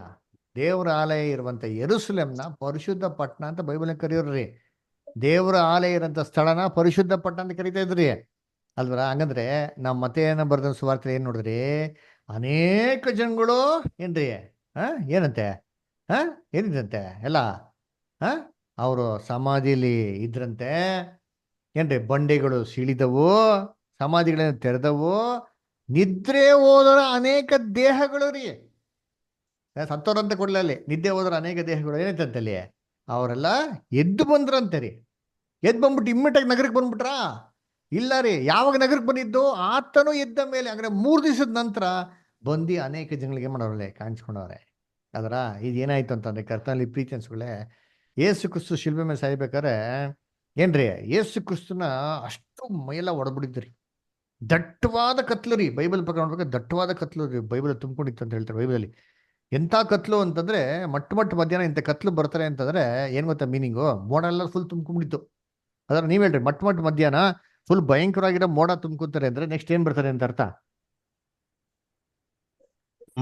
ದೇವರ ಆಲಯ ಇರುವಂತ ಯೆರೂಸಲೇಮ್ನ ಪರಿಶುದ್ಧ ಪಟ್ಟಣ ಅಂತ ಬೈಬಲ್ ಕರೆಯೋರ್ರಿ. ದೇವರ ಆಲಯ ಇರೋಂಥ ಸ್ಥಳನ ಪರಿಶುದ್ಧ ಪಟ್ಟಣ ಅಂತ ಕರಿತಾ ಇದ್ರಿ ಅಲ್ವರ? ಹಂಗಂದ್ರೆ ನಾವು ಮತ್ತೆ ಏನ ಬರ್ದ ಸುವಾರ್ತೆ ಏನ್ ನೋಡಿದ್ರಿ? ಅನೇಕ ಜನಗಳು ಏನ್ರಿ ಏನಂತೆ ಏನಿದ್ರಂತೆ ಎಲ್ಲ ಅವರು ಸಮಾಧಿಯಲ್ಲಿ ಇದ್ರಂತೆ. ಏನ್ರಿ? ಬಂಡೆಗಳು ಸೀಳಿದವು, ಸಮಾಧಿಗಳನ್ನ ತೆರೆದವು, ನಿದ್ರೆ ಹೋದರ ಅನೇಕ ದೇಹಗಳು ರೀ. ಸತ್ತೋರಂತ ಕೊಡ್ಲಿ, ಅಲ್ಲಿ ನಿದ್ದೆ ಹೋದ್ರ ಅನೇಕ ದೇಹಗಳು ಏನೈತಂತೆ ಅಲ್ಲಿ, ಅವರೆಲ್ಲ ಎದ್ದು ಬಂದ್ರಂತೆ ರೀ. ಎದ್ದು ಬಂದ್ಬಿಟ್ಟು ಇಮ್ಮಿಡಿಯೇಟಾಗಿ ನಗರಕ್ಕೆ ಬಂದ್ಬಿಟ್ರಾ? ಇಲ್ಲ ರೀ. ಯಾವಾಗ ನಗರಕ್ಕೆ ಬಂದಿದ್ದು? ಆತನು ಎದ್ದ ಮೇಲೆ, ಅಂದ್ರೆ 3 ದಿವಸದ ನಂತರ ಬಂದು ಅನೇಕ ಜನಗಳಿಗೆ ಮಾಡೋರಲ್ಲೇ ಕಾಣಿಸ್ಕೊಂಡವ್ರೆ. ಅದರ ಇದೇನಾಯ್ತು ಅಂತಂದ್ರೆ, ಕರ್ತನಲ್ಲಿ ಪ್ರೀತಿ ಅನ್ಸ್ಕೊಳ್ಳೆ, ಯೇಸು ಕ್ರಿಸ್ತು ಶಿಲ್ಬೆ ಮೇಲೆ ಸಾಯ್ಬೇಕಾದ್ರೆ ಏನ್ರಿ ಯೇಸು ಕ್ರಿಸ್ತನ ಅಷ್ಟು ಮೈಯೆಲ್ಲ ಒಡಬಿಡಿದ್ರಿ. ದಟ್ಟವಾದ ಕತ್ಲು ರೀ. ಬೈಬಲ್ ಪ್ರಕಾರ ನೋಡ್ಬೇಕು, ದಟ್ಟವಾದ ಕತ್ಲು ರೀ ಬೈಬಲ್ ತುಂಬಿಕೊಂಡಿತ್ತು ಅಂತ ಹೇಳ್ತಾರೆ ಬೈಬಲಲ್ಲಿ. ಎಂಥ ಕತ್ಲು ಅಂತಂದ್ರೆ ಮಟ್ಟ ಮಧ್ಯಾಹ್ನ ಇಂಥ ಕತ್ಲು ಬರ್ತಾರೆ ಅಂತಂದ್ರೆ ಏನ್ ಗೊತ್ತಾ ಮೀನಿಂಗು? ಮೋಡ ಎಲ್ಲ ಫುಲ್ ತುಂಬ್ಕೊಂಡ್ಬಿಟ್ಟಿತ್ತು. ಅದ್ರ ನೀವ್ ಹೇಳ್ರಿ, ಮಟ್ಟ ಮಧ್ಯಾಹ್ನ ಫುಲ್ ಭಯಂಕರವಾಗಿರೋ ಮೋಡ ತುಂಬ್ಕೊತಾರೆ ಅಂದ್ರೆ ನೆಕ್ಸ್ಟ್ ಏನ್ ಬರ್ತಾರೆ ಅಂತ ಅರ್ಥ?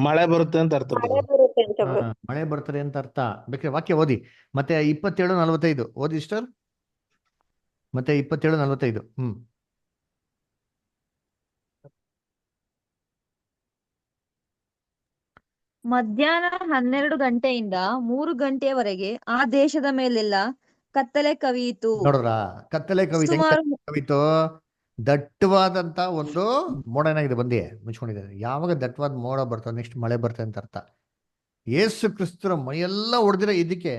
ಮಳೆ ಬರುತ್ತೆ ಅಂತ ಅರ್ಥ ಮಳೆ brother. ಬರುತ್ತೆ ಅಂತ bro. ಮಳೆ ಬರ್ತಾರೆ ಅಂತ ಅರ್ಥ. ಬೇಕಾದ್ರೆ ವಾಕ್ಯ ಓದಿ, ಮತ್ತೆ 27:45 ಓದಿ ಸಿಸ್ಟರ್. ಮತ್ತೆ 27:45. ಮಧ್ಯಾಹ್ನ 12 ಗಂಟೆಯಿಂದ 3 ಗಂಟೆಯವರೆಗೆ ಆ ದೇಶದ ಮೇಲೆಲ್ಲ ಕತ್ತಲೆ ಕವಿಯಿತು. ನೋಡ್ರ, ಕತ್ತಲೆ ಕವಿತೆ ಸುಮಾರು ಕವಿತು. ದಟ್ಟವಾದಂತ ಒಂದು ಮೋಡ ಏನಾಗಿದೆ ಬಂದಿ ಮುಚ್ಕೊಂಡಿದೆ. ಯಾವಾಗ ದಟ್ಟವಾದ ಮೋಡ ಬರ್ತದೆ ನೆಕ್ಸ್ಟ್ ಮಳೆ ಬರ್ತದೆ ಅಂತ ಅರ್ಥ. ಯೇಸು ಕ್ರಿಸ್ತರ ಮೈಯೆಲ್ಲ ಹೊಡೆದಿರೋ ಇದಕ್ಕೆ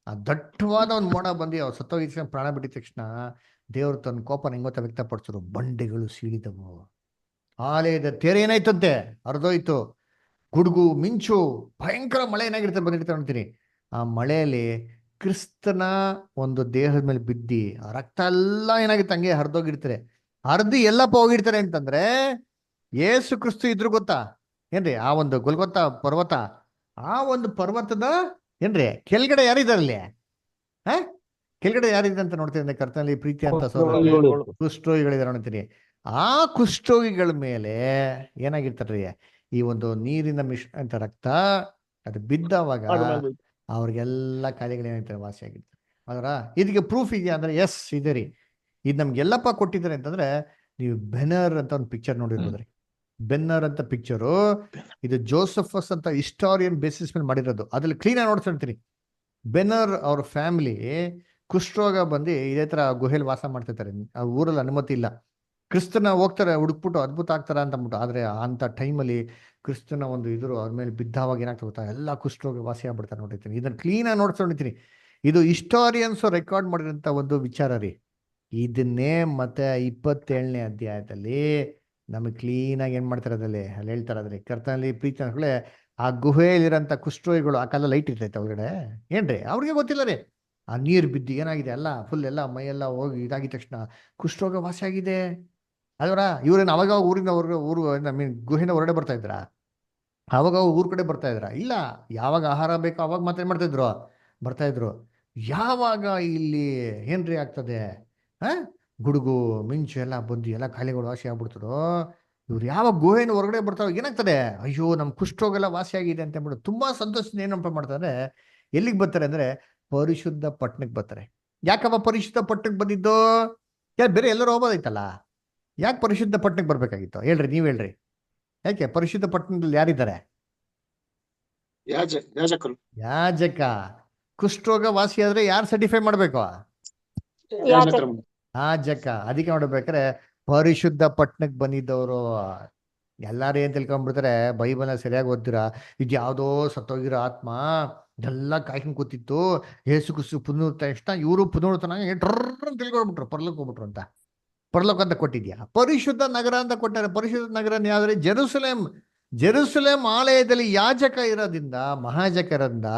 ಆ ದಟ್ಟವಾದ ಒಂದು ಮೋಡ ಬಂದು ಅವ್ರು ಸತ್ತೋಗಿದ ಪ್ರಾಣ ಬಿಟ್ಟಿದ ತಕ್ಷಣ ದೇವ್ರು ತನ್ನ ಕೋಪನ ಹೆಂಗೊತ್ತ ವ್ಯಕ್ತಪಡಿಸಿದ್ರು. ಬಂಡೆಗಳು ಸೀಳಿದವು, ಆಲಯದ ತೆರೆ ಏನಾಯ್ತಂತೆ ಹರಿದೋಯ್ತು, ಗುಡುಗು ಮಿಂಚು ಭಯಂಕರ ಮಳೆ ಏನಾಗಿರ್ತಾರೆ ಬಂದಿರ್ತಾರೆ ಅಂತೀನಿ. ಆ ಮಳೆಯಲ್ಲಿ ಕ್ರಿಸ್ತನ ಒಂದು ದೇಹದ ಮೇಲೆ ಬಿದ್ದಿ ಆ ರಕ್ತ ಎಲ್ಲ ಏನಾಗಿತ್ತು ಹಂಗೆ ಹರಿದೋಗಿರ್ತಾರೆ. ಹರಿದು ಎಲ್ಲಪ್ಪ ಹೋಗಿರ್ತಾರೆ ಅಂತಂದ್ರೆ ಯೇಸು ಕ್ರಿಸ್ತು ಇದ್ರು ಗೊತ್ತಾ ಏನ್ರಿ? ಆ ಒಂದು ಗೊಲ್ಗೊತ್ತಾ ಪರ್ವತ, ಆ ಒಂದು ಪರ್ವತದ ಏನ್ರಿ ಕೆಳಗಡೆ ಯಾರಿದಾರಲ್ಲಿ? ಕೆಳಗಡೆ ಯಾರಿದೆ ಅಂತ ನೋಡ್ತೀನಿ ಅಂದ್ರೆ ಕರ್ತನಲ್ಲಿ ಪ್ರೀತಿ ಅಂತ ಕುಷ್ಠರೋಗಿಗಳಿದಾರೆ ನೋಡ್ತೀನಿ. ಆ ಕುಷ್ಠರೋಗಿಗಳ ಮೇಲೆ ಏನಾಗಿರ್ತಾರ್ರಿ? ಈ ಒಂದು ನೀರಿನ ಮಿಶ್ರ ಅಂತ ರಕ್ತ ಅದು ಬಿದ್ದವಾಗ ಅವ್ರಿಗೆಲ್ಲ ಕಾಯಿಲೆಗಳು ಏನಾಗ್ತಾರೆ ವಾಸಿ ಆಗಿರ್ತಾರೆ. ಅದರ ಇದಕ್ಕೆ ಪ್ರೂಫ್ ಇದೆಯಾ ಅಂದ್ರೆ ಎಸ್ ಇದೆ ರೀ. ಇದು ನಮ್ಗೆಲ್ಲಪ್ಪ ಕೊಟ್ಟಿದ್ದಾರೆ ಅಂತಂದ್ರೆ ನೀವು ಬೆನರ್ ಅಂತ ಒಂದು ಪಿಕ್ಚರ್ ನೋಡಿರ್ಬೋದ್ರಿ. ಬೆನ್ನರ್ ಅಂತ ಪಿಕ್ಚರು, ಇದು ಜೋಸಫಸ್ ಅಂತ ಹಿಸ್ಟಾರಿಯನ್ ಬೇಸಿಸ್ ಮೇಲೆ ಮಾಡಿರೋದು. ಅದ್ರಲ್ಲಿ ಕ್ಲೀನ್ ಆಗಿ ನೋಡ್ತಿರ್ತೀನಿ. ಬೆನ್ನರ್ ಅವ್ರ ಫ್ಯಾಮಿಲಿ ಕುಷ್ಠರೋಗ ಬಂದು ಇದೇ ತರ ಗುಹೆಯಲ್ಲಿ ವಾಸ ಮಾಡ್ತಿರ್ತಾರೆ. ಆ ಊರಲ್ಲಿ ಅನುಮತಿ ಇಲ್ಲ. ಕ್ರಿಸ್ತನ ಹೋಗ್ತಾರೆ ಹುಡುಕ್ಬಿಟ್ಟು ಅದ್ಭುತ ಆಗ್ತಾರ ಅಂತ ಅಂದ್ಬಿಟ್ಟು. ಆದ್ರೆ ಅಂತ ಟೈಮಲ್ಲಿ ಕ್ರಿಸ್ತನ ಒಂದು ಇದ್ರು ಅವ್ರ ಮೇಲೆ ಬಿದ್ದಾವಾಗ ಏನಾಗ್ತಾ ಗೊತ್ತಾ, ಎಲ್ಲ ಕುಷ್ಠರೋಗ ವಾಸಿ ಆಗ್ಬಿಡ್ತಾರೆ ನೋಡಿರ್ತೀನಿ. ಇದನ್ನ ಕ್ಲೀನ್ ಆಗಿ ನೋಡ್ಕೊಂಡಿರ್ತೀನಿ. ಇದು ಹಿಸ್ಟಾರಿಯನ್ಸ್ ರೆಕಾರ್ಡ್ ಮಾಡಿರೋಂಥ ಒಂದು ವಿಚಾರ ರೀ. ಇದನ್ನೇ ಮತ್ತೆ 27ನೇ ಅಧ್ಯಾಯದಲ್ಲಿ ನಮಗೆ ಕ್ಲೀನ್ ಆಗಿ ಏನ್ ಮಾಡ್ತಾರೆ ಅದ್ರಲ್ಲಿ ಅಲ್ಲಿ ಹೇಳ್ತಾರೆ. ಅದ್ರಲ್ಲಿ ಕರ್ತನಲ್ಲಿ ಪ್ರೀತಿ ಅನ್ಕೊಳ್ಳೆ ಆ ಗುಹೆಯಲ್ಲಿರೋಂಥ ಕುಷ್ಠರೋಗಿಗಳು, ಆ ಕಾಲ ಲೈಟ್ ಇರ್ತೈತೆ ಒಳಗಡೆ ಏನ್ರಿ ಅವ್ರಿಗೆ ಗೊತ್ತಿಲ್ಲ ರೀ. ಆ ನೀರು ಬಿದ್ದು ಏನಾಗಿದೆ ಎಲ್ಲ ಫುಲ್ ಎಲ್ಲ ಮೈಯೆಲ್ಲ ಹೋಗಿ ಇದಾಗಿದ ತಕ್ಷಣ ಕುಷ್ಠರೋಗ ವಾಸಿ ಆಗಿದೆ. ಅಲ್ವರ ಇವ್ರೇನು ಅವಾಗ ಊರಿಂದ ಊರು ಮೀನ್ ಗುಹೆನ ಹೊರಗಡೆ ಬರ್ತಾ ಇದ್ರ? ಅವಾಗ ಊರ್ ಕಡೆ ಬರ್ತಾ ಇದ್ರ? ಇಲ್ಲ, ಯಾವಾಗ ಆಹಾರ ಬೇಕೋ ಅವಾಗ ಮಾತ್ರ ಏನ್ ಮಾಡ್ತಾ ಇದ್ರು? ಬರ್ತಾ ಇದ್ರು. ಯಾವಾಗ ಇಲ್ಲಿ ಏನ್ರಿ ಆಗ್ತದೆ ಗುಡುಗು ಮಿಂಚು ಎಲ್ಲ ಬಂದು ಎಲ್ಲ ಕಾಯಿಲೆಗಳು ವಾಸಿ ಆಗ್ಬಿಡ್ತದೋ, ಇವ್ರು ಯಾವಾಗ ಗುಹೆನ ಹೊರಗಡೆ ಬರ್ತಾರೋ ಏನಾಗ್ತದೆ? ಅಯ್ಯೋ ನಮ್ ಕುಷ್ಠರೋಗೆಲ್ಲ ವಾಸಿ ಆಗಿದೆ ಅಂತ ಹೇಳ್ಬಿಟ್ಟು ತುಂಬಾ ಸಂತೋಷದಿಂದ ಏನಪ್ಪ ಮಾಡ್ತಾರೆ, ಎಲ್ಲಿಗೆ ಬರ್ತಾರೆ ಅಂದ್ರೆ ಪರಿಶುದ್ಧ ಪಟ್ಟಣಕ್ಕೆ ಬರ್ತಾರೆ. ಯಾಕಪ್ಪ ಪರಿಶುದ್ಧ ಪಟ್ಟಣಕ್ಕೆ ಬಂದಿದ್ದು? ಯಾಕೆ ಬೇರೆ ಎಲ್ಲರೂ ಹೋಗೋದೈತಲ್ಲ, ಯಾಕೆ ಪರಿಶುದ್ಧ ಪಟ್ಟಣಕ್ಕೆ ಬರ್ಬೇಕಾಗಿತ್ತು ಹೇಳ್ರಿ? ನೀವ್ ಹೇಳ್ರಿ, ಯಾಕೆ ಪರಿಶುದ್ಧ ಪಟ್ಟಣದಲ್ಲಿ ಯಾರಿದ್ದಾರೆ? ಯಾಜಕರು. ಯಾಜಕ. ಕುಷ್ಠರೋಗ ವಾಸಿ ಆದ್ರೆ ಯಾರು ಸರ್ಟಿಫೈ ಮಾಡ್ಬೇಕು? ಯಾಜಕ. ಅದಕ್ಕೆ ನೋಡ್ಬೇಕಾರೆ ಪರಿಶುದ್ಧ ಪಟ್ಟಣಕ್ಕೆ ಬಂದಿದ್ದವರು. ಎಲ್ಲಾರು ಏನ್ ತಿಳ್ಕೊಂಡ್ಬಿಡ್ತಾರೆ, ಬೈಬಲ್ನ ಸರಿಯಾಗಿ ಓದ್ತೀರಾ, ಇದು ಯಾವ್ದೋ ಸತ್ತೋಗಿರೋ ಆತ್ಮ ಎಲ್ಲ ಕಾಯ್ಕೊಂಡು ಕೂತಿತ್ತು, ಏಸು ಕುಸು ಪುನರುತ್ಥ ಇಷ್ಟ, ಇವರು ಪುನರುತ್ಥನಾಗ ಟ್ರರ್ ತಿಳ್ಕೊಂಡ್ಬಿಟ್ರು, ಪರ್ಲೋಕ ಹೋಗ್ಬಿಟ್ರು ಅಂತ. ಪರಲೋಕ ಅಂತ ಕೊಟ್ಟಿದ್ಯಾ? ಪರಿಶುದ್ಧ ನಗರ ಅಂತ ಕೊಟ್ಟಾರೆ. ಪರಿಶುದ್ಧ ನಗರ ಯಾವ್ದ್ರೆ? ಜೆರುಸಲೇಮ್. ಜೆರುಸಲೇಮ್ ಆಲಯದಲ್ಲಿ ಯಾಜಕ ಇರೋದ್ರಿಂದ, ಮಹಾಜಕ ಇರೋದ್ರಿಂದ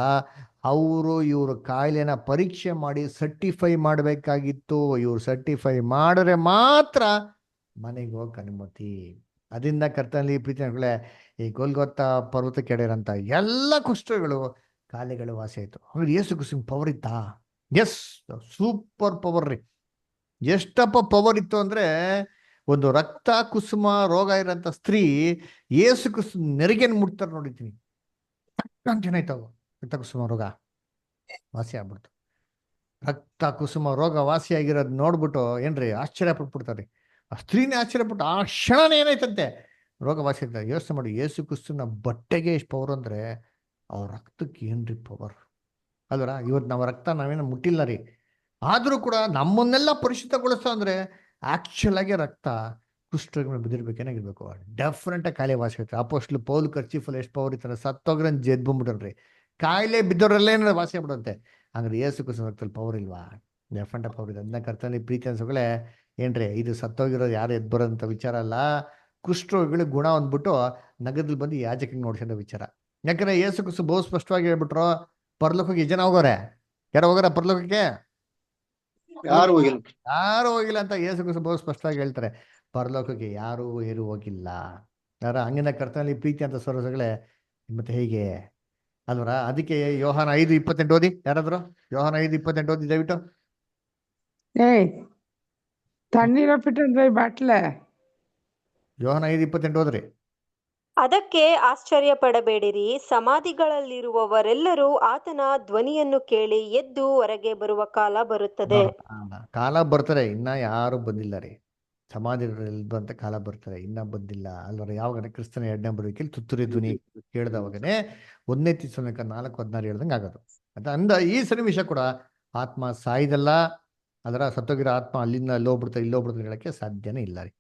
ಅವರು ಇವರು ಕಾಯಿಲೆನ ಪರೀಕ್ಷೆ ಮಾಡಿ ಸರ್ಟಿಫೈ ಮಾಡಬೇಕಾಗಿತ್ತು. ಇವ್ರು ಸರ್ಟಿಫೈ ಮಾಡಿದ್ರೆ ಮಾತ್ರ ಮನೆಗೆ ಹೋಗಕ್ಕೆ ಅನುಮತಿ. ಅದರಿಂದ ಕರ್ತನಲ್ಲಿ ಪ್ರೀತಿ ಈ ಗೊಲ್ಗೊತ್ತಾ ಪರ್ವತ ಕೆಡೆರಂತ ಎಲ್ಲ ಕುಷ್ಠಗಳು ಕಾಯಿಲೆಗಳು ವಾಸಿ ಆಯ್ತು. ಹಾಗಾದ್ರೆ ಯೇಸು ಕ್ರಿಸ್ತನ ಪವರ್ ಇತ್ತಾ? ಎಸ್, ಸೂಪರ್ ಪವರ್ ರೀ. ಎಷ್ಟಪ್ಪ ಪವರ್ ಇತ್ತು ಅಂದ್ರೆ, ಒಂದು ರಕ್ತ ಕುಸುಮ ರೋಗ ಇರೋಂಥ ಸ್ತ್ರೀ ಯೇಸು ಕ್ರಿಸ್ತನ ನೆರಿಗೆನ್ ಮುಟ್ತಾರೆ ನೋಡಿದ್ದೀನಿ. ಏನಾಯ್ತಾವ? ರಕ್ತ ಕುಸುಮ ರೋಗ ವಾಸಿ ಆಗ್ಬಿಡ್ತು. ರಕ್ತ ಕುಸುಮ ರೋಗ ವಾಸಿ ಆಗಿರೋದು ನೋಡ್ಬಿಟ್ಟು ಏನ್ರಿ ಆಶ್ಚರ್ಯ ಪಟ್ಬಿಡ್ತಾರೆ. ಆ ಸ್ತ್ರೀನೇ ಆಶ್ಚರ್ಯಪಟ್ಟು ಆ ಕ್ಷಣನೇ ಏನಾಯ್ತಂತೆ ರೋಗ ವಾಸಿ ಆಗ್ತಾರೆ. ಯೋಚನೆ ಮಾಡಿ, ಯೇಸು ಕ್ರಿಸ್ತನ ಬಟ್ಟೆಗೆ ಎಷ್ಟು ಪವರ್ ಅಂದ್ರೆ ಅವ್ರ ರಕ್ತಕ್ಕೆ ಏನ್ರಿ ಪವರ್ ಅಲ್ವರ? ಇವತ್ತು ನಾವು ರಕ್ತ ನಾವೇನೋ ಮುಟ್ಟಿಲ್ಲ ರೀ, ಆದ್ರೂ ಕೂಡ ನಮ್ಮನ್ನೆಲ್ಲ ಪರಿಶುದ್ಧಗೊಳಿಸ್ತಾ ಅಂದ್ರೆ ಆಕ್ಚುಲ್ ಆಗಿ ರಕ್ತ ಕುಷ್ಠರೋಗ ಬಿದ್ದಿರ್ಬೇಕೇನಾಗಿರ್ಬೇಕು? ಡೆಫ್ರೆಂಟ್ ಆಗಿ ಕಾಯಿಲೆ ವಾಸಿ ಆಯ್ತಾರೆ. ಅಪೋಸ್ಟ್ಲ್ ಪೌಲ್ ಕರ್ಚಿಫಲ್ ಎಷ್ಟು ಪವರ್ ಇರ್ತಾರೆ, ಸತ್ತೋಗ್ರನ್ ಜೆದ್ಬಿಡ್ರಿ, ಕಾಯಿಲೆ ಬಿದ್ದವ್ರಲ್ಲೇ ವಾಸಿ ಆಗ್ಬಿಡುತ್ತೆ. ಹಂಗ್ರೆ ಯೇಸು ಕ್ರಿಸ್ತನ ರಕ್ತದಲ್ಲಿ ಪವರ್ ಇಲ್ವಾ? ಡೆಫ್ರೆಂಟ್ ಆಗಿ ಪವರ್ ಇದೆ. ಅದನ್ನ ಕರ್ತನಲ್ಲಿ ಪ್ರೀತಿ ಅನ್ಸೋಗಳೇ ಏನ್ರಿ, ಇದು ಸತ್ತೋಗಿರೋದು ಯಾರು ಎದ್ದು ಬರೋಂಥ ವಿಚಾರ ಅಲ್ಲ. ಕುಷ್ಠರೋಗಿಗಳಿಗೆ ಗುಣ ಅಂದ್ಬಿಟ್ಟು ನಗರದಲ್ಲಿ ಬಂದು ಯಾಜಕರಿಗೆ ನೋಡ್ಸೋ ವಿಚಾರ. ಯಾಕಂದ್ರೆ ಯೇಸು ಕ್ರಿಸ್ತ ಬಹು ಸ್ಪಷ್ಟವಾಗಿ ಹೇಳ್ಬಿಟ್ರು, ಪರಲೋಕಕ್ಕೆ ಜನ ಹೋಗೋರೆ ಯಾರು ಹೋಗಾರ ಪರಲೋಕಕ್ಕೆ? ಯಾರು ಹೋಗಿಲ್ಲ. ಯಾರು ಹೋಗಿಲ್ಲ ಅಂತ ಯೇಸು ಕ್ರಿಸ್ತ ಬಹು ಸ್ಪಷ್ಟವಾಗಿ ಹೇಳ್ತಾರೆ. ಪರಲೋಕಕ್ಕೆ ಯಾರೂ ಏರು ಹೋಗಿಲ್ಲ. ಯಾರ ಹಂಗಿನ ಕರ್ತನಲ್ಲಿ ಪ್ರೀತಿ ಅಂತ ಸರೋಸಗಳೇ ಮತ್ತೆ ಹೇಗೆ ಅಲ್ವರ? ಅದಕ್ಕೆ ಯೋಹಾನ 5:28 ಓದಿ ಯಾರಾದ್ರು. ಯೋಹಾನ 5:28 ಓದಿ ದಯವಿಟ್ಟು. ஏய் தண்ணீரை பிட்டு பாட்டில ಯೋಹಾನ 5:28 ಓದ್ರಿ. ಅದಕ್ಕೆ ಆಶ್ಚರ್ಯಪಡಬೇಡಿರಿ, ಸಮಾಧಿಗಳಲ್ಲಿರುವವರೆಲ್ಲರೂ ಆತನ ಧ್ವನಿಯನ್ನು ಕೇಳಿ ಎದ್ದು ಹೊರಗೆ ಬರುವ ಕಾಲ ಬರುತ್ತದೆ. ಕಾಲ ಬರ್ತಾರೆ, ಇನ್ನ ಯಾರು ಬಂದಿಲ್ಲ ರೀ. ಸಮಾಧಿಗಳಿಲ್ದಂತ ಕಾಲ ಬರ್ತಾರೆ, ಇನ್ನ ಬಂದಿಲ್ಲ ಅಲ್ವರ? ಯಾವಾಗ ಕ್ರಿಸ್ತನ 2ನೇ ಬರುವಿಕೆಯಲ್ಲಿ ತುತ್ತೂರಿ ಧ್ವನಿ ಕೇಳಿದವಾಗನೇ 1ನೇ ಥೆಸಲೋನಿಕ 4:16 ಹೇಳ್ದಂಗೆ ಆಗೋದು. ಅಂತ ಅಂದ ಈ ಸನ್ನಿವೇಶ ಕೂಡ ಆತ್ಮ ಸಾಯ್ದಲ್ಲ, ಅದರ ಸತ್ತೋಗಿರೋ ಆತ್ಮ ಅಲ್ಲಿಂದ ಅಲ್ಲೋಗ್ಬಿಡ್ತಾರೆ ಇಲ್ಲೋಗ್ಬಿಡ್ತಾರೆ ಹೇಳಕ್ಕೆ ಸಾಧ್ಯನೇ ಇಲ್ಲ ರೀ.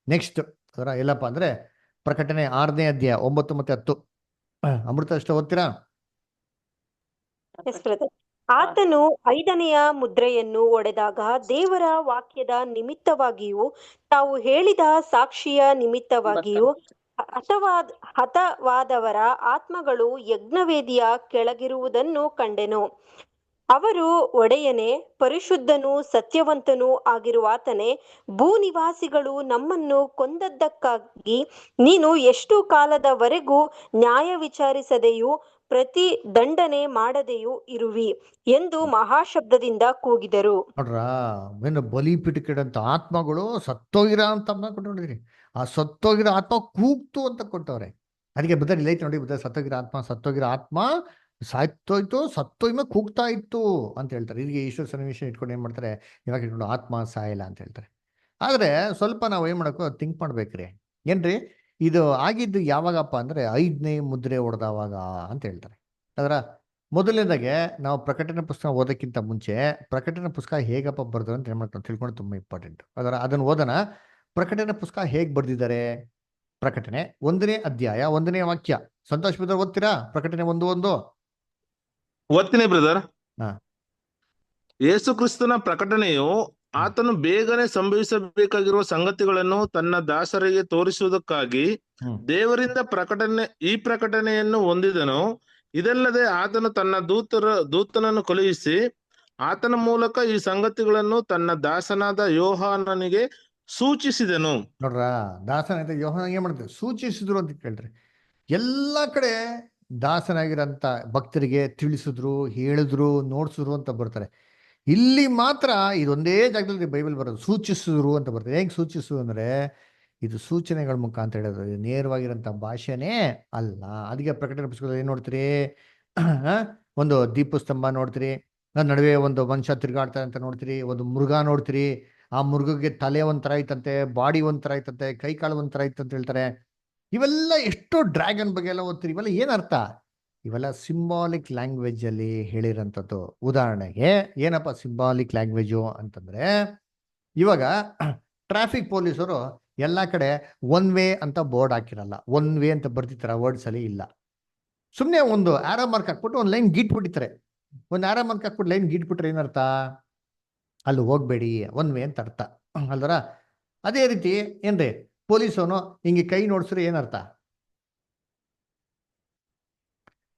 ನೆಕ್ಸ್ಟ್ ಅದರ ಎಲ್ಲಪ್ಪ ಅಂದ್ರೆ ಪ್ರಕಟಣೆ 6ನೇ ಅಧ್ಯಾಯ 9 ಮತ್ತೆ 10. ಅಮೃತ ಅಷ್ಟು ಓದ್ತೀರಾ? Yes, brother. ಆತನು 5ನೆಯ ಮುದ್ರೆಯನ್ನು ಒಡೆದಾಗ ದೇವರ ವಾಕ್ಯದ ನಿಮಿತ್ತವಾಗಿಯೂ ತಾವು ಹೇಳಿದ ಸಾಕ್ಷಿಯ ನಿಮಿತ್ತವಾಗಿಯೂ ಹತವಾದವರ ಆತ್ಮಗಳು ಯಜ್ಞವೇದಿಯ ಕೆಳಗಿರುವುದನ್ನು ಕಂಡೆನು. ಅವರು, ಒಡೆಯನೇ, ಪರಿಶುದ್ಧನೂ ಸತ್ಯವಂತನೂ ಆಗಿರುವಾತನೇ, ಭೂನಿವಾಸಿಗಳು ನಮ್ಮನ್ನು ಕೊಂದದ್ದಕ್ಕಾಗಿ ನೀನು ಎಷ್ಟು ಕಾಲದವರೆಗೂ ನ್ಯಾಯ ವಿಚಾರಿಸದೆಯೂ ಪ್ರತಿ ದಂಡನೆ ಮಾಡದೆಯೂ ಇರುವಿ ಎಂದು ಮಹಾಶಬ್ದದಿಂದ ಕೂಗಿದರು. ನೋಡ್ರ, ಏನು ಬಲಿಪೀಠಕ್ಕಿಡಂತ ಆತ್ಮಗಳು ಸತ್ತೋಗಿರೋ ಅಂತ ಕೊಟ್ಟೋಡಿದ್ರಿ. ಆ ಸತ್ತೋಗಿರೋ ಆತ್ಮ ಕೂಗ್ತು ಅಂತ ಕೊಟ್ಟವ್ರೆ. ಅದಕ್ಕೆ ಬದರ್ ಇಲ್ಲ ಐತೆ ನೋಡಿ, ಬದರ್ ಸತ್ತೋಗಿರೋ ಆತ್ಮ ಸಾಯ್ತೋಯ್ತು, ಸತ್ತೋಯ್ಮ ಕೂಗ್ತಾ ಇತ್ತು ಅಂತ ಹೇಳ್ತಾರೆ. ಇದಕ್ಕೆ ಈಶ್ವರ ಸನ್ನಿವೇಶ ಇಟ್ಕೊಂಡು ಏನ್ ಮಾಡ್ತಾರೆ, ಇವಾಗ ಇಟ್ಕೊಂಡು ಆತ್ಮ ಸಾಯಲ್ಲ ಅಂತ ಹೇಳ್ತಾರೆ. ಆದ್ರೆ ಸ್ವಲ್ಪ ನಾವು ಏನ್ ಮಾಡಬೇಕು, ಥಿಂಕ್ ಮಾಡ್ಬೇಕ್ರಿ. ಏನ್ರಿ ಇದು ಆಗಿದ್ದು ಯಾವಾಗಪ್ಪ ಅಂದ್ರೆ 5ನೇ ಮುದ್ರೆ ಹೊಡೆದವಾಗ ಅಂತ ಹೇಳ್ತಾರೆ. ಅದರ ಮೊದಲನೇದಾಗೆ ನಾವು ಪ್ರಕಟಣೆ ಪುಸ್ತಕ ಓದೋಕ್ಕಿಂತ ಮುಂಚೆ ಪ್ರಕಟಣೆ ಪುಸ್ತಕ ಹೇಗಪ್ಪ ಬರ್ದು ಅಂತ ಏನ್ ಮಾಡ್ತಾರೆ ತಿಳ್ಕೊಂಡು ತುಂಬಾ ಇಂಪಾರ್ಟೆಂಟ್. ಅದನ್ನು ಓದೋಣ. ಪ್ರಕಟಣೆ ಪುಸ್ತಕ ಹೇಗ್ ಬರ್ದಿದ್ದಾರೆ? ಪ್ರಕಟಣೆ 1ನೇ ಅಧ್ಯಾಯ 1ನೇ ವಾಕ್ಯ. ಸಂತೋಷ್ ಬ್ರದರ್ ಓದ್ತೀರಾ? ಪ್ರಕಟಣೆ 1:1. ಓದ್ತೀನಿ ಬ್ರದರ್. ಹಾ. ಯೇಸು ಕ್ರಿಸ್ತನ ಪ್ರಕಟಣೆಯು ಆತನು ಬೇಗನೆ ಸಂಭವಿಸಬೇಕಾಗಿರುವ ಸಂಗತಿಗಳನ್ನು ತನ್ನ ದಾಸರಿಗೆ ತೋರಿಸುವುದಕ್ಕಾಗಿ ದೇವರಿಂದ ಈ ಪ್ರಕಟಣೆಯನ್ನು ಹೊಂದಿದನು. ಇದಲ್ಲದೆ ಆತನು ತನ್ನ ದೂತನನ್ನು ಕಳುಹಿಸಿ ಆತನ ಮೂಲಕ ಈ ಸಂಗತಿಗಳನ್ನು ತನ್ನ ದಾಸನಾದ ಯೋಹಾನನಿಗೆ ಸೂಚಿಸಿದನು. ನೋಡ್ರ, ದಾಸನಾದ ಯೋಹಾನನಿಗೆ ಏನ್ ಮಾಡ್ತಾರೆ? ಸೂಚಿಸಿದ್ರು ಅಂತ ಕೇಳ್ರಿ. ಎಲ್ಲಾ ಕಡೆ ದಾಸನಾಗಿರಂತ ಭಕ್ತರಿಗೆ ತಿಳಿಸಿದ್ರು, ಹೇಳಿದ್ರು, ನೋಡ್ಸಿದ್ರು ಅಂತ ಬರ್ತಾರೆ. ಇಲ್ಲಿ ಮಾತ್ರ ಇದೊಂದೇ ಜಾಗದಲ್ಲಿ ಬೈಬಲ್ ಬರೋದು ಸೂಚಿಸಿದ್ರು ಅಂತ ಬರ್ತದೆ. ಹೇಗೆ ಸೂಚಿಸಿದ್ರು ಅಂದ್ರೆ ಇದು ಸೂಚನೆಗಳ ಮುಖ ಅಂತ ಹೇಳೋದು, ಇದು ನೇರವಾಗಿರೋಂಥ ಭಾಷೆನೇ ಅಲ್ಲ. ಅದಕ್ಕೆ ಪ್ರಕಟಣೆ ಪುಸ್ತಕದಲ್ಲಿ ಏನ್ ನೋಡ್ತೀರಿ? ಒಂದು ದೀಪಸ್ತಂಭ ನೋಡ್ತೀರಿ, ನಡುವೆ ಒಂದು ಮನುಷ್ಯ ತಿರ್ಗಾಡ್ತಾರೆ ಅಂತ ನೋಡ್ತೀರಿ, ಒಂದು ಮೃಗ ನೋಡ್ತೀರಿ. ಆ ಮೃಗಕ್ಕೆ ತಲೆ ಒಂಥರ ಐತಂತೆ, ಬಾಡಿ ಒಂಥರ ಐತಂತೆ, ಕೈ ಕಾಲು ಒಂಥರ ಐತಂತ ಹೇಳ್ತಾರೆ. ಇವೆಲ್ಲ ಎಷ್ಟು ಡ್ರ್ಯಾಗನ್ ಬಗ್ಗೆ ಎಲ್ಲ ಓದ್ತೀರಿ. ಇವೆಲ್ಲ ಏನ್ ಅರ್ಥ? ಇವೆಲ್ಲ ಸಿಂಬಾಲಿಕ್ ಲ್ಯಾಂಗ್ವೇಜ್ ಅಲ್ಲಿ ಹೇಳಿರೋಂಥದ್ದು. ಉದಾಹರಣೆಗೆ ಏನಪ್ಪ ಸಿಂಬಾಲಿಕ್ ಲ್ಯಾಂಗ್ವೇಜು ಅಂತಂದ್ರೆ, ಇವಾಗ ಟ್ರಾಫಿಕ್ ಪೊಲೀಸರು ಎಲ್ಲಾ ಕಡೆ 1 ವೇ ಅಂತ ಬೋರ್ಡ್ ಹಾಕಿರಲ್ಲ. 1 ವೇ ಅಂತ ಬರ್ತಿರ್ತಾರ, ವರ್ಡ್ಸ್ ಅಲ್ಲಿ ಇಲ್ಲ. ಸುಮ್ಮನೆ ಒಂದು ಆರೋ ಮಾರ್ಕ್ ಹಾಕ್ಬಿಟ್ಟು ಒಂದು ಲೈನ್ ಗೀಟ್ಬಿಟ್ಟಿರ್ತಾರೆ. ಒಂದು ಆರೋ ಮಾರ್ಕ್ ಹಾಕ್ಬಿಟ್ಟು ಲೈನ್ ಗೀಟ್ಬಿಟ್ರೆ ಏನರ್ಥ? ಅಲ್ಲಿ ಹೋಗ್ಬೇಡಿ, 1 ವೇ ಅಂತ ಅರ್ಥ ಅಲ್ದರ? ಅದೇ ರೀತಿ ಏನ್ರಿ ಪೊಲೀಸವನು ಹಿಂಗೆ ಕೈ ನೋಡ್ಸ್ರೆ ಏನರ್ಥ?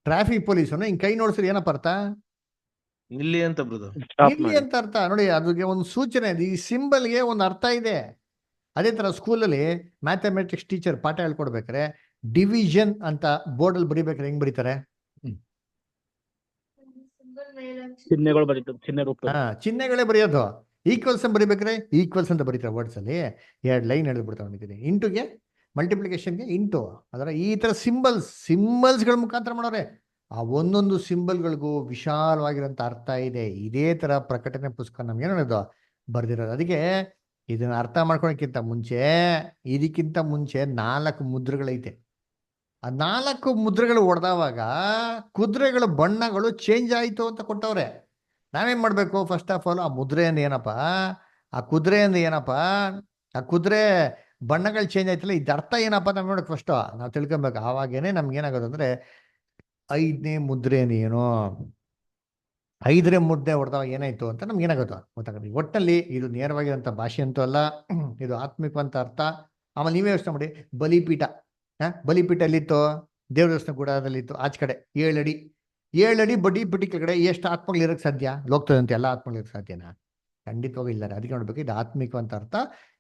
ಟ್ರಾಫಿಕ್ ಪೊಲೀಸವನು ಹಿಂಗೆ ಕೈ ನೋಡ್ಸ್ರೆ ಏನಪ್ಪ ಅರ್ಥ? ಇಲ್ಲಿ ಅಂತ ಬ್ರದರ್, ಇಲ್ಲಿ ಅಂತ ಅರ್ಥ. ನೋಡಿ, ಅದಕ್ಕೆ ಒಂದು ಸೂಚನೆ ಇದೆ. ಈ ಸಿಂಬಲ್ಗೆ ಒಂದು ಅರ್ಥ ಇದೆ. ಅದೇ ತರ ಸ್ಕೂಲಲ್ಲಿ ಮ್ಯಾಥಮೆಟಿಕ್ಸ್ ಟೀಚರ್ ಪಾಠ ಹೇಳ್ಕೊಡ್ಬೇಕಾರೆ ಡಿವಿಷನ್ ಅಂತ ಬೋರ್ಡ್ ಅಲ್ಲಿ ಬರೀಬೇಕಾರೆ ಹೆಂಗ್ ಬರೀತಾರೆ? ಚಿಹ್ನೆಗಳೇ ಬರೆಯೋದು. ಈಕ್ವಲ್ಸ್ ಅಂತ ಬರೀಬೇಕಾರೆ ಈಕ್ವಲ್ಸ್ ಅಂತ ಬರೀತಾರೆ ವರ್ಡ್ಸ್ ಅಲ್ಲಿ. 2 ಲೈನ್ ಎಳೆದ್ಬಿಡ್ತಾವೆ. ಇಂಟುಗೆ ಮಲ್ಟಿಪ್ಲಿಕೇಶನ್ಗೆ ಇಂಟು. ಅದರ ಈ ತರ ಸಿಂಬಲ್ಸ್ಗಳ ಮುಖಾಂತರ ಮಾಡೋರೆ. ಆ ಒಂದೊಂದು ಸಿಂಬಲ್ಗಳಿಗೂ ವಿಶಾಲವಾಗಿರೋಂಥ ಅರ್ಥ ಇದೆ. ಇದೇ ತರ ಪ್ರಕಟಣೆ ಪುಸ್ತಕ ನಮ್ಗೆ ಏನೋದು ಬರ್ದಿರೋದು. ಅದಕ್ಕೆ ಇದನ್ನ ಅರ್ಥ ಮಾಡ್ಕೊಳಕ್ಕಿಂತ ಮುಂಚೆ, ಇದಕ್ಕಿಂತ ಮುಂಚೆ 4 ಮುದ್ರೆಗಳೈತೆ. ಆ 4 ಮುದ್ರೆಗಳು ಹೊಡೆದವಾಗ ಕುದುರೆಗಳ ಬಣ್ಣಗಳು ಚೇಂಜ್ ಆಯ್ತು ಅಂತ ಕೊಟ್ಟವ್ರೆ. ನಾವೇನ್ ಮಾಡ್ಬೇಕು? ಫಸ್ಟ್ ಆಫ್ ಆಲ್ ಆ ಮುದ್ರೆ ಅಂದ್ರೆ ಏನಪ್ಪ, ಆ ಕುದುರೆ ಅಂದ್ರೆ ಏನಪ್ಪ, ಆ ಕುದುರೆ ಬಣ್ಣಗಳು ಚೇಂಜ್ ಆಯ್ತಲ್ಲ, ಇದ ಅರ್ಥ ಏನಪ್ಪ ಅಂತ ನೋಡಕ್ ಫಸ್ಟ್ ನಾವು ತಿಳ್ಕೊಬೇಕು. ಆವಾಗೇನೆ ನಮ್ಗೆ ಏನಾಗೋದು ಅಂದ್ರೆ 5ನೇ ಮುದ್ರೆ ಏನು, 5ನೇ ಮುದ್ರೆ ಹೊಡೆದವಾಗ ಏನಾಯ್ತು ಅಂತ ನಮ್ಗೆ ಏನಾಗೋದು ಗೊತ್ತಾಗುತ್ತೆ. ಒಟ್ಟಲ್ಲಿ ಇದು ನೇರವಾಗಿರೋಂಥ ಭಾಷೆ ಅಂತೂ ಅಲ್ಲ, ಇದು ಆತ್ಮಿಕವಂತ ಅರ್ಥ. ಆಮೇಲೆ ನೀವೇ ಯೋಚನೆ ಮಾಡಿ, ಬಲಿಪೀಠ. ಬಲಿಪೀಠ ಎಲ್ಲಿತ್ತು? ದೇವ್ರ ದೇವಸ್ಥಾನ ಗುಡಾರದಲ್ಲಿತ್ತು. ಆಚೆ ಕಡೆ 7 ಅಡಿ. 7 ಅಡಿ ಬಡ್ಡಿ ಬಿಟ್ಟಿ ಕೆಳಗಡೆ ಎಷ್ಟು ಆತ್ಮಗಳು ಇರಕ್ಕೆ ಸಾಧ್ಯ? ಲೋಕದಂತೆ ಎಲ್ಲ ಆತ್ಮಗಳು ಇರಕ್ಕೆ ಸಾಧ್ಯನಾ? ಖಂಡಿತವಾಗಿ ಇಲ್ಲ. ಅದಕ್ಕೆ ನೋಡ್ಬೇಕು, ಇದು ಆತ್ಮಿಕ ಅಂತ ಅರ್ಥ.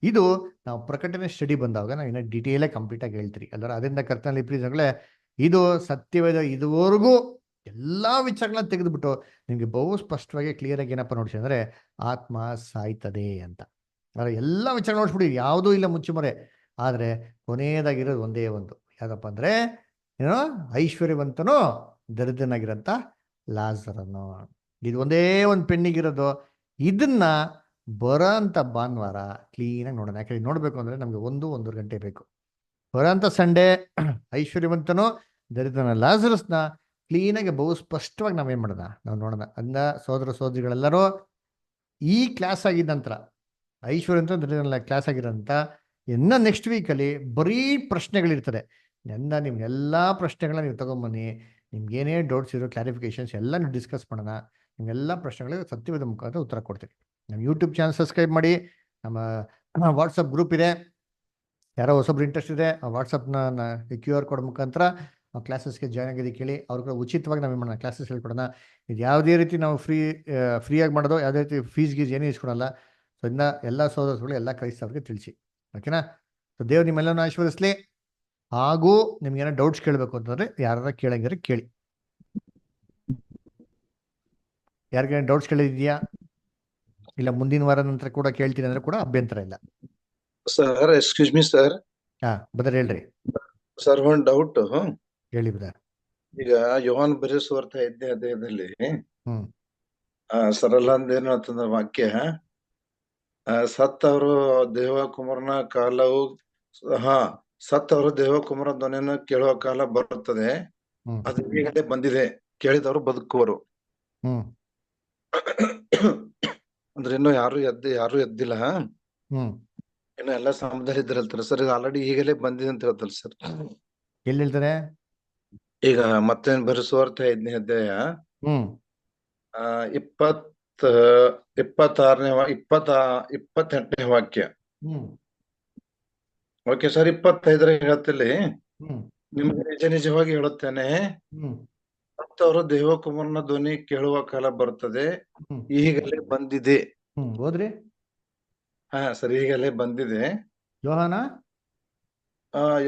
ಇದು ನಾವು ಪ್ರಕಟಣೆ ಸ್ಟಡಿ ಬಂದಾಗ ನಾವು ಇನ್ನೂ ಡೀಟೇಲಾಗಿ ಕಂಪ್ಲೀಟಾಗಿ ಹೇಳ್ತೀರಿ ಅಲ್ವ. ಅದರಿಂದ ಕರ್ತನಲ್ಲಿ ಪ್ರೀತಿಗಳೇ, ಇದು ಸತ್ಯವೇದ ಇದುವರೆಗೂ ಎಲ್ಲ ವಿಚಾರಗಳನ್ನ ತೆಗೆದುಬಿಟ್ಟು ನಿಮಗೆ ಬಹು ಸ್ಪಷ್ಟವಾಗಿ ಕ್ಲಿಯರಾಗಿ ಏನಪ್ಪ ನೋಡಿಸಿ ಅಂದರೆ ಆತ್ಮ ಸಾಯ್ತದೆ ಅಂತ. ಆದರೆ ಎಲ್ಲ ವಿಚಾರ ನೋಡಿಸ್ಬಿಡಿ, ಯಾವುದೂ ಇಲ್ಲ ಮುಚ್ಚುಮರೆ. ಆದರೆ ಕೊನೆಯದಾಗಿರೋದು ಒಂದೇ ಒಂದು, ಯಾವುದಪ್ಪ ಅಂದರೆ ಏನೋ ಐಶ್ವರ್ಯವಂತನು ದರಿದ್ರನಾಗಿರೋಂಥ ಲಾಜರನು. ಇದು ಒಂದೇ ಒಂದು ಪೆನ್ನಿಗಿರೋದು. ಇದನ್ನ ಬರೋಂಥ ಭಾನುವಾರ ಕ್ಲೀನಾಗಿ ನೋಡೋಣ. ಯಾಕಂದ್ರೆ ನೋಡಬೇಕು ಅಂದರೆ ನಮಗೆ 1-1.5 ಗಂಟೆ ಬೇಕು. ಬರೋಂಥ ಸಂಡೇ ಐಶ್ವರ್ಯವಂತನು ದರಿದ್ರನ ಲಾಜರಸ್ನ ಕ್ಲೀನಾಗಿ ಬಹು ಸ್ಪಷ್ಟವಾಗಿ ನಾವೇನು ಮಾಡೋಣ, ನಾವು ನೋಡೋಣ. ಅಂದ ಸೋದರ ಸೋದರಿಗಳೆಲ್ಲರೂ ಈ ಕ್ಲಾಸ್ ಆಗಿದ್ದ ನಂತರ ಐಶ್ವರ್ಯವಂತ ದರಿದ್ರನ ಕ್ಲಾಸ್ ಆಗಿರೋಂಥ ಇನ್ನು ನೆಕ್ಸ್ಟ್ ವೀಕಲ್ಲಿ ಬರೀ ಪ್ರಶ್ನೆಗಳಿರ್ತದೆ. ನಿಮ್ಗೆಲ್ಲ ಪ್ರಶ್ನೆಗಳನ್ನ ನೀವು ತೊಗೊಂಬನ್ನಿ. ನಿಮ್ಗೇನೇ ಡೌಟ್ಸ್ ಇರೋ ಕ್ಲಾರಿಫಿಕೇಶನ್ಸ್ ಎಲ್ಲ ನೀವು ಡಿಸ್ಕಸ್ ಮಾಡೋಣ. ನಿಮ್ಗೆಲ್ಲ ಪ್ರಶ್ನೆಗಳಿಗೆ ಸತ್ಯವೇದ ಮುಖಾಂತರ ಉತ್ತರ ಕೊಡ್ತೀವಿ. ನಮ್ಮ ಯೂಟ್ಯೂಬ್ ಚಾನಲ್ ಸಬ್ಸ್ಕ್ರೈಬ್ ಮಾಡಿ. ನಮ್ಮ ವಾಟ್ಸಪ್ ಗ್ರೂಪ್ ಇದೆ. ಯಾರೋ ಹೊಸೊಬ್ರು ಇಂಟ್ರೆಸ್ಟ್ ಇದೆ, ಆ ವಾಟ್ಸಪ್ನ QR ಕೋಡ್ ಮುಖಾಂತರ ಕ್ಲಾಸಸ್ಗೆ ಜಾಯ್ನ್ ಆಗಿದ್ದಕ್ಕೆ ಕೇಳಿ. ಅವ್ರಿಗೆ ಉಚಿತವಾಗಿ ನಾವು ಏನು ಮಾಡೋಣ, ಕ್ಲಾಸಸ್ ಹೇಳ್ಕೊಡೋಣ. ಇದು ಯಾವುದೇ ರೀತಿ ನಾವು ಫ್ರೀಯಾಗಿ ಮಾಡೋದು, ಯಾವುದೇ ರೀತಿ ಫೀಸ್ ಗೀಸ್ ಏನೂ ಇಸ್ಕೊಳಲ್ಲ. ಸೊ ಇದನ್ನ ಎಲ್ಲ ಸೋದರಗಳು ಎಲ್ಲ ಕ್ರೈಸ್ತವ್ರಿಗೆ ತಿಳಿಸಿ, ಓಕೆನಾ? ಸೊ ದೇವ್ರು ನಿಮ್ಮೆಲ್ಲನೂ ಆಶೀರ್ವದಿಸ್ಲಿ. ಹಾಗೂ ನಿಮ್ಗೇನೋ ಡೌಟ್ಸ್ ಕೇಳಬೇಕು ಅಂತಂದರೆ ಯಾರು ಕೇಳಂಗಿದ್ರೆ ಕೇಳಿ. ಯಾರಿಗೇನು ಡೌಟ್ಸ್ ಕೇಳಿದ್ಯಾ? ಇಲ್ಲ ಮುಂದಿನ ವಾರ ನಂತರ ಕೂಡ ಕೇಳ್ತೀನಿ ಅಂದ್ರೆ ಕೂಡ ಅಭ್ಯಂತರ ಇಲ್ಲ. Sir excuse me sir. Brother ಹೇಳ್ರಿ ಸರ್, ಒಂದು ಡೌಟ್. ಹೇಳಿ ಬದರ್. ಈಗ ಯೋಹಾನ್ ಬರೆದ ಸುವಾರ್ತೆ 5ನೇ ಅಧ್ಯಾಯದಲ್ಲಿ ಹ್ಮ್ ಸರಳ ಅಂದೇನು ಅಂತಂದ್ರೆ ವಾಕ್ಯ, ಸತ್ತವರು ದೇವಕುಮಾರನ ಕಾಲವು ಸತ್ತವರು ದೇವಕುಮಾರ ಧ್ವನಿಯನ್ನು ಕೇಳುವ ಕಾಲ ಬರುತ್ತದೆ, ಅದು ಈಗಲೇ ಬಂದಿದೆ, ಕೇಳಿದವರು ಬದುಕುವರು. ಅಂದ್ರೆ ಇನ್ನು ಯಾರು ಎದ್ದಿಲ್ಲ, ಇನ್ನು ಎಲ್ಲ ಸಮುದಾಯ ಇದ್ರಲ್ತಾರೆ ಸರ್. ಇದು ಆಲ್ರೆಡಿ ಈಗಲೇ ಬಂದಿದೆ ಅಂತ ಹೇಳ್ತಾರೆ ಸರ್. ಎಲ್ಲಿ ಹೇಳ್ತಾರೆ? ಈಗ ಮತ್ತೆ ಬರೆಸುವಾರ್ತೆ 5ನೇ ಅಧ್ಯಾಯ 28ನೇ ವಾಕ್ಯ. Okay sir. 25ರ ಹೇಳ್ತಿಲ್ಲಿ, ನಿಮ್ಗೆ ನಿಜ ನಿಜವಾಗಿ ಹೇಳುತ್ತೇನೆ, ಮತ್ತವರು ದೇವಕುಮಾರನ ಧ್ವನಿ ಕೇಳುವ ಕಾಲ ಬರುತ್ತದೆ, ಈಗಲೇ ಬಂದಿದೆ. ಹೋದ್ರಿ ಸರ್, ಈಗಲೇ ಬಂದಿದೆ. ಯೋಹಾನ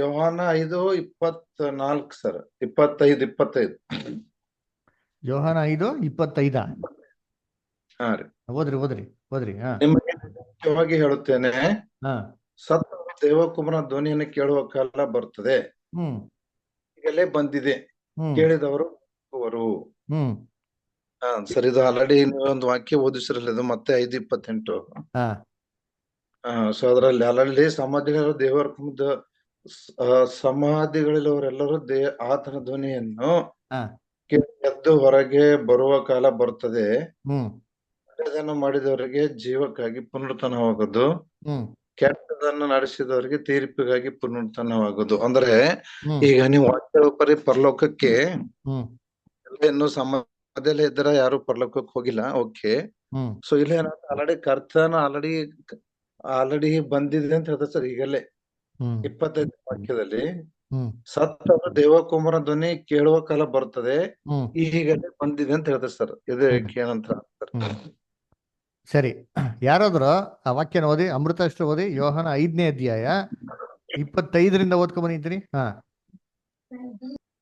ಯೋಹಾನ 5:24 ಸರ್. 25. ಯೋಹಾನ 5:25. ರೀ. ಓದ್ರಿ. ನಿಮಗೆ ನಿಜವಾಗಿ ಹೇಳುತ್ತೇನೆ, ಸತ್ತವರು ದೇವಕುಮಾರನ ಧ್ವನಿಯನ್ನು ಕೇಳುವ ಕಾಲ ಬರ್ತದೆ, ಈಗಲೇ ಬಂದಿದೆ, ಕೇಳಿದವರು ಅವರು. ಸರ್, ಇದು ಆಲ್ರೆಡಿ ಒಂದು ವಾಕ್ಯ ಓದಿಸಿರಲ್ಲ, ಇದು ಮತ್ತೆ 5:28. ಸೊ ಅದರಲ್ಲಿ ಆಲ್ರೆಡಿ ಸಮಾಧಿಗಳವರೆಲ್ಲರೂ ಆತನ ಧ್ವನಿಯನ್ನು ಎದ್ದು ಹೊರಗೆ ಬರುವ ಕಾಲ ಬರ್ತದೆ, ಒಳ್ಳೆಯದನ್ನು ಮಾಡಿದವರಿಗೆ ಜೀವಕ್ಕಾಗಿ ಪುನರುತ್ಥಾನವಾಗೋದು, ಕೆಟ್ಟದನ್ನು ನಡೆಸಿದವರಿಗೆ ತೀರ್ಪಿಗಾಗಿ ಪುನರುತ್ಥಾನವಾಗೋದು. ಅಂದ್ರೆ ಈಗ ನೀವು ವಾಕ್ಯ ಪರಿ ಪರಲೋಕಕ್ಕೆ ಇನ್ನು ಸಮಾಧಿಯಲ್ಲಿ ಇದ್ದರ ಯಾರು ಪರಲೋಕಕ್ಕೆ ಹೋಗಿಲ್ಲ. ಓಕೆ. ಸೊ ಇಲ್ಲಿ ಆಲ್ರೆಡಿ ಕರ್ತನ ಆಲ್ರೆಡಿ ಬಂದಿದೆ ಅಂತ ಹೇಳ್ತಾರೆ ಸರ್. ಈಗಲೇ 25 ವಾಕ್ಯದಲ್ಲಿ ಸತ್ತವರು ದೇವಕುಮಾರ ಧ್ವನಿ ಕೇಳುವ ಕಾಲ ಬರ್ತದೆ, ಈಗಲೇ ಬಂದಿದೆ ಅಂತ ಹೇಳ್ತಾರೆ ಸರ್. ಏನಂತ ಸರಿ, ಯಾರಾದ್ರೂ ಆ ವಾಕ್ಯನ ಓದಿ, ಅಮೃತಾಷ್ಟರ ಓದಿ, ಯೋಹಾನ 5ನೇ ಅಧ್ಯಾಯ 25ರಿಂದ ಓದ್ಕೊಂಬನಿದ್ದೀನಿ.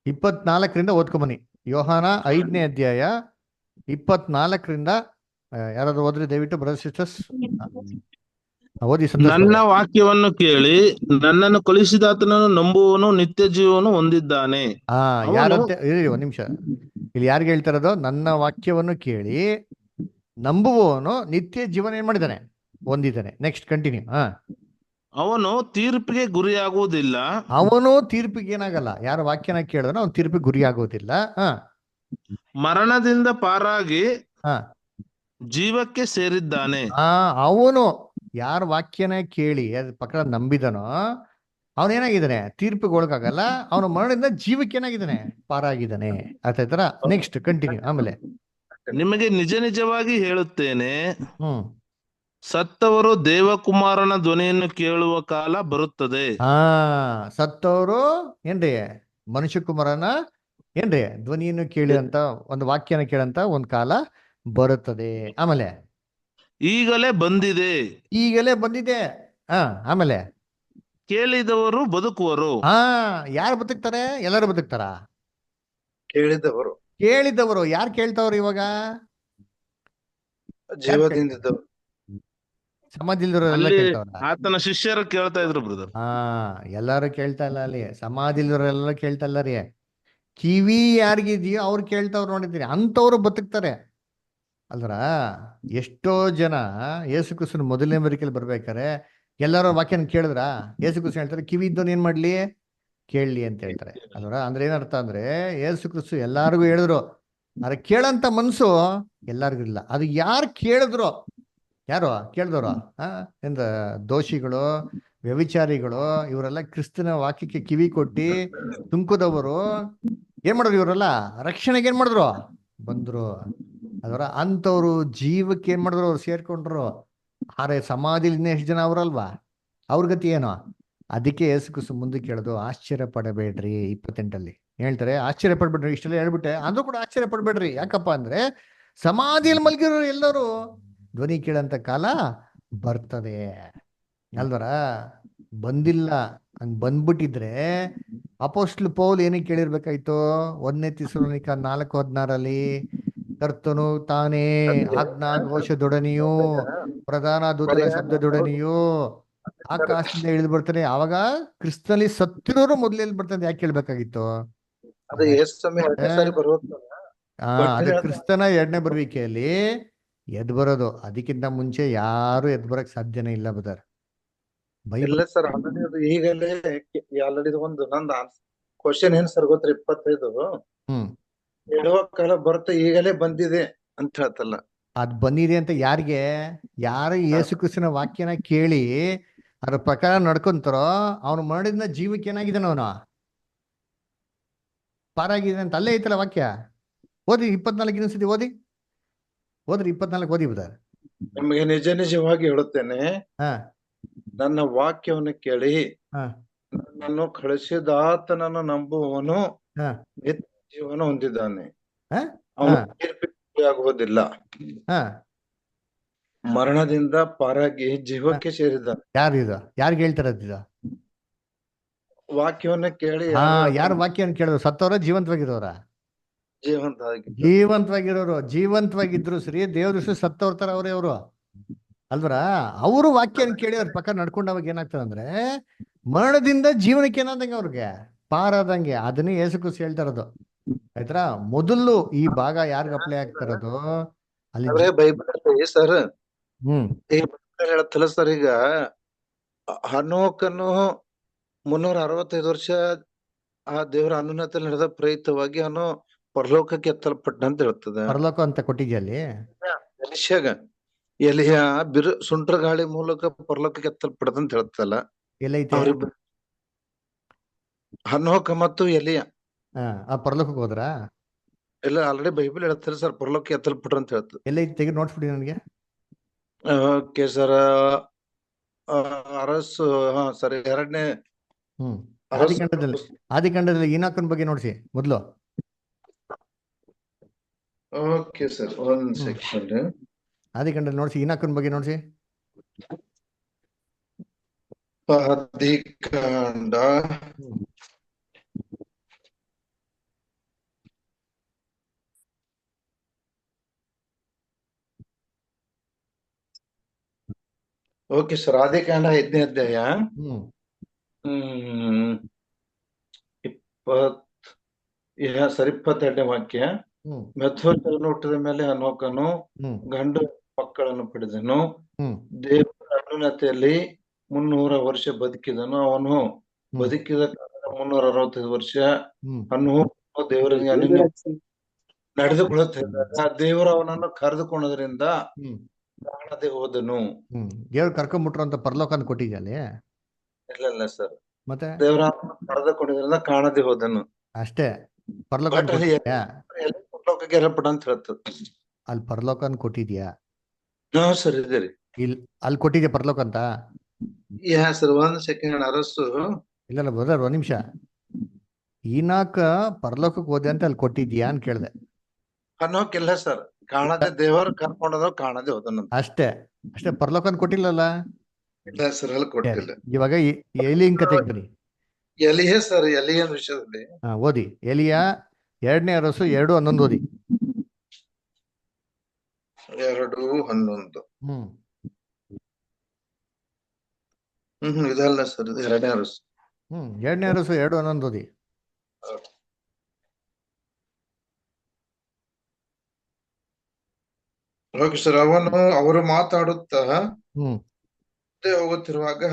24ರಿಂದ ಓದ್ಕೊಂಬನಿ. ಯೋಹಾನ 5ನೇ ಅಧ್ಯಾಯ 24ರಿಂದ ಯಾರಾದ್ರೂ ಓದ್ರಿ ದಯವಿಟ್ಟು, ಬ್ರದರ್ ಸಿಸ್ಟರ್ಸ್ ಓದಿ. ನನ್ನ ವಾಕ್ಯವನ್ನು ಕೇಳಿ ನನ್ನನ್ನು ಕಳುಹಿಸಿದಾತನನ್ನು ನಂಬುವವನು ನಿತ್ಯ ಜೀವವನ್ನು ಹೊಂದಿದ್ದಾನೆ. ಯಾರಂತೆ ಒಂದ್ ನಿಮಿಷ, ಇಲ್ಲಿ ಯಾರಿಗೆ ಹೇಳ್ತಾರದು? ನನ್ನ ವಾಕ್ಯವನ್ನು ಕೇಳಿ ನಂಬುವವನು ನಿತ್ಯ ಜೀವನ ಏನ್ ಮಾಡಿದ್ದಾನೆ? ಹೊಂದಿದ್ದಾನೆ. Next continue. ಅವನು ತೀರ್ಪಿಗೆ ಗುರಿಯಾಗುವುದಿಲ್ಲ. ಅವನು ತೀರ್ಪಿಗೆ ಏನಾಗಲ್ಲ. ಯಾರ ವಾಕ್ಯನ ಕೇಳಿದ್ರೆ ಅವನು ತೀರ್ಪಿಗೆ ಗುರಿಯಾಗುವುದಿಲ್ಲ. ಮರಣದಿಂದ ಪಾರಾಗಿ ಜೀವಕ್ಕೆ ಸೇರಿದ್ದಾನೆ. ಅವನು ಯಾರ ವಾಕ್ಯನ ಕೇಳಿ ಪಕ್ಕ ನಂಬಿದನೋ ಅವನೇನಾಗಿದ್ದಾನೆ? ತೀರ್ಪಿಗೆ ಒಳಗಾಗಲ್ಲ. ಅವನು ಮರಣದಿಂದ ಜೀವಕ್ಕೆ ಏನಾಗಿದ್ದಾನೆ? ಪಾರಾಗಿದ್ದಾನೆ. ಅರ್ಥ ಆಯ್ತಾರ? Next continue. ಆಮೇಲೆ ನಿಮಗೆ ನಿಜ ನಿಜವಾಗಿ ಹೇಳುತ್ತೇನೆ, ಸತ್ತವರು ದೇವಕುಮಾರನ ಧ್ವನಿಯನ್ನು ಕೇಳುವ ಕಾಲ ಬರುತ್ತದೆ. ಸತ್ತವರು ಏನ್ರಿ ಮನುಷ್ಯ ಕುಮಾರನ ಏನ್ರಿ ಧ್ವನಿಯನ್ನು ಕೇಳಿ ಅಂತ ಒಂದು ವಾಕ್ಯನ ಕೇಳಂತ ಒಂದ್ ಕಾಲ ಬರುತ್ತದೆ. ಆಮೇಲೆ ಈಗಲೇ ಬಂದಿದೆ, ಈಗಲೇ ಬಂದಿದೆ. ಹಾ, ಆಮೇಲೆ ಕೇಳಿದವರು ಬದುಕುವರು. ಹಾ, ಯಾರು ಬದುಕ್ತಾರೆ? ಎಲ್ಲರೂ ಬದುಕ್ತಾರ? ಕೇಳಿದವರು, ಕೇಳಿದವರು. ಯಾರು ಕೇಳ್ತಾವ್ರು ಇವಾಗ? ಜೀವದಿಂದಿದ್ದವರು. ಸಮಾಧಿಲಿರೋರೆಲ್ಲ ಅಲ್ಲಿ ಕೇಳ್ತಾವ್ರ? ಆತನ ಶಿಷ್ಯರು ಕೇಳ್ತಾ ಇದ್ರು ಬ್ರದರ್. ಹಾ, ಎಲ್ಲಾರು ಕೇಳ್ತಾ ಇಲ್ಲ. ಅಲ್ಲಿ ಸಮಾಧಿಲಿರೋರೆಲ್ಲ ಕೇಳ್ತಾ ಇಲ್ಲ ರೀ. ಕಿವಿ ಯಾರಿಗಿದೆಯೋ ಅವ್ರು ಕೇಳ್ತಾವ್ರು ನೋಡಿದ್ದೀರಿ, ಅಂಥವ್ರು ಬದುಕ್ತಾರೆ ಅಲ್ರ. ಎಷ್ಟೋ ಜನ ಯೇಸು ಕ್ರಿಸ್ತನ ಮೊದಲನೇ ಬರಿಕೆಯಲ್ಲಿ ಬರ್ಬೇಕಾರೆ ಎಲ್ಲರೂ ವಾಕ್ಯನ ಕೇಳಿದ್ರ? ಯೇಸು ಕ್ರಿಸ್ತ ಹೇಳ್ತಾರೆ ಕಿವಿ ಇದ್ದವನ್ ಏನ್ ಮಾಡ್ಲಿ? ಕೇಳಲಿ ಅಂತ ಹೇಳ್ತಾರೆ ಅಲ್ರ. ಅಂದ್ರೆ ಏನರ್ಥ ಅಂದ್ರೆ ಯೇಸು ಕ್ರಿಸ್ತು ಎಲ್ಲಾರ್ಗು ಹೇಳಿದ್ರು, ಆದ್ರೆ ಕೇಳಂತ ಮನ್ಸು ಎಲ್ಲಾರ್ಗು ಇಲ್ಲ. ಅದು ಯಾರು ಕೇಳಿದ್ರು? ಯಾರು ಕೇಳಿದವರು? ಎಂದ ದೋಷಿಗಳು, ವ್ಯಭಿಚಾರಿಗಳು, ಇವರೆಲ್ಲ ಕ್ರಿಸ್ತನ ವಾಕ್ಯಕ್ಕೆ ಕಿವಿ ಕೊಟ್ಟಿ ತುಮಕದವರು ಏನ್ ಮಾಡಿದ್ರು? ಇವರೆಲ್ಲ ರಕ್ಷಣೆಗೆ ಏನ್ ಮಾಡಿದ್ರು? ಬಂದ್ರು ಅದರ. ಅಂಥವ್ರು ಜೀವಕ್ಕೆ ಏನ್ ಮಾಡಿದ್ರು? ಅವ್ರು ಸೇರ್ಕೊಂಡ್ರು. ಆದ್ರೆ ಸಮಾಧಿಲಿ ಇನ್ನೂ ಎಷ್ಟು ಜನ ಅವರಲ್ವಾ? ಅವ್ರ ಗತಿ ಏನು? ಅದಕ್ಕೆ ಯೇಸು ಕ್ರಿಸ್ತು ಮುಂದಕ್ಕೆ ಹೇಳೋದು, ಆಶ್ಚರ್ಯ ಪಡಬೇಡ್ರಿ. 28 ಹೇಳ್ತಾರೆ ಆಶ್ಚರ್ಯ ಪಡ್ಬೇಡ್ರಿ. ಇಷ್ಟೆಲ್ಲ ಹೇಳ್ಬಿಟ್ಟೆ ಅಂದ್ರೂ ಕೂಡ ಆಶ್ಚರ್ಯ ಪಡ್ಬೇಡ್ರಿ. ಯಾಕಪ್ಪ ಅಂದ್ರೆ ಸಮಾಧಿಯಲ್ಲಿ ಮಲಗಿರೋರು ಎಲ್ಲರೂ ಧ್ವನಿ ಕೇಳಂತ ಕಾಲ ಬರ್ತದೆ ಅಲ್ವರ. ಬಂದಿಲ್ಲ. ಹಂಗ್ ಬಂದ್ಬಿಟ್ಟಿದ್ರೆ ಅಪೊಸ್ಟ್ಲ್ ಪೌಲ್ ಏನಕ್ಕೆ ಕೇಳಿರ್ಬೇಕಾಯ್ತು? 1 ಥೆಸಲೋನಿಕ 4:16 ಕರ್ತನು ತಾನೇ ಆಜ್ಞಾಘೋಷದೊಡನೆಯೂ ಪ್ರಧಾನ ದೂತನ ಶಬ್ದದೊಡನೆಯೂ ಆಕಾಶದಿಂದ ಇಳಿದು ಬರ್ತಾನೆ. ಅವಾಗ ಕ್ರಿಸ್ತನಲ್ಲಿ ಸತ್ತಿರೋರು ಮೊದಲು ಎಲ್ಲಿ ಬರ್ತಾನೆ? ಯಾಕೆ ಕೇಳ್ಬೇಕಾಗಿತ್ತು? ಅದು ಯೇಸು ಸ್ವಾಮಿ 2ನೇ ಸಾರಿ ಬರ್ಬೇಕಲ್ಲ. ಅದು ಕ್ರಿಸ್ತನ 2ನೇ ಬರುವಿಕೆಯಲ್ಲಿ ಎದ್ ಬರೋದು. ಅದಕ್ಕಿಂತ ಮುಂಚೆ ಯಾರು ಎದ್ ಬರಕ್ ಸಾಧ್ಯನೇ ಇಲ್ಲ ಬದರ್. ಇಲ್ಲ ಸರ್, ಆಲ್ರೆಡಿ ಅದು ಈಗಲೇ ಆಲ್ರೆಡಿ ಒಂದು ನಂದು ಕ್ವಶನ್ ಏನ್ ಸರ್ ಗೊತ್ತ್ರಿ? 25 ಹೇಳುವ ಕಾಲ ಬರುತ್ತೆ, ಈಗಲೇ ಬಂದಿದೆ ಅಂತ ಹೇಳ್ತಲ್ಲ. ಅದ್ ಬಂದಿದೆ ಅಂತ ಯಾರಿಗೆ? ಯಾರು ಯೇಸು ಕ್ರಿಸ್ತನ ವಾಕ್ಯನ ಕೇಳಿ ಅದ್ರ ಪ್ರಕಾರ ನಡ್ಕೊಂತಾರೋ ಅವನು ಮಾಡಿದ ಜೀವಕ್ಕೆ ಏನಾಗಿದ್ದಾನ? ಅವನು ಪಾರಾಗಿದೆ ಅಂತ ಅಲ್ಲೇ ಐತಲ್ಲ ವಾಕ್ಯ. ಓದಿ 24 ಇನ್ನೊಂದ್ಸತಿ ಓದ್ರಿ 24 ಓದಿ ಬದರ್. ನಿಮಗೆ ನಿಜ ನಿಜವಾಗಿ ಹೇಳುತ್ತೇನೆ, ನನ್ನ ವಾಕ್ಯವನ್ನು ಕೇಳಿ ನನ್ನನ್ನು ಕಳಿಸಿದಾತನನ್ನು ನಂಬುವವನು ನಿತ್ಯ ಜೀವನ ಹೊಂದಿದ್ದಾನೆ, ಅವನು ತೀರ್ಪಿಗೆ ಆಗುವುದಿಲ್ಲ, ಮರಣದಿಂದ ಪಾರಾಗಿ ಜೀವಕ್ಕೆ ಸೇರಿದ್ದಾನೆ. ಯಾರಿದು? ಯಾರಿಗೆ ಹೇಳ್ತಾರದಿದ? ವಾಕ್ಯವನ್ನು ಕೇಳಿ ಯಾರು ವಾಕ್ಯವನ್ನು ಕೇಳಿದ್ರು? ಸತ್ತವರ ಜೀವಂತವಾಗಿರೋರ? ಜೀವಂತವಾಗಿರೋರು. ಜೀವಂತವಾಗಿದ್ರು ಸರಿ, ದೇವ್ರ ದೃಷ್ಟಿ ಸತ್ತವ್ರ ತರ ಅವ್ರೆ ಅವರು ಅಲ್ವರ. ಅವರು ವಾಕ್ಯನ ಕೇಳಿ ಅವ್ರ ಪಕ್ಕ ನಡ್ಕೊಂಡವಾಗ ಏನಾಗ್ತದೆ ಅಂದ್ರೆ ಮರಣದಿಂದ ಜೀವನಕ್ಕೆ ಏನಾದಂಗೆ ಅವ್ರಿಗೆ ಪಾರಾದಂಗೆ. ಅದನ್ನೇ ಯೇಸು ಕ್ರಿಸ್ತ ಹೇಳ್ತಾ ಇರೋದು ಆಯ್ತಾ. ಮೊದಲು ಈ ಭಾಗ ಯಾರಿಗ ಅಪ್ಲೈ ಆಗ್ತಾ ಇರೋದು? ಅಲ್ಲಿ ಬೈಬಲ್ ಸರ್ ಹೇಳತ್ತಲ್ಲ ಸರ್. ಈಗ ಹನೋಕನು 365 ವರ್ಷ ಆ ದೇವರ ಅನುನ್ನತಲ್ಲಿ ನಡೆದ ಪ್ರಯುಕ್ತವಾಗಿ ಅವನು ಪರಲೋಕಕ್ಕೆ ಎತ್ತಲ್ಪಟ್ಟ ಅಂತ ಹೇಳ್ತದೆ. ಪರಲೋಕ ಅಂತ ಕೊಟ್ಟಿದ್ಯಾ ಅಲ್ಲಿ? ಎಲಿಯ ಸುಂಟ್ರ ಗಾಳಿ ಮೂಲಕ ಪರಲೋಕಕ್ಕೆ ಎತ್ತಲ್ಪಟ್ಟದ ಅಂತ ಹೇಳ್ತಲ್ಲ. ಹನೋಕ ಮತ್ತು ಎಲಿಯ ಪರಲೋಕಕ್ಕೆ ಹೋದ್ರ? ಇಲ್ಲ, ಆಲ್ರೆಡಿ ಬೈಬಲ್ ಹೇಳ್ತಾರೆ ಸರ್ ಪರಲೋಕಕ್ಕೆ ಎತ್ತಲ್ಪಟ್ರ ಅಂತ ಹೇಳ್ತದೆ. ಎಲ್ಲ ತೆಗೆದು ನೋಡ್ಸ್ಬಿಡಿ ನನಗೆ. Okay sir. ಅರಸು ಸರ್ 2ನೇ ಆದಿಕಾಂಡದಲ್ಲಿ ಈನಾಕನ ಬಗ್ಗೆ ನೋಡ್ಸಿ ಮೊದ್ಲು. ಓಕೆ ಸರ್, ಒಂದ್ ಸೆಕೆಂಡ್. ಆದಿಕಾಂಡದಲ್ಲಿ ನೋಡ್ಸಿ, ಈನಾಕನ ಬಗ್ಗೆ ನೋಡ್ಸಿ. ಆದಿಕಾಂಡ ಓಕೆ ಸರ್. ಆದಿಕಾಂಡ 5ನೇ ಅಧ್ಯಾಯ 22ನೇ ವಾಕ್ಯ. ಮೆಥೂಸೆಲನು ಹುಟ್ಟಿದ ಮೇಲೆ ಹನೋಕನು ಗಂಡು ಮಕ್ಕಳನ್ನು ಪಡೆದನು. ದೇವರ ಅನುನ್ನತೆಯಲ್ಲಿ 300 ವರ್ಷ ಬದುಕಿದನು. ಅವನು ಬದುಕಿದ 365 ವರ್ಷ ಹನೋಕನು ದೇವರಿಗೆ ನಡೆದುಕೊಳ್ಳುತ್ತಿದ್ದ ದೇವರು ಅವನನ್ನು ಕರೆದುಕೊಂಡದ್ರಿಂದ ಕಾಣದೆ ಹೋದನು. ದೇವ್ರು ಕರ್ಕೊಂಡ್ಬಿಟ್ರು ಅಂತ ಪರಲೋಕ ಕೊಟ್ಟಿದ್ಯಾ ಅಲ್ಲಿ? ಇಲ್ಲ ಸರ್, ಮತ್ತೆ ದೇವರ ಕರೆದುಕೊಂಡಿದ್ರಿಂದ ಕಾಣದೆ ಹೋದನು ಅಷ್ಟೇ. ಪರಲೋಕ ಪರಲೋಕಕ್ಕೆ ಏರ್ಪಟ್ಟ ಅಂತ ಹೇಳ್ತದೆ. ಅಲ್ಲಿ ಪರಲೋಕ ಕೊಟ್ಟಿದ್ಯಾ? ಸರ್ ಇದೆ ರೀ. ಅಲ್ಲಿ ಕೊಟ್ಟಿದ್ಯಾ ಪರಲೋಕ ಅಂತ? ಸರ್, ಒಂದ್ ಸೆಕೆಂಡ್. ಅರಸು ಇಲ್ಲ ಬ್ರದರ್, ಒಂದ್ ನಿಮಿಷ. ಈನಾಕ ಪರಲೋಕಕ್ಕೆ ಹೋದೆ ಅಂತ ಅಲ್ಲಿ ಕೊಟ್ಟಿದ್ಯಾ ಅಂತ ಕೇಳಿದೆ. ಅನ್ನೋಕಿಲ್ಲ ಸರ್, ಕಾಣದೆ ದೇವರು ಕರ್ಕೊಂಡೋದ ಕಾಣದೆ ಹೋದನಂತ. ಅಷ್ಟೇ ಅಷ್ಟೇ, ಪರಲೋಕ ಅಂತ ಕೊಟ್ಟಿಲ್ಲಲ್ಲ. ಇಲ್ಲ ಸರ್, ಅಲ್ಲಿ ಕೊಟ್ಟಿಲ್ಲ. ಇವಾಗ ಎಲಿಯನ್ ಕತೆಗೆ ಬನ್ನಿ. ಎಲಿಯೇ ಸರ್, ಎಲಿಯನ್ ವಿಷಯದಲ್ಲಿ ಓದಿ ಎಲಿಯ 2ನೇ ಅರಸು 2:11 ಓದಿ. 2:11. ಇದಲ್ಲ ಸರ್, ಇದು 2ನೇ ಅರಸು. 2ನೇ ಅರಸು 2:11 ಓದಿ. Okay sir. ಅವರು ಮಾತಾಡುತ್ತಾ ಮುಂದೆ ಹೋಗುತ್ತಿರುವಾಗ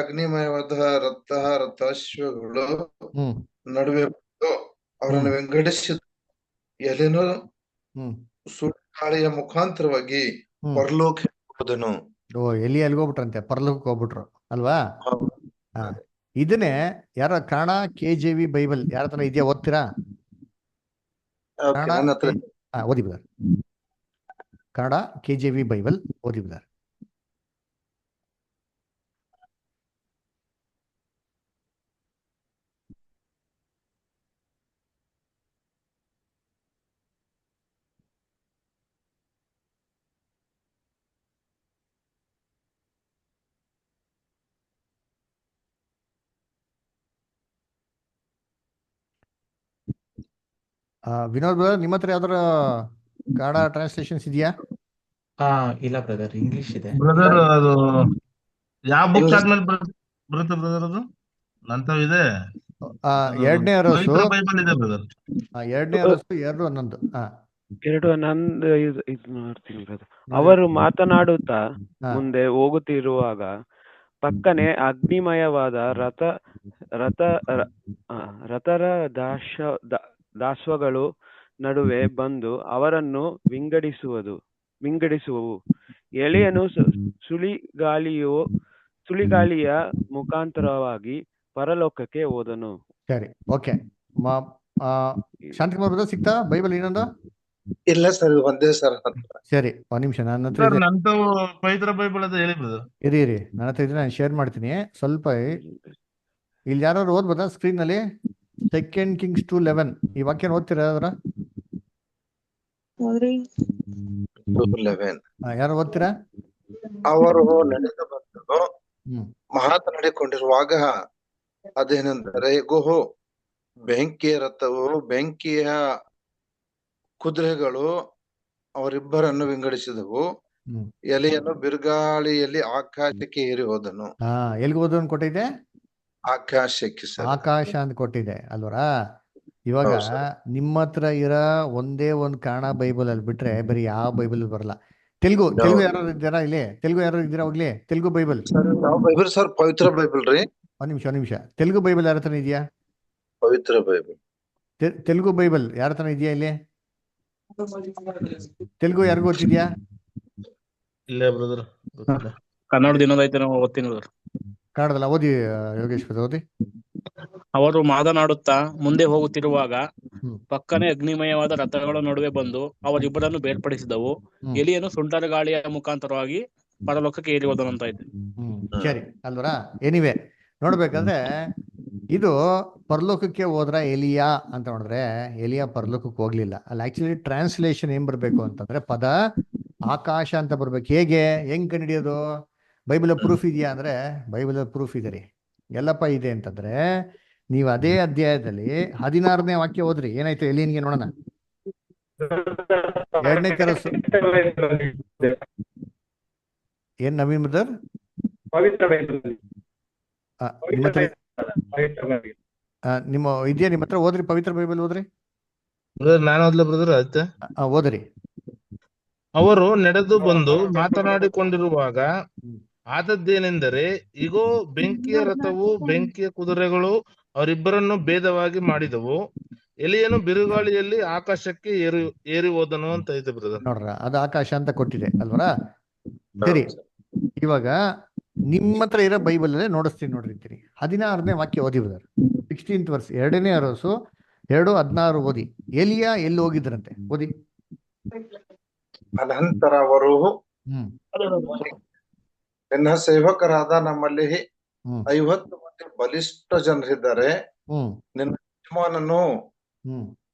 ಅಗ್ನಿಮಯವಾದ ರಥಾಶ್ವಗಳು ನಡುವೆ ಬಂದು ಅವರನ್ನು ವಿಂಗಡಿಸಿದ. ಎಲೆನು ಸುಳ್ಳಿಗಾಳಿಯ ಮುಖಾಂತರವಾಗಿ ಪರಲೋಕ ಹೋದನು. ಎಲಿ ಎಲ್ಗೋಗ್ಬಿಟ್ರಂತೆ, ಪರಲೋಕಕ್ಕೆ ಹೋಗ್ಬಿಟ್ರು ಅಲ್ವಾ? ಇದನ್ನೇ ಯಾರ ಕನ್ನಡ KJV ಬೈಬಲ್ ಯಾರ ಹತ್ರ ಇದೆಯಾ? ಓದ್ತೀರಾ? ಓದಿ ಬಿಡಾರ್. ಕನ್ನಡ KJV ಬೈಬಲ್ ಓದಿ ಬಿಡಾರ್. ವಿನೋದ್ ಬ್ರದರ್, ನಿಮ್ಮ ಹತ್ರ ಯಾವ್ದಾರ ಕನ್ನಡ ಟ್ರಾನ್ಸ್ಲೇಷನ್ಸ್ ಇದೆಯಾ? ಇಲ್ಲ ಬ್ರದರ್, ಇಂಗ್ಲಿಷ್ ಇದೆ. ಬ್ರದರ್ ಅದು ಯಾವ ಬುಕ್ ಆದ್ಮೇಲೆ ಬರುತ್ತೆ ಬ್ರದರ್? ಅದು ನಂತರ ಇದೆ 2ನೇ ಅರಸು ಬೈಬಲ್ ಇದೆ ಬ್ರದರ್. 2ನೇ ಅರಸು 2:11. 2:11 ಇದು ನೋಡ್ತೀನಿ ಬ್ರದರ್. ಅವರು ಮಾತನಾಡುತ್ತಾ ಮುಂದೆ ಹೋಗುತ್ತಿರುವಾಗ ಪಕ್ಕನೆ ಅಗ್ನಿಮಯವಾದ ರಥರ ದಾಶ್ವಗಳು ನಡುವೆ ಬಂದು ಅವರನ್ನು ವಿಂಗಡಿಸುವವು. ಎಲೆಯನು ಸುಳಿಗಾಳಿಯ ಮುಖಾಂತರವಾಗಿ ಪರಲೋಕಕ್ಕೆ ಹೋದನು. ಸರಿ, ಓಕೆ. ಶಾಂತಿಕುಮಾರ್ ಬ್ರದರ್, ಸಿಕ್ತಾ ಬೈಬಲ್ ಇನ್ನೊಂದು? ಇಲ್ಲ ಸರ್, ಒಂದೇ ಸರ್. ಸರಿ, ಒಂದ್ ನಿಮಿಷ, ನನ್ನ ಹತ್ರ ಪವಿತ್ರ ಬೈಬಲ್ ಅದು ಹೇಳಿ ಬ್ರದರ್. ಇರಿ, ನನ್ನ ಹತ್ರ ಇದ್ರೆ ನಾನು ಶೇರ್ ಮಾಡ್ತೀನಿ. ಸ್ವಲ್ಪ ಇಲ್ಲಿ ಯಾರು ಓದ್ಬೋದಾ ಸ್ಕ್ರೀನ್ ನಲ್ಲಿ? 2 Kings 2:11 ಈ ವಾಕ್ಯನ ಓದ್ತೀರಾ? ಯಾರು ಓದ್ತೀರಾ? ಅವರು ನಡೆದು ಬಂದು ಮಾತನಾಡಿಕೊಂಡಿರುವಾಗ ಅದೇನೆಂದರೆ, ಗೋಹೋ ಬೆಂಕಿಯ ರಥವು ಬೆಂಕಿಯ ಕುದುರೆಗಳು ಅವರಿಬ್ಬರನ್ನು ವಿಂಗಡಿಸಿದವು. ಎಲೆಯನ್ನು ಬಿರುಗಾಳಿಯಲ್ಲಿ ಆಕಾಶಕ್ಕೆ ಏರಿ ಹೋದನು. ಎಲ್ಲಿಗೆ ಹೋದನು ಕೊಟ್ಟಿದೆ? ಆಕಾಶಕ್ಕೆ ಸರ್. ಆಕಾಶ ಅಂತ ಕೊಟ್ಟಿದೆ ಅಲ್ವರಾ? ಇವಾಗ ನಿಮ್ಮ ಹತ್ರ ಇರೋ ಒಂದೇ ಒಂದು ಕನ್ನಡ ಬೈಬಲ್ ಅಲ್ಲಿ ಬಿಟ್ರೆ ಬೇರೆ ಯಾವ ಬೈಬಲ್ ಬರಲ್ಲ. ತೆಲುಗು ಯಾರು ಇದ್ದಾರಾ ಇಲ್ಲಿ? ತೆಲುಗು ಯಾರು ಇದ್ದೀರಾ? ಹೋಗ್ಲಿ, ತೆಲುಗು ಬೈಬಲ್. ಬೈಬಲ್ ಸರ್, ಪವಿತ್ರ ಬೈಬಲ್ ರೀ. ಒಂದ್ ನಿಮಿಷ, ತೆಲುಗು ಬೈಬಲ್ ಯಾರ ಹತ್ರ ಇದೆಯಾ? ಪವಿತ್ರ ಬೈಬಲ್, ತೆಲುಗು ಬೈಬಲ್ ಯಾರ ಹತ್ರ ಇದೆಯಾ ಇಲ್ಲಿ? ತೆಲುಗು ಯಾರಿಗೂ ಗೊತ್ತಿದ್ಯಾ? ಇಲ್ಲ ಬ್ರದರ್, ಕನ್ನಡದಿಂದ ಐತೆ, ನಾವು ಓದ್ತೀನಿ ಬ್ರದರ್. ಕನ್ನಡದಲ್ಲ ಓದಿ ಯೋಗೇಶ್ ಓದಿ. ಅವರು ಮಾತನಾಡುತ್ತಾ ಮುಂದೆ ಹೋಗುತ್ತಿರುವಾಗ ಪಕ್ಕನೆ ಅಗ್ನಿಮಯವಾದ ರಥಗಳ ನಡುವೆ ಬಂದು ಅವರಿಬ್ಬರನ್ನು ಬೇರ್ಪಡಿಸಿದವು. ಎಲಿಯನ್ನು ಸುಂಟರ ಗಾಳಿಯ ಮುಖಾಂತರವಾಗಿ ಪರಲೋಕಕ್ಕೆ ಏರಿ ಹೋದನಂತ ಐತೆ. ಸರಿ ಅಲ್ವರಾ? ಎನಿವೆ, ನೋಡ್ಬೇಕಂದ್ರೆ ಇದು ಪರಲೋಕಕ್ಕೆ ಹೋದ್ರ ಎಲಿಯಾ ಅಂತ ನೋಡಿದ್ರೆ ಎಲಿಯಾ ಪರಲೋಕಕ್ಕೆ ಹೋಗ್ಲಿಲ್ಲ. ಅಲ್ಲಿ ಆಕ್ಚುಲಿ ಟ್ರಾನ್ಸ್ಲೇಷನ್ ಏನ್ ಬರ್ಬೇಕು ಅಂತಂದ್ರೆ ಪದ ಆಕಾಶ ಅಂತ ಬರ್ಬೇಕು. ಹೆಂಗ್ ಕಂಡಿಡಿಯೋದು? ಬೈಬಲ್ ಪ್ರೂಫ್ ಇದೆಯಾ ಅಂದ್ರೆ ಬೈಬಲ್ ಪ್ರೂಫ್ ಇದೆ ರೀ. ಎಲ್ಲಪ್ಪ ಇದೆ ಅಂತಂದ್ರೆ ನೀವು ಅದೇ ಅಧ್ಯಾಯದಲ್ಲಿ 16ನೇ ವಾಕ್ಯ ಓದ್ರಿ. ಏನಾಯ್ತು ಎಲಿಯನ್ಗೆ ನೋಡೋಣ. 2ನೇ ಅರಸು ಏನ್ ನವೀನ್ ಬ್ರದರ್? ನಿಮ್ಮ ಇದೆಯಾ ನಿಮ್ಮ ಹತ್ರ? ಓದ್ರಿ, ಪವಿತ್ರ ಬೈಬಲ್ ಓದ್ರಿ. ನಾನು ಓದ್ಲ ಬ್ರದರ್? ಆಯ್ತಾ, ಓದ್ರಿ. ಅವರು ನಡೆದು ಬಂದು ಮಾತನಾಡಿಕೊಂಡಿರುವಾಗ ಆದದ್ದೇನೆಂದರೆ, ಇಗೋ ಬೆಂಕಿಯ ರಥವು ಬೆಂಕಿಯ ಕುದುರೆಗಳು ಅವರಿಬ್ಬರನ್ನು ಭೇದವಾಗಿ ಮಾಡಿದವು. ಎಲಿಯನು ಬಿರುಗಾಳಿಯಲ್ಲಿ ಆಕಾಶಕ್ಕೆ ಏರಿ ಹೋದನು ಅಂತ ಐತೆ ಬ್ರದರ್. ನೋಡ್ರ, ಅದು ಆಕಾಶ ಅಂತ ಕೊಟ್ಟಿದೆ ಅಲ್ವರ? ಸರಿ, ಇವಾಗ ನಿಮ್ಮ ಹತ್ರ ಇರೋ ಬೈಬಲ್ ಅಲ್ಲೇ ನೋಡಿಸ್ತೀನಿ ನೋಡ್ರಿ. 16ನೇ ವಾಕ್ಯ ಓದಿ ಬ್ರದರ್. 16th verse, 2ನೇ ಅರಸು 2:16 ಓದಿ. ಎಲಿಯಾ ಎಲ್ಲಿ ಹೋಗಿದ್ರಂತೆ? ಓದಿ. ಅನಂತರ ಅವರು ನಿನ್ನ ಸೇವಕರಾದ ನಮ್ಮಲ್ಲಿ 50 ಮಂದಿ ಬಲಿಷ್ಠ ಜನರಿದ್ದಾರೆ. ಹ್ಮ್ ನಿನ್ನ ಯಜಮಾನನು ಹ್ಮ್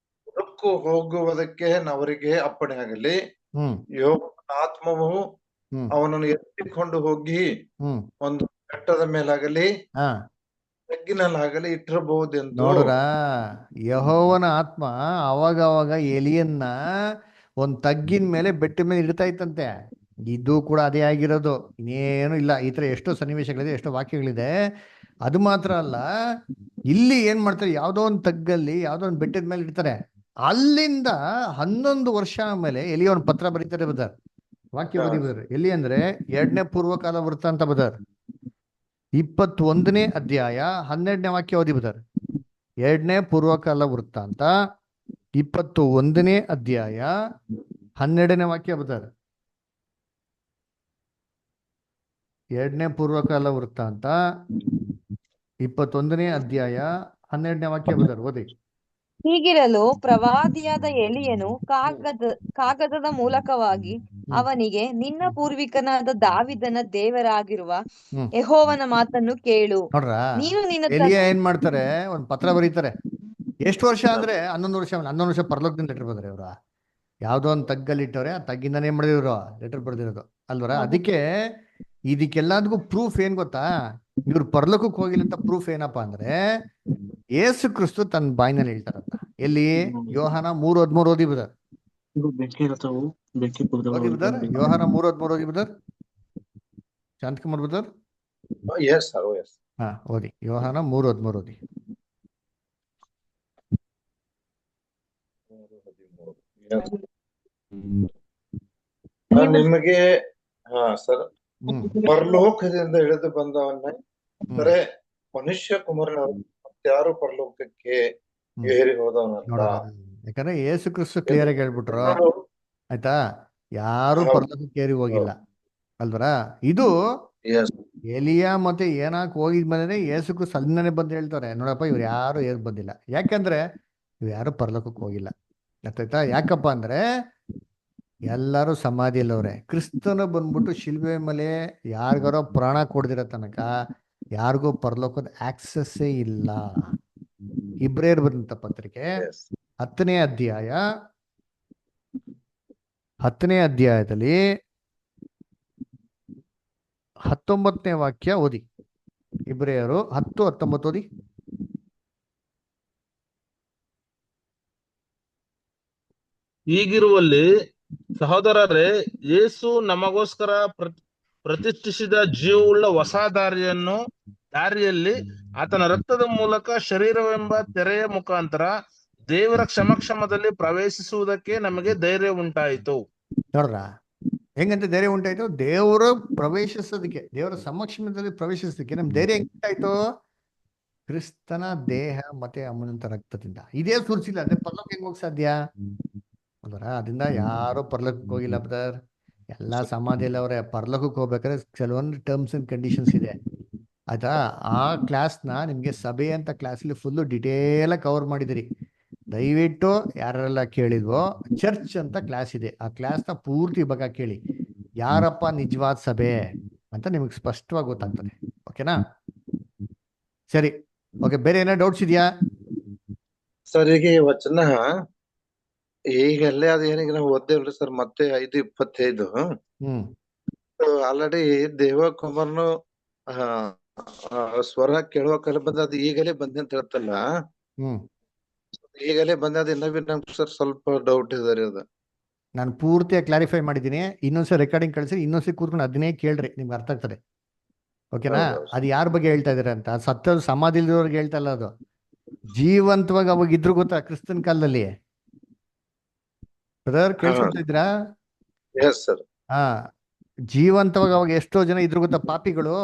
ಹೊರಕ್ಕೂ ಹೋಗುವುದಕ್ಕೆ ಅವರಿಗೆ ಅಪ್ಪಣೆ ಆಗಲಿ. ಹ್ಮ್ ಯೆಹೋವನ ಆತ್ಮವು ಹ್ಮ್ ಅವನನ್ನು ಎತ್ತಿಕೊಂಡು ಹೋಗಿ ಹ್ಮ್ ಒಂದು ಬೆಟ್ಟದ ಮೇಲಾಗಲಿ ಹಾ ತಗ್ಗಿನಲ್ಲಾಗಲಿ ಇಟ್ಟಿರಬಹುದೆಂದು. ನೋಡ್ರ, ಯೆಹೋವನ ಆತ್ಮ ಅವಾಗ ಅವಾಗ ಎಲಿಯನ್ನ ಒಂದ್ ತಗ್ಗಿನ ಮೇಲೆ ಬೆಟ್ಟ ಮೇಲೆ ಇಡ್ತಾ ಇತ್ತಂತೆ. ಇದು ಕೂಡ ಅದೇ ಆಗಿರೋದು, ಇನ್ನೇನು ಇಲ್ಲ. ಈ ತರ ಎಷ್ಟೋ ಸನ್ನಿವೇಶಗಳಿದೆ, ಎಷ್ಟೋ ವಾಕ್ಯಗಳಿದೆ. ಅದು ಮಾತ್ರ ಅಲ್ಲ, ಇಲ್ಲಿ ಏನ್ ಮಾಡ್ತಾರೆ, ಯಾವ್ದೋ ಒಂದು ತಗ್ಗಲ್ಲಿ ಯಾವ್ದೋ ಒಂದು ಬೆಟ್ಟದ ಮೇಲೆ ಇಡ್ತಾರೆ. ಅಲ್ಲಿಂದ 11 ವರ್ಷ ಆಮೇಲೆ ಎಲಿಯ ಒಂದು ಪತ್ರ ಬರೀತಾರೆ ಬದರ್. ವಾಕ್ಯ ಓದಿ ಬದರ್. ಎಲ್ಲಿ ಅಂದ್ರೆ 2ನೇ ಪೂರ್ವಕಾಲ ವೃತ್ತಾಂತ ಬದರ್, 21ನೇ ಅಧ್ಯಾಯ 12ನೇ ವಾಕ್ಯ ಓದಿ ಬದರ್. 2ನೇ ಪೂರ್ವಕಾಲ ವೃತ್ತಾಂತ 21ನೇ ಅಧ್ಯಾಯ 12ನೇ ವಾಕ್ಯ ಬದರ್. 2ನೇ ಪೂರ್ವಕಾಲ ವೃತ್ತಾಂತ 21ನೇ ಅಧ್ಯಾಯ 12ನೇ ವಾಕ್ಯ ಬದರ್, ಓದಿ. ಹೀಗಿರಲು ಪ್ರವಾದಿಯಾದ ಎಲಿಯನು ಕಾಗದದ ಮೂಲಕವಾಗಿ ಅವನಿಗೆ, ನಿನ್ನ ಪೂರ್ವಿಕನಾದ ದಾವಿದನ ದೇವರಾಗಿರುವ ಯೆಹೋವನ ಮಾತನ್ನು ಕೇಳು. ನೋಡ್ರ, ನೀನು ನಿನ್ನ ಎಲಿಯ ಏನ್ ಮಾಡ್ತಾರೆ, ಒಂದ್ ಪತ್ರ ಬರೀತಾರೆ. ಎಷ್ಟು ವರ್ಷ ಅಂದ್ರೆ 11 ವರ್ಷ. 11 ವರ್ಷ ಪರಲೋಕದಿಂದ ಲೆಟರ್ ಬರ್ತಾರೆ ಇವ್ರ. ಯಾವ್ದೋ ಒಂದು ತಗ್ಗಲ್ಲಿ ಇಟ್ಟವ್ರೆ, ಆ ತಗ್ಗಿಂದಾನೇ ಏನ್ ಮಾಡಿದ್ರು, ಲೆಟರ್ ಬರ್ದಿರೋದು ಅಲ್ವರ. ಅದಕ್ಕೆ ಇದಕ್ಕೆಲ್ಲದಕ್ಕೂ ಪ್ರೂಫ್ ಏನ್ ಗೊತ್ತಾ, ಇವ್ರು ಪರಲೋಕಕ್ಕೆ ಹೋಗಿಲ್ಲ ಅಂತ ಪ್ರೂಫ್ ಏನಪ್ಪಾ ಅಂದ್ರೆ, ಯೇಸು ಕ್ರಿಸ್ತು ತನ್ನ ಬಾಯಿನಲ್ಲಿ ಹೇಳ್ತಾರಂತ. ಎಲ್ಲಿ? ಯೋಹಾನ 3:13 ಓದಿ ಬದರ್. ಓದಿ ಬದರ್, ಯೋಹಾನ 3:13 ಓದಿ brother. Shanthakumar brother. Yes sir, yes. ಹಾ ಓದಿ, ಯೋಹಾನ 3:13 ಓದಿ. ನಿಮಗೆ ಹಾ ಸರ್, ಪರಲೋಕದಿಂದ ಇಳಿದು ಬಂದವನ್ನ ಅಂದರೆ ಮನುಷ್ಯ ಕುಮಾರನವರು ಯಾರು ಪರಲೋಕಕ್ಕೆ ಏರಿ ಹೋದವನಲ್ಲ. ಯಾಕಂದ್ರೆ ಯೇಸು ಕ್ರಿಸ್ತು ಕ್ಲಿಯರ್ ಆಗಿ ಹೇಳ್ಬಿಟ್ರು, ಆಯ್ತಾ, ಯಾರು ಪರಲೋಕಕ್ಕೆ ಏರಿ ಹೋಗಿಲ್ಲ ಅಲ್ವರ. ಇದು ಎಲಿಯಾ ಮತ್ತೆ ಏನಾಕ್ ಹೋಗಿದ್ಮೇಲೆ ಯೇಸು ಕ್ರಿಸ್ತು ಅಲ್ಲಿಂದಾನೆ ಬಂದು ಹೇಳ್ತಾರೆ, ನೋಡಪ್ಪ ಇವ್ರು ಯಾರು ಏರ್ ಬಂದಿಲ್ಲ. ಯಾಕಂದ್ರೆ ಇವ್ರು ಯಾರು ಪರಲೋಕಕ್ಕೆ ಹೋಗಿಲ್ಲ. ಆಯ್ತಾ? ಯಾಕಪ್ಪ ಅಂದ್ರೆ ಎಲ್ಲರೂ ಸಮಾಧಿಯಲ್ಲವ್ರೆ. ಕ್ರಿಸ್ತನ ಬಂದ್ಬಿಟ್ಟು ಶಿಲ್ಬೆ ಮೇಲೆ ಯಾರಿಗಾರೋ ಪ್ರಾಣ ಕೊಡ್ದಿರೋ ತನಕ ಯಾರಿಗೂ ಪರಲೋಕದ ಆಕ್ಸಸ್ಸೇ ಇಲ್ಲ. ಇಬ್ರೇರ್ ಬಂದಂತ ಪತ್ರಿಕೆ 10ನೇ ಅಧ್ಯಾಯದಲ್ಲಿ 19ನೇ ವಾಕ್ಯ ಓದಿ. ಇಬ್ರಿಯರು 10:19 ಓದಿ. ಹೀಗಿರುವಲ್ಲಿ ಸಹೋದರರೇ, ಯೇಸು ನಮಗೋಸ್ಕರ ಪ್ರತಿಷ್ಠಿಸಿದ ಜೀವವುಳ್ಳ ಹೊಸ ದಾರಿಯಲ್ಲಿ ಆತನ ರಕ್ತದ ಮೂಲಕ ಶರೀರವೆಂಬ ತೆರೆಯ ಮುಖಾಂತರ ದೇವರ ಕ್ಷಮಕ್ಷಮದಲ್ಲಿ ಪ್ರವೇಶಿಸುವುದಕ್ಕೆ ನಮಗೆ ಧೈರ್ಯ ಉಂಟಾಯಿತು. ನೋಡ್ರ, ಹೆಂಗಂತ ಧೈರ್ಯ ಉಂಟಾಯ್ತು? ದೇವರ ಪ್ರವೇಶಿಸೋದಕ್ಕೆ, ದೇವರ ಸಮಕ್ಷಮದಲ್ಲಿ ಪ್ರವೇಶಿಸೋದಕ್ಕೆ ನಮ್ ಧೈರ್ಯ ಹೆಂಗಾಯ್ತು? ಕ್ರಿಸ್ತನ ದೇಹ ಮತ್ತೆ ಅಮ್ಮನಂತ ರಕ್ತದಿಂದ. ಇದೇ ಸುರಿಸಿಲ್ಲ ಅಂದ್ರೆ ಪರಲೋಕ ಹೆಂಗ್ ಹೋಗ್ ಸಾಧ್ಯ ಅಲ್ವರ? ಅದರಿಂದ ಯಾರು ಪರಲೋಕಕ್ಕೆ ಹೋಗಿಲ್ಲ ಬ್ರದರ್, ಎಲ್ಲಾ ಸಮಾಧಿಯಲ್ಲಿ ಅವ್ರೆ. ಪರಲೋಕಕ್ಕೆ ಹೋಗ್ಬೇಕಾದ್ರೆ ಕೆಲವೊಂದು ಟರ್ಮ್ಸ್ ಅಂಡ್ ಕಂಡೀಷನ್ಸ್ ಇದೆ, ಆಯ್ತಾ? ಆ ಕ್ಲಾಸ್ನ ನಿಮ್ಗೆ ಸಭೆ ಅಂತ ಕ್ಲಾಸಲ್ಲಿ ಫುಲ್ಲು ಡಿಟೇಲ್ ಆಗಿ ಕವರ್ ಮಾಡಿದಿರಿ. ದಯವಿಟ್ಟು ಯಾರೆಲ್ಲ ಕೇಳಿದ್ವೋ, ಚರ್ಚ್ ಅಂತ ಕ್ಲಾಸ್ ಇದೆ, ಆ ಕ್ಲಾಸ್ನ ಪೂರ್ತಿ ಭಾಗ ಕೇಳಿ. ಯಾರಪ್ಪ ನಿಜವಾದ ಸಭೆ ಅಂತ ನಿಮಗೆ ಸ್ಪಷ್ಟವಾಗಿ ಗೊತ್ತಾಗ್ತದೆ. ಓಕೆನಾ? ಸರಿ, ಓಕೆ. ಬೇರೆ ಏನೋ ಡೌಟ್ಸ್ ಇದೆಯಾ ಸರ್? ಈಗ ಈ ವಚನ ಈಗಲ್ಲೇ ಅದೇನೀಗ ನಾವು ಓದ್ದೇವ್ರಿ ಸರ್, ಮತ್ತೆ 5:25 ಆಲ್ರೆಡಿ ದೇವಕುಮಾರನು ಸ್ವರ ಕೇಳುವ ಕಾಲ ಬಂದ, ಅದು ಈಗಲೇ ಬಂದೆ ಅಂತ ಹೇಳ್ತಲ್ಲ, ಈಗಲೇ ಬಂದ. ಅದು ಇನ್ನೂ ನಮ್ಗೆ ಸರ್ ಸ್ವಲ್ಪ ಡೌಟ್ ಇದೆ ರೀ. ಅದು ನಾನು ಪೂರ್ತಿಯಾಗಿ ಕ್ಲಾರಿಫೈ ಮಾಡಿದ್ದೀನಿ. ಇನ್ನೊಂದ್ಸರಿ ರೆಕಾರ್ಡಿಂಗ್ ಕಳಿಸಿ, ಇನ್ನೊಂದ್ಸರಿ ಕೂತ್ಕೊಂಡು ಅದನ್ನೇ ಕೇಳ್ರಿ, ನಿಮ್ಗೆ ಅರ್ಥ ಆಗ್ತದೆ. ಓಕೆನಾ? ಅದು ಯಾರ ಬಗ್ಗೆ ಹೇಳ್ತಾ ಇದಾರೆ ಅಂತ, ಸತ್ತ ಸಮಾಧಿಲಿರೋರ್ಗೆ ಹೇಳ್ತಾ ಇಲ್ಲ, ಅದು ಜೀವಂತವಾಗಿ ಅವಾಗ ಇದ್ರು ಗೊತ್ತಾ ಕ್ರಿಸ್ತನ್ ಕಾಲದಲ್ಲಿ. ಬ್ರದರ್ ಕೇಳಿಸ್ಕೊಳ್ತಾ ಇದ್ರಾ? ಹಾ, ಜೀವಂತವಾಗಿ ಅವಾಗ ಎಷ್ಟೋ ಜನ ಇದ್ರು ಗೊತ್ತಾ, ಪಾಪಿಗಳು.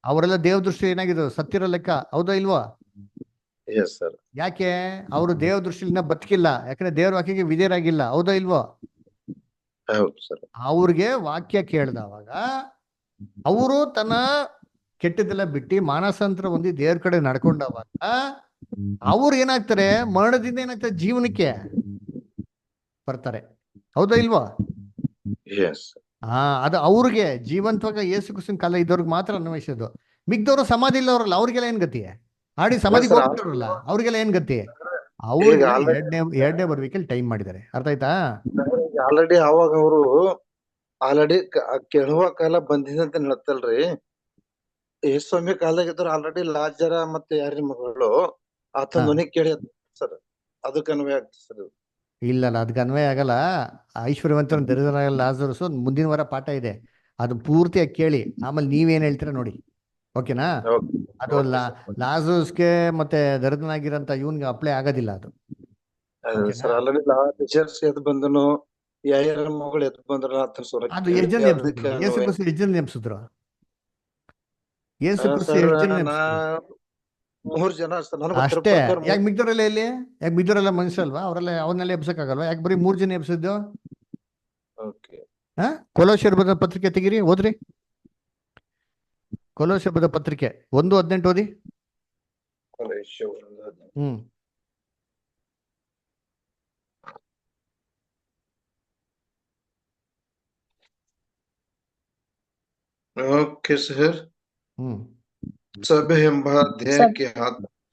ಅವರೆಲ್ಲ ದೇವ ದೃಷ್ಟಿ ಏನಾಗಿದ್ರು? ಸತ್ತಿರೋ ಲೆಕ್ಕ. ಹೌದಾ ಇಲ್ವಾ? ಯಾಕೆ? ಅವರು ದೇವ ದೃಷ್ಟಿಲಿನ ಬದುಕಿಲ್ಲ, ಯಾಕಂದ್ರೆ ದೇವ್ರ ವಾಕ್ಯಕ್ಕೆ ವಿಧೇಯರಾಗಿಲ್ಲ. ಹೌದಾ ಇಲ್ವೋ? ಅವ್ರಿಗೆ ವಾಕ್ಯ ಕೇಳ್ದವಾಗ ಅವರು ತನ್ನ ಕೆಟ್ಟದೆಲ್ಲ ಬಿಟ್ಟು ಮಾನಸಾಂತರ ಹೊಂದಿ ದೇವ್ರ ಕಡೆ ನಡ್ಕೊಂಡವಾಗ ಅವ್ರು ಏನಾಗ್ತಾರೆ? ಮರಣದಿಂದ ಏನಾಗ್ತಾರೆ? ಜೀವನಕ್ಕೆ ಬರ್ತಾರೆ. ಹೌದಾ ಇಲ್ವಾ? ಅದು ಅವ್ರಿಗೆ ಜೀವಂತವಾಗ ಯೇಸು ಕ್ರಿಸ್ತನ ಕಾಲ ಇದ್ದವ್ರಿಗೆ ಮಾತ್ರ ಅನ್ವಯಿಸೋದು. ಮಿಗ್ದವರು ಸಮಾಧಿ ಇಲ್ಲವ್ರಲ್ಲ ಅವ್ರಿಗೆಲ್ಲ ಏನ್ ಗತಿ? ಆಡಿ ಇಲ್ಲ ಸಮಾಧಿಗೆ ಸರ್, ಹೋಗ್ಬಿಟ್ಟವ್ರಲ್ಲ ಅವ್ರಿಗೆಲ್ಲ ಏನ್ ಗತಿ? ಈಗ ಅವ್ರಿಗೆ ಆಲ್ರೆಡಿ ಎರಡನೇ ಬರುವಿಕೆಯಲ್ಲಿ ಟೈಮ್ ಮಾಡಿದ್ದಾರೆ. ಅರ್ಥ ಆಯ್ತಾ? ಅವಾಗ ಅವರು ಆಲ್ರೆಡಿ ಕೇಳುವ ಕಾಲ ಬಂದಿದೆ ಅಂತ ಹೇಳ್ತಲ್ರಿ. ಯೇಸ್ವಾಮಿ ಕಾಲದಾಗ ಆಲ್ರೆಡಿ ಲಾಜರ ಮತ್ತೆ ಯಾರಿ ಮಗಳು ಆತನ ಹಾ. ಧ್ವನಿ ಕೇಳಿ ಸರ್, ಅದಕ್ಕೆ ಅನ್ವಯ ಆಗ್ತದೆ ಸರ್. ಇಲ್ಲಲ್ಲ, ಅದಕ್ಕೆ ಅನ್ವಯ ಆಗಲ್ಲ. ಐಶ್ವರ್ಯವಂತರ ದರಿದ್ರನಾಗಲ್ಲ ಲಾಜರಸ್ ಮುಂದಿನ ವಾರ ಪಾಠ ಇದೆ, ಅದು ಪೂರ್ತಿಯಾಗಿ ಕೇಳಿ ಆಮೇಲೆ ನೀವೇನ್ ಹೇಳ್ತೀರಾ ನೋಡಿ. ಓಕೆನಾ? ಅದು ಲಾಜರಸ್ಗೆ ಮತ್ತೆ ದರಿದ್ರನಾಗಿರಂತ ಇವನ್ಗೆ ಅಪ್ಲೈ ಆಗೋದಿಲ್ಲ ಅದು. ಸರ್ ಆಲ್ರೆಡಿ ಲಾಜರ್ಸ್ ಎದ್ ಬಂದನು, ಯಾರ ಮಗಳು ಎದ್ ಬಂದ್ರ ಆತನ ಸ್ವರ ಅದು ಕೇಳಿ ಎಷ್ಟು ಜನ ಅದಕ್ಕೆ ನೆಪ್ಸಿದ್ರು? ಯೇಸು ಅನ್ವಯ. ಕ್ರಿಸ್ತು ಎಷ್ಟು ಜನ ನೆಪ್ಸಿದ್ರು? ಯೇಸು ಕ್ರಿಸ್ತು ಸರ್ ಎಷ್ಟು ಜನ ನಾ ನೆಪ್ಸಿದ್ರು? 3 ಜನ ಸರ್ ನನಗೆ ಗೊತ್ತಿರೋ ಅಷ್ಟೇ. ಪ್ರಕಾರ ಯಾಕೆ ಮಿಗ್ದವರೆಲ್ಲ ಎಲ್ಲಿ? ಯಾಕೆ ಮಿಗ್ದವರೆಲ್ಲ ಮನುಷ್ಯರಲ್ವಾ? ಅವರೆಲ್ಲ ಅವನ್ನೆಲ್ಲ ಎಬ್ಸಕ್ಕಾಗಲ್ವಾ? ಯಾಕೆ ಬರೀ 3 ಜನ ಎಬ್ಸಿದ್ದು? ಓಕೆ. ಕೊಲೋಸ್ಯರ ಬರೆದ ಪತ್ರಿಕೆ ತೆಗೀರಿ, ಓದ್ರಿ. ಕೊಲೋಸ್ಯರ ಬರೆದ ಪತ್ರಿಕೆ 1:18 ಓದಿ. ಹ್ಮ್. Okay sir. ಹ್ಮ್. ಸಭೆ ಎಂಬ ದೇಹಕ್ಕೆ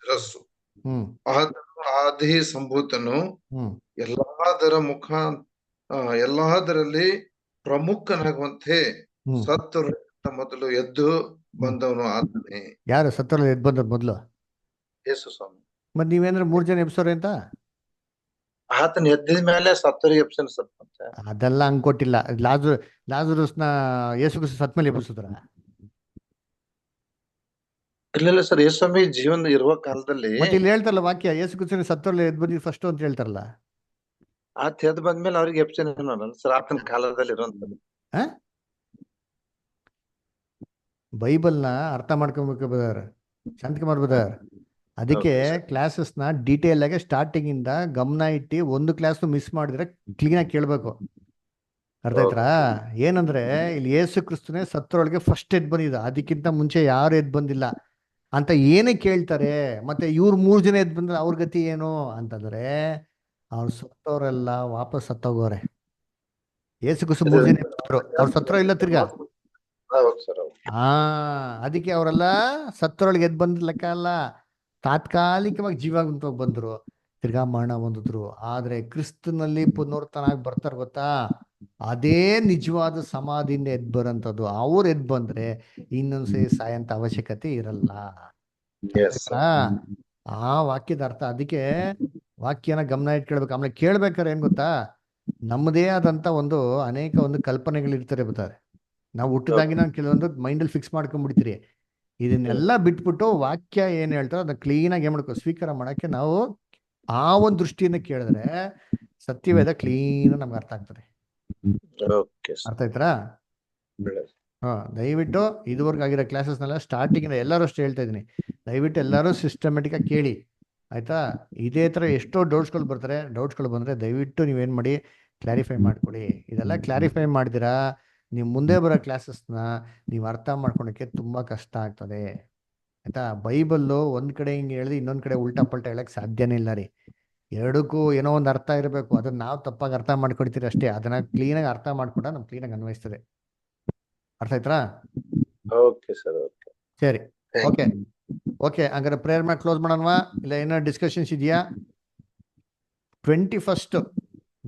ಶಿರಸ್ಸು, ಹ್ಮ್. ಆತನು ಆದಿ ಸಂಭೂತನು, ಹ್ಮ್. ಎಲ್ಲದರಲ್ಲಿ ಪ್ರಮುಖನಾಗುವಂತೆ ಹ್ಮ್. ಸತ್ತವರಿಂದ ಮೊದಲು ಎದ್ದು ಬಂದವನು ಆತನೇ. ಯಾರು ಸತ್ತರಲ್ಲಿ ಎದ್ದು ಬಂದದ್ದು ಮೊದಲು? ಯೇಸು ಸ್ವಾಮಿ. ಮತ್ತೆ ನೀವೇಂದ್ರೆ 3 ಜನ ಎಬ್ಸೋರೆ ಅಂತ? ಆತನ ಎದ್ದಿದ ಮೇಲೆ ಸತ್ತವರಿಗೆ ಎಬ್ಸನ್ ಸರ್. ಮತ್ತೆ ಅದೆಲ್ಲ ಹಂಗ್ ಕೊಟ್ಟಿಲ್ಲ. ಲಾಜರಸ್ನ ಯೇಸು ಕ್ರಿಸ್ತು ಸತ್ ಮೇಲೆ ಎಬ್ಬಿಸಿದ್ರ? ಇಲ್ಲ ಸರ್, ಯೇಸ್ವಾಮಿ ಜೀವನ ಇರುವ ಕಾಲದಲ್ಲಿ ಮತ್ತೆ ಇಲ್ಲಿ ಹೇಳ್ತಾರಲ್ಲ ವಾಕ್ಯ, ಯೇಸು ಕ್ರಿಸ್ತನ ಸತ್ತರಲ್ಲಿ ಎದ್ದು ಬಂದಿದ್ದು ಫಸ್ಟ್ ಅಂತ ಹೇಳ್ತಾರಲ್ಲ. ಆತ ಎದ್ದು ಬಂದ್ಮೇಲೆ ಅವ್ರಿಗೆ ಎಬ್ಸನ್ ಸರ್ ಆತನ ಕಾಲದಲ್ಲಿ ಇರುವಂತದ್ದು. ಬೈಬಲ್ನ ಅರ್ಥ ಮಾಡ್ಕೊಬೇಕು ಬ್ರದರ್, ಶಾಂತಕುಮಾರ್ ಬ್ರದರ್. ಅದಕ್ಕೆ ಕ್ಲಾಸಸ್ನ ಡೀಟೇಲ್ ಆಗಿ ಸ್ಟಾರ್ಟಿಂಗ್ ಇಂದ ಗಮನ ಇಟ್ಟು ಒಂದು ಕ್ಲಾಸ್ ಮಿಸ್ ಮಾಡಿದ್ರೆ ಕ್ಲೀನ್ ಆಗಿ ಕೇಳ್ಬೇಕು. ಅರ್ಥ ಆಯ್ತಾ? ಏನಂದ್ರೆ ಇಲ್ಲಿ ಯೇಸು ಕ್ರಿಸ್ತನೇ ಸತ್ತರೊಳಗೆ ಫಸ್ಟ್ ಎದ್ದು ಬಂದಿದ್ದ, ಅದಕ್ಕಿಂತ ಮುಂಚೆ ಯಾರು ಎದ್ದು ಬಂದಿಲ್ಲ ಅಂತ ಏನೇ ಕೇಳ್ತಾರೆ. ಮತ್ತೆ ಇವ್ರು 3 ಜನ ಎದ್ದು ಬಂದ್ರೆ ಅವ್ರ ಗತಿ ಏನು ಅಂತಂದ್ರೆ, ಅವ್ರು ಸತ್ತವರೆಲ್ಲ ವಾಪಸ್ ಸತ್ತೋಗೋರೆ. ಯೇಸು ಕ್ರಿಸ್ತು 3 ಜನ ಎದ್ರು, ಅವ್ರು ಸತ್ತರೋ ಇಲ್ಲ ತಿರ್ಗಾ? ಅದಕ್ಕೆ ಅವರೆಲ್ಲ ಸತ್ತರೊಳಗೆ ಎದ್ದು ಬಂದ ಲೆಕ್ಕ ಅಲ್ಲ, ತಾತ್ಕಾಲಿಕವಾಗಿ ಜೀವಂತವಾಗಿ ಬಂದ್ರು, ತಿರ್ಗಾ ಮರಣ ಹೊಂದಿದ್ರು. ಆದ್ರೆ ಕ್ರಿಸ್ತನಲ್ಲಿ ಪುನರುತ್ಥಾನಾಗಿ ಬರ್ತಾರೆ ಗೊತ್ತಾ, ಅದೇ ನಿಜವಾದ ಸಮಾಧಿಯಿಂದ ಎದ್ದು ಬರೋಂಥದ್ದು. ಅವ್ರು ಎದ್ದು ಬಂದ್ರೆ ಇನ್ನೊಂದ್ಸರಿ ಸಾಯಂತ ಅವಶ್ಯಕತೆ ಇರಲ್ಲ. ಆ ವಾಕ್ಯದ ಅರ್ಥ. ಅದಕ್ಕೆ ವಾಕ್ಯನ ಗಮನ ಇಟ್ಕೊಳ್ಬೇಕು. ಆಮೇಲೆ ಕೇಳ್ಬೇಕಾರೆ ಏನ್ ಗೊತ್ತಾ, ನಮ್ಮದೇ ಆದಂತ ಅನೇಕ ಕಲ್ಪನೆಗಳಿರ್ತಾರೆ ಬರ್ತಾರೆ. ನಾವು ಹುಟ್ಟಿದಾಗಿನ ಕೆಲವೊಂದು ಮೈಂಡಲ್ಲಿ ಫಿಕ್ಸ್ ಮಾಡ್ಕೊಂಡ್ಬಿಡ್ತೀರಿ. ಇದನ್ನೆಲ್ಲ ಬಿಟ್ಬಿಟ್ಟು ವಾಕ್ಯ ಏನ್ ಹೇಳ್ತಾರೋ ಅದನ್ನ ಕ್ಲೀನಾಗಿ ಏನ್ ಮಾಡ್ಕೋ ಸ್ವೀಕಾರ ಮಾಡಕ್ಕೆ ನಾವು ಆ ಒಂದು ದೃಷ್ಟಿಯಿಂದ ಕೇಳಿದ್ರೆ ಸತ್ಯವೇದ ಕ್ಲೀನ್ ನಮ್ಗೆ ಅರ್ಥ ಆಗ್ತದೆ. ಅರ್ಥ ಆಯ್ತಾ? ದಯವಿಟ್ಟು ಇದುವರೆಗೂ ಆಗಿರೋ ಕ್ಲಾಸಸ್ನೆಲ್ಲ ಸ್ಟಾರ್ಟಿಂಗ್ ಎಲ್ಲರೂ ಅಷ್ಟು ಹೇಳ್ತಾ ಇದೀನಿ, ದಯವಿಟ್ಟು ಎಲ್ಲರೂ ಸಿಸ್ಟಮೆಟಿಕ್ ಆಗಿ ಕೇಳಿ, ಆಯ್ತಾ? ಇದೇ ತರ ಎಷ್ಟೋ ಡೌಟ್ಸ್ಗಳು ಬರ್ತಾರೆ. ಡೌಟ್ಸ್ಗಳು ಬಂದ್ರೆ ದಯವಿಟ್ಟು ನೀವೇನ್ ಮಾಡಿ ಕ್ಲಾರಿಫೈ ಮಾಡ್ಕೊಳ್ಳಿ. ಇದೆಲ್ಲ ಕ್ಲಾರಿಫೈ ಮಾಡಿದಿರಾ ನೀವು ಮುಂದೆ ಬರೋ ಕ್ಲಾಸಸ್ನ ನೀವು ಅರ್ಥ ಮಾಡ್ಕೊಳಕ್ಕೆ ತುಂಬಾ ಕಷ್ಟ ಆಗ್ತದೆ, ಆಯ್ತಾ? ಬೈಬಲ್ಲು ಒಂದ್ ಕಡೆ ಹಿಂಗೆ ಹೇಳಿದ್ರೆ ಇನ್ನೊಂದ್ ಕಡೆ ಉಲ್ಟಾ ಪಲ್ಟಾ ಹೇಳಕ್ ಸಾಧ್ಯನೇ ಇಲ್ಲ ರೀ. ಎರಡಕ್ಕೂ ಏನೋ ಒಂದು ಅರ್ಥ ಇರಬೇಕು. ಅದನ್ನ ನಾವು ತಪ್ಪಾಗಿ ಅರ್ಥ ಮಾಡ್ಕೊಡ್ತೀರಿ ಅಷ್ಟೇ. ಅದನ್ನ ಕ್ಲೀನಾಗಿ ಅರ್ಥ ಮಾಡ್ಕೊಂಡ ನಮ್ ಕ್ಲೀನಾಗಿ ಅನ್ವಯಿಸ್ತದೆ. ಅರ್ಥ ಆಯ್ತಾ? Okay sir. ಸರಿ, ಓಕೆ ಹಂಗಾರೆ ಪ್ರೇಯರ್ ಮಾಡಿ ಕ್ಲೋಸ್ ಮಾಡೋಣವಾ? ಇಲ್ಲ ಏನಾದ್ರು ಡಿಸ್ಕಷನ್ಸ್ ಇದೆಯಾ? 21st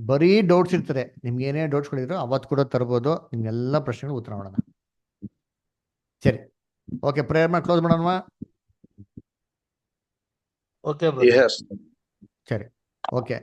ಬರೀ ಡೌಟ್ಸ್ ಇರ್ತದೆ. ನಿಮ್ಗೆ ಏನೇ ಡೌಟ್ಸ್ಗಳಿದ್ರು ಅವತ್ತು ಕೂಡ ತರ್ಬೋದು. ನಿಮ್ಗೆಲ್ಲ ಪ್ರಶ್ನೆಗಳು ಉತ್ತರ ಮಾಡೋಣ. ಸರಿ, ಓಕೆ ಪ್ರೇಯರ್ ಮಾಡಿ ಕ್ಲೋಸ್ ಮಾಡೋಣವಾ? ಓಕೆ ಸರಿ, ಓಕೆ.